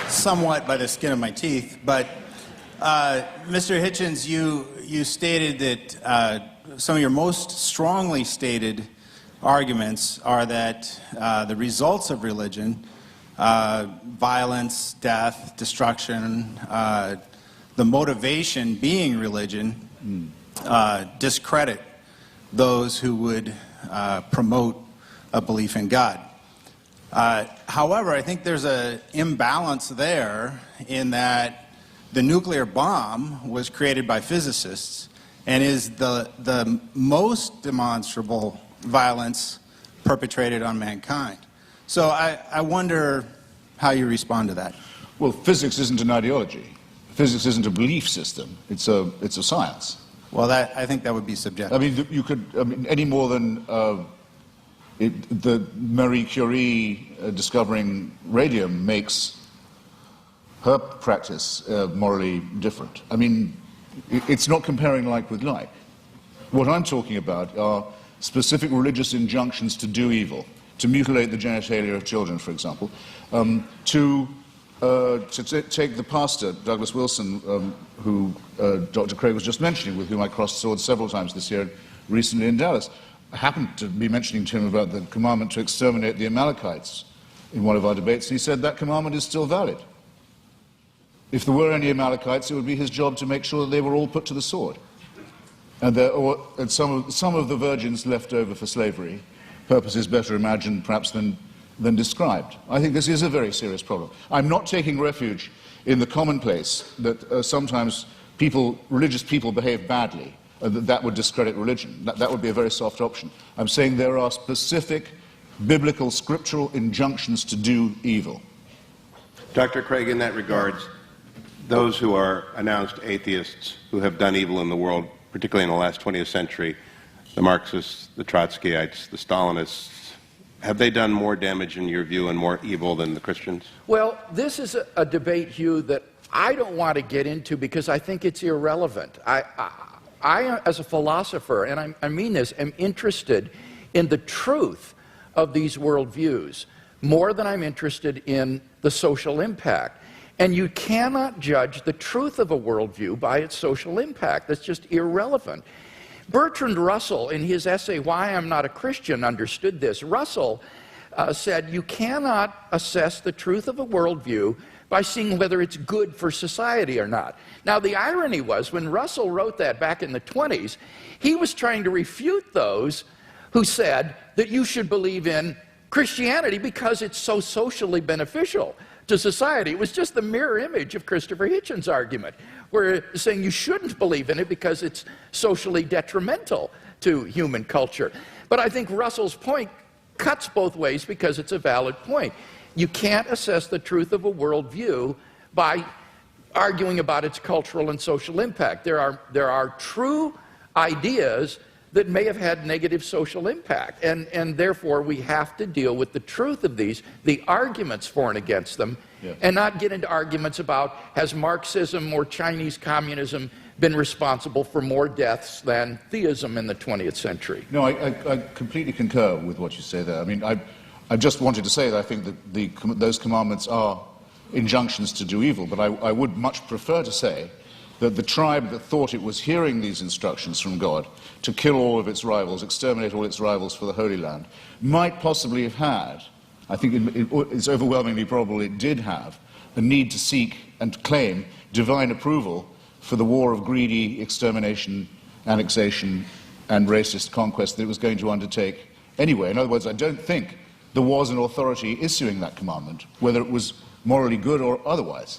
[SPEAKER 8] Somewhat by the skin of my teeth, but Mr. Hitchens, you stated that some of your most strongly stated arguments are that the results of religion, violence, death, destruction, the motivation being religion, discredit those who would promote a belief in God. However, I think there's an imbalance there in that the nuclear bomb was created by physicists, and is the most demonstrable violence perpetrated on mankind. So I wonder how you respond to that.
[SPEAKER 5] Well, physics isn't an ideology. Physics isn't a belief system. It's a science.
[SPEAKER 8] Well, I think that would be subjective.
[SPEAKER 5] I mean, you could, any more than the Marie Curie discovering radium makes her practice morally different. I mean, it's not comparing like with like. What I'm talking about are specific religious injunctions to do evil, to mutilate the genitalia of children, for example, to take the pastor, Douglas Wilson, who Dr. Craig was just mentioning, with whom I crossed swords several times this year, recently in Dallas. I happened to be mentioning to him about the commandment to exterminate the Amalekites in one of our debates, and he said that commandment is still valid. If there were any Amalekites, it would be his job to make sure that they were all put to the sword. And some of the virgins left over for slavery, purposes better imagined perhaps than described. I think this is a very serious problem. I'm not taking refuge in the commonplace that sometimes religious people behave badly, that would discredit religion. That would be a very soft option. I'm saying there are specific biblical, scriptural injunctions to do evil.
[SPEAKER 6] Dr. Craig, in that regard, those who are announced atheists who have done evil in the world, particularly in the last 20th century, the Marxists, the Trotskyites, the Stalinists, have they done more damage in your view and more evil than the Christians?
[SPEAKER 4] Well, this is a debate, Hugh, that I don't want to get into because I think it's irrelevant. I as a philosopher, and I mean this, am interested in the truth of these worldviews more than I'm interested in the social impact. And you cannot judge the truth of a worldview by its social impact. That's just irrelevant. Bertrand Russell, in his essay, Why I'm Not a Christian, understood this. Russell said, you cannot assess the truth of a worldview by seeing whether it's good for society or not. Now, the irony was, when Russell wrote that back in the 20s, he was trying to refute those who said that you should believe in Christianity because it's so socially beneficial to society. It was just the mirror image of Christopher Hitchens' argument, where saying you shouldn't believe in it because it's socially detrimental to human culture. But I think Russell's point cuts both ways because it's a valid point. You can't assess the truth of a worldview by arguing about its cultural and social impact. There are true ideas that may have had negative social impact, and therefore we have to deal with the truth of these, the arguments for and against them, and not get into arguments about has Marxism or Chinese communism been responsible for more deaths than theism in the 20th century.
[SPEAKER 5] No, I completely concur with what you say there. I mean, I just wanted to say that I think that those commandments are injunctions to do evil, but I would much prefer to say that the tribe that thought it was hearing these instructions from God to kill all of its rivals, exterminate all its rivals for the Holy Land, might possibly have had, I think it's overwhelmingly probable it did have, a need to seek and claim divine approval for the war of greedy extermination, annexation, and racist conquest that it was going to undertake anyway. In other words, I don't think there was an authority issuing that commandment, whether it was morally good or otherwise,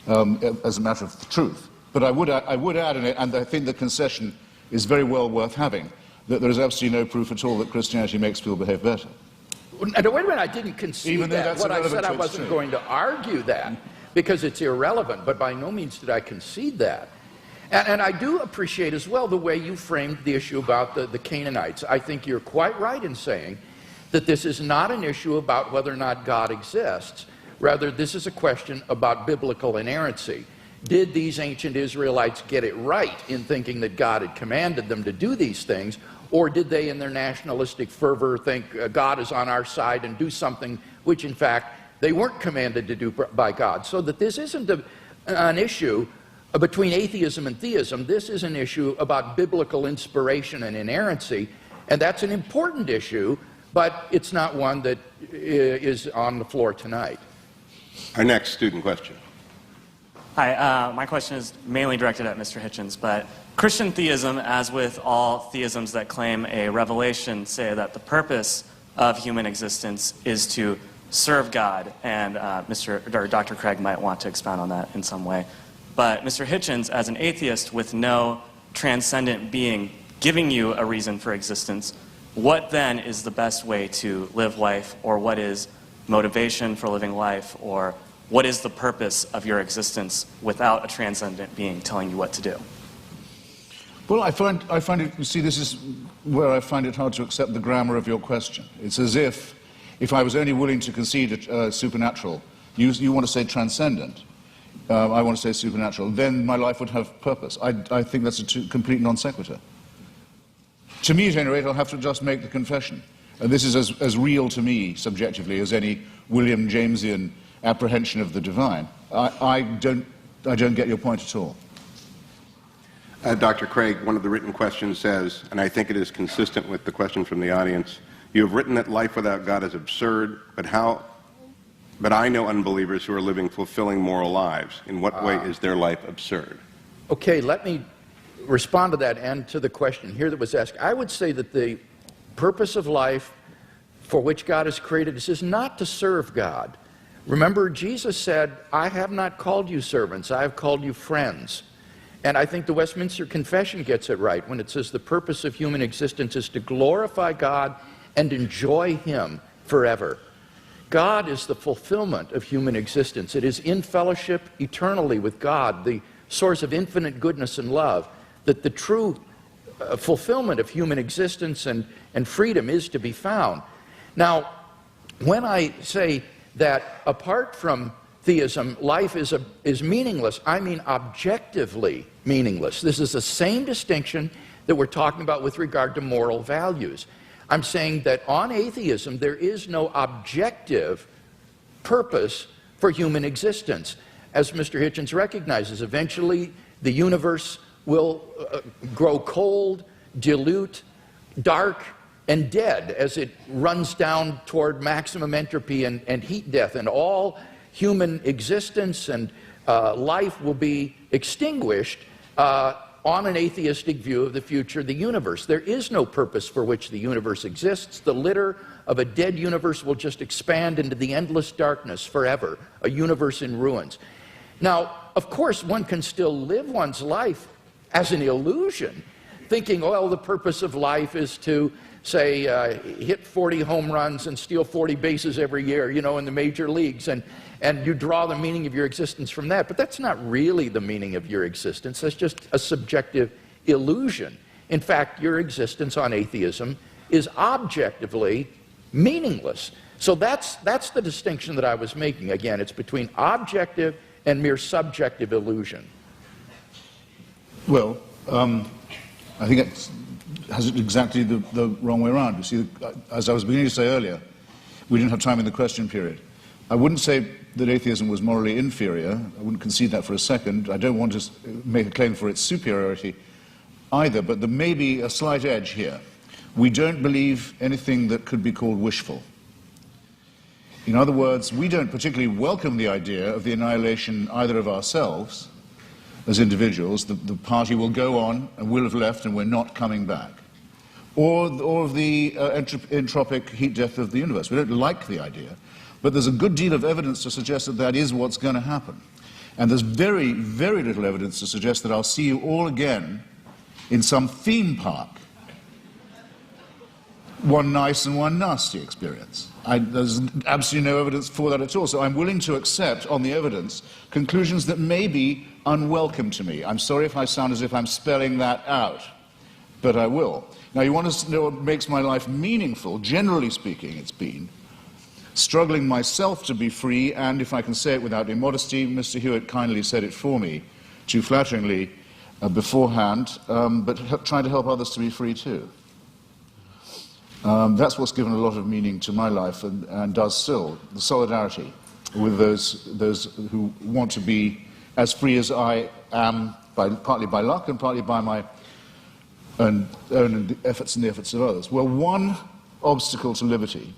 [SPEAKER 5] as a matter of truth. But I would add, and I think the concession is very well worth having, that there is absolutely no proof at all that Christianity makes people behave better.
[SPEAKER 4] Now, wait a minute, I didn't concede that. What I said, I wasn't going to argue that because it's irrelevant, but by no means did I concede that. And I do appreciate as well the way you framed the issue about the Canaanites. I think you're quite right in saying that this is not an issue about whether or not God exists. Rather, this is a question about biblical inerrancy. Did these ancient Israelites get it right in thinking that God had commanded them to do these things, or did they, in their nationalistic fervor, think God is on our side and do something which, in fact, they weren't commanded to do by God? So that this isn't an issue between atheism and theism. This is an issue about biblical inspiration and inerrancy, and that's an important issue, but it's not one that is on the floor tonight.
[SPEAKER 6] Our next student question.
[SPEAKER 9] Hi, my question is mainly directed at Mr. Hitchens, but Christian theism, as with all theisms that claim a revelation, say that the of human existence is to serve God, and Dr. Craig might want to expound on that in some way. But Mr. Hitchens, as an atheist with no transcendent being giving you a reason for existence, what then is the best way to live life, or what is motivation for living life, or what is the purpose of your existence without a transcendent being telling you what to do?
[SPEAKER 5] Well, I find it, you see, this is where I find it hard to accept the grammar of your question. It's as if I was only willing to concede supernatural, you want to say transcendent, I want to say supernatural, then my life would have purpose. I think that's a complete non sequitur. To me, at any rate, I'll have to just make the confession. And this is as real to me, subjectively, as any William Jamesian apprehension of the divine. I don't get your point at all.
[SPEAKER 6] Dr. Craig, one of the written questions says, and I think it is consistent with the question from the audience, you have written that life without God is absurd, but I know unbelievers who are living fulfilling moral lives. In what way is their life absurd?
[SPEAKER 4] Okay, let me respond to that and to the question here that was asked. I would say that the purpose of life for which God has created us is not to serve God. Remember, Jesus said, I have not called you servants, I have called you friends. And I think the Westminster Confession gets it right when it says the purpose of human existence is to glorify God and enjoy Him forever. God is the fulfillment of human existence. It is in fellowship eternally with God, the source of infinite goodness and love, that the true fulfillment of human existence and freedom is to be found. Now, when I say that apart from theism, life is meaningless, I mean objectively meaningless. This is the same distinction that we're talking about with regard to moral values. I'm saying that on atheism, there is no objective purpose for human existence. As Mr. Hitchens recognizes, eventually the universe will grow cold, dilute, dark, and dead as it runs down toward maximum entropy and heat death, and all human existence and life will be extinguished on an atheistic view of the future of the universe. There is no purpose for which the universe exists. The litter of a dead universe will just expand into the endless darkness forever, a universe in ruins. Now, of course, one can still live one's life as an illusion, thinking, well, the purpose of life is to, say, hit 40 home runs and steal 40 bases every year, you know, in the major leagues, and you draw the meaning of your existence from that. But that's not really the meaning of your existence. That's just a subjective illusion. In fact, your existence on atheism is objectively meaningless. So that's the distinction that I was making. Again, it's between objective and mere subjective illusion.
[SPEAKER 5] Well, I think it has it exactly the wrong way around. You see, as I was beginning to say earlier, we didn't have time in the question period. I wouldn't say that atheism was morally inferior. I wouldn't concede that for a second. I don't want to make a claim for its superiority either, but there may be a slight edge here. We don't believe anything that could be called wishful. In other words, we don't particularly welcome the idea of the annihilation either of ourselves as individuals, the party will go on and will have left and we're not coming back, or of the entropic heat death of the universe. We don't like the idea, but there's a good deal of evidence to suggest that that is what's going to happen. And there's very, very little evidence to suggest that I'll see you all again in some theme park. One nice and one nasty experience. There's absolutely no evidence for that at all. So I'm willing to accept, on the evidence, conclusions that may be unwelcome to me. I'm sorry if I sound as if I'm spelling that out, but I will. Now, you want to know what makes my life meaningful? Generally speaking, it's been struggling myself to be free, and if I can say it without immodesty, Mr. Hewitt kindly said it for me, too flatteringly beforehand, but trying to help others to be free too. That's what's given a lot of meaning to my life and does still, the solidarity with those who want to be as free as I am, partly by luck and partly by my own efforts and the efforts of others. Well, one obstacle to liberty,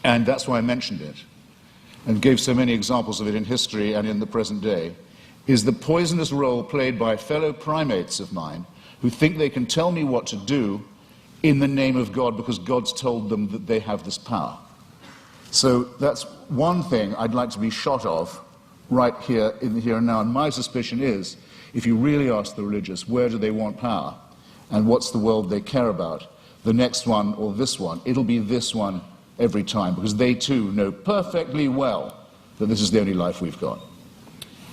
[SPEAKER 5] and that's why I mentioned it, and gave so many examples of it in history and in the present day, is the poisonous role played by fellow primates of mine who think they can tell me what to do in the name of God because God's told them that they have this power. So that's one thing I'd like to be shot of right here in the here and now. And my suspicion is, if you really ask the religious, where do they want power, and what's the world they care about, the next one or this one, it'll be this one every time, because they too know perfectly well that this is the only life we've got.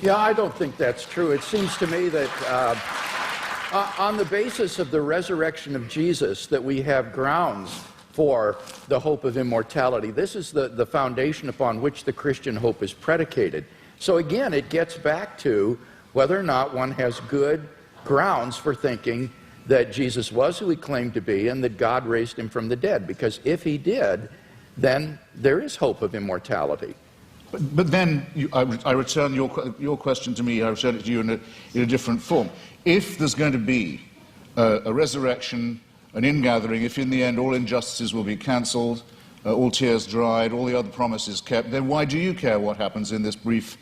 [SPEAKER 4] Yeah, I don't think that's true. It seems to me that on the basis of the resurrection of Jesus, that we have grounds for the hope of immortality. This is the foundation upon which the Christian hope is predicated. So again, it gets back to whether or not one has good grounds for thinking that Jesus was who he claimed to be and that God raised him from the dead. Because if he did, then there is hope of immortality.
[SPEAKER 5] But then I return your question to me, I return it to you in a different form. If there's going to be a resurrection, an ingathering, if in the end all injustices will be cancelled, all tears dried, all the other promises kept, then why do you care what happens in this brief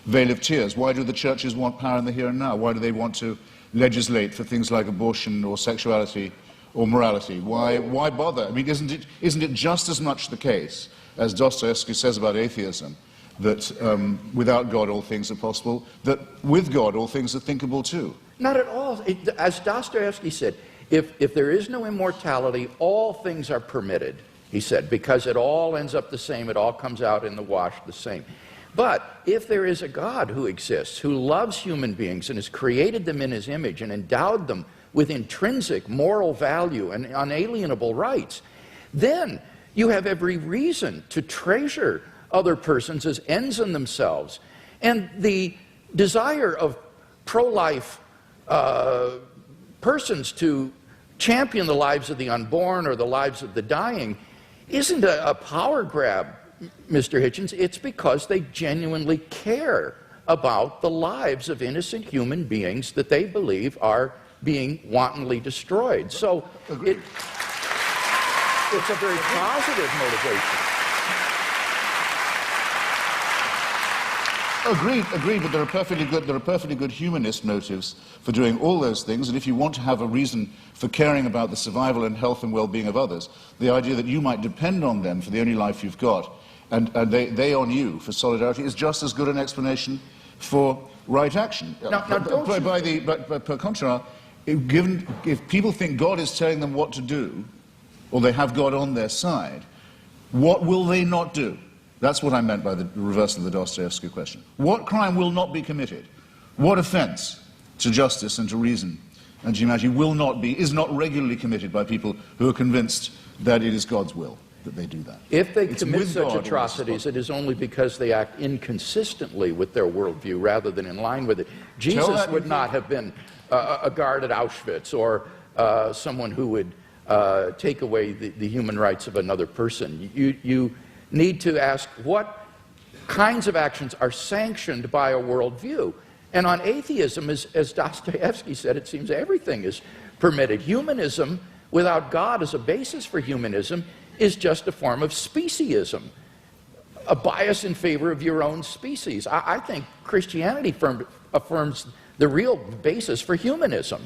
[SPEAKER 5] veil of tears? Why do the churches want power in the here and now? Why do they want to legislate for things like abortion or sexuality or morality? Why bother? I mean, isn't it just as much the case, as Dostoevsky says about atheism, that without God all things are possible, that with God all things are thinkable too?
[SPEAKER 4] Not at all. As Dostoevsky said, if there is no immortality, all things are permitted, he said, because it all ends up the same, it all comes out in the wash the same. But if there is a God who exists, who loves human beings and has created them in his image and endowed them with intrinsic moral value and unalienable rights, then you have every reason to treasure other persons as ends in themselves. And the desire of pro-life persons to champion the lives of the unborn or the lives of the dying isn't a power grab, Mr. Hitchens. It's because they genuinely care about the lives of innocent human beings that they believe are being wantonly destroyed. So it's a very positive motivation.
[SPEAKER 5] Agreed, but there are perfectly good humanist motives for doing all those things, and if you want to have a reason for caring about the survival and health and well-being of others, the idea that you might depend on them for the only life you've got, and they on you for solidarity, is just as good an explanation for right action. But per contra, if people think God is telling them what to do, or they have God on their side, what will they not do? That's what I meant by the reversal of the Dostoevsky question. What crime will not be committed? What offense to justice and to reason and to humanity is not regularly committed by people who are convinced that it is God's will that they do that?
[SPEAKER 4] If they commit such atrocities, it is only because they act inconsistently with their worldview rather than in line with it. Jesus would not have been a guard at Auschwitz or someone who would take away the human rights of another person. You need to ask what kinds of actions are sanctioned by a worldview. And on atheism, as Dostoevsky said, it seems everything is permitted. Humanism, without God as a basis for humanism, is just a form of speciesism, a bias in favor of your own species. I think Christianity affirms the real basis for humanism.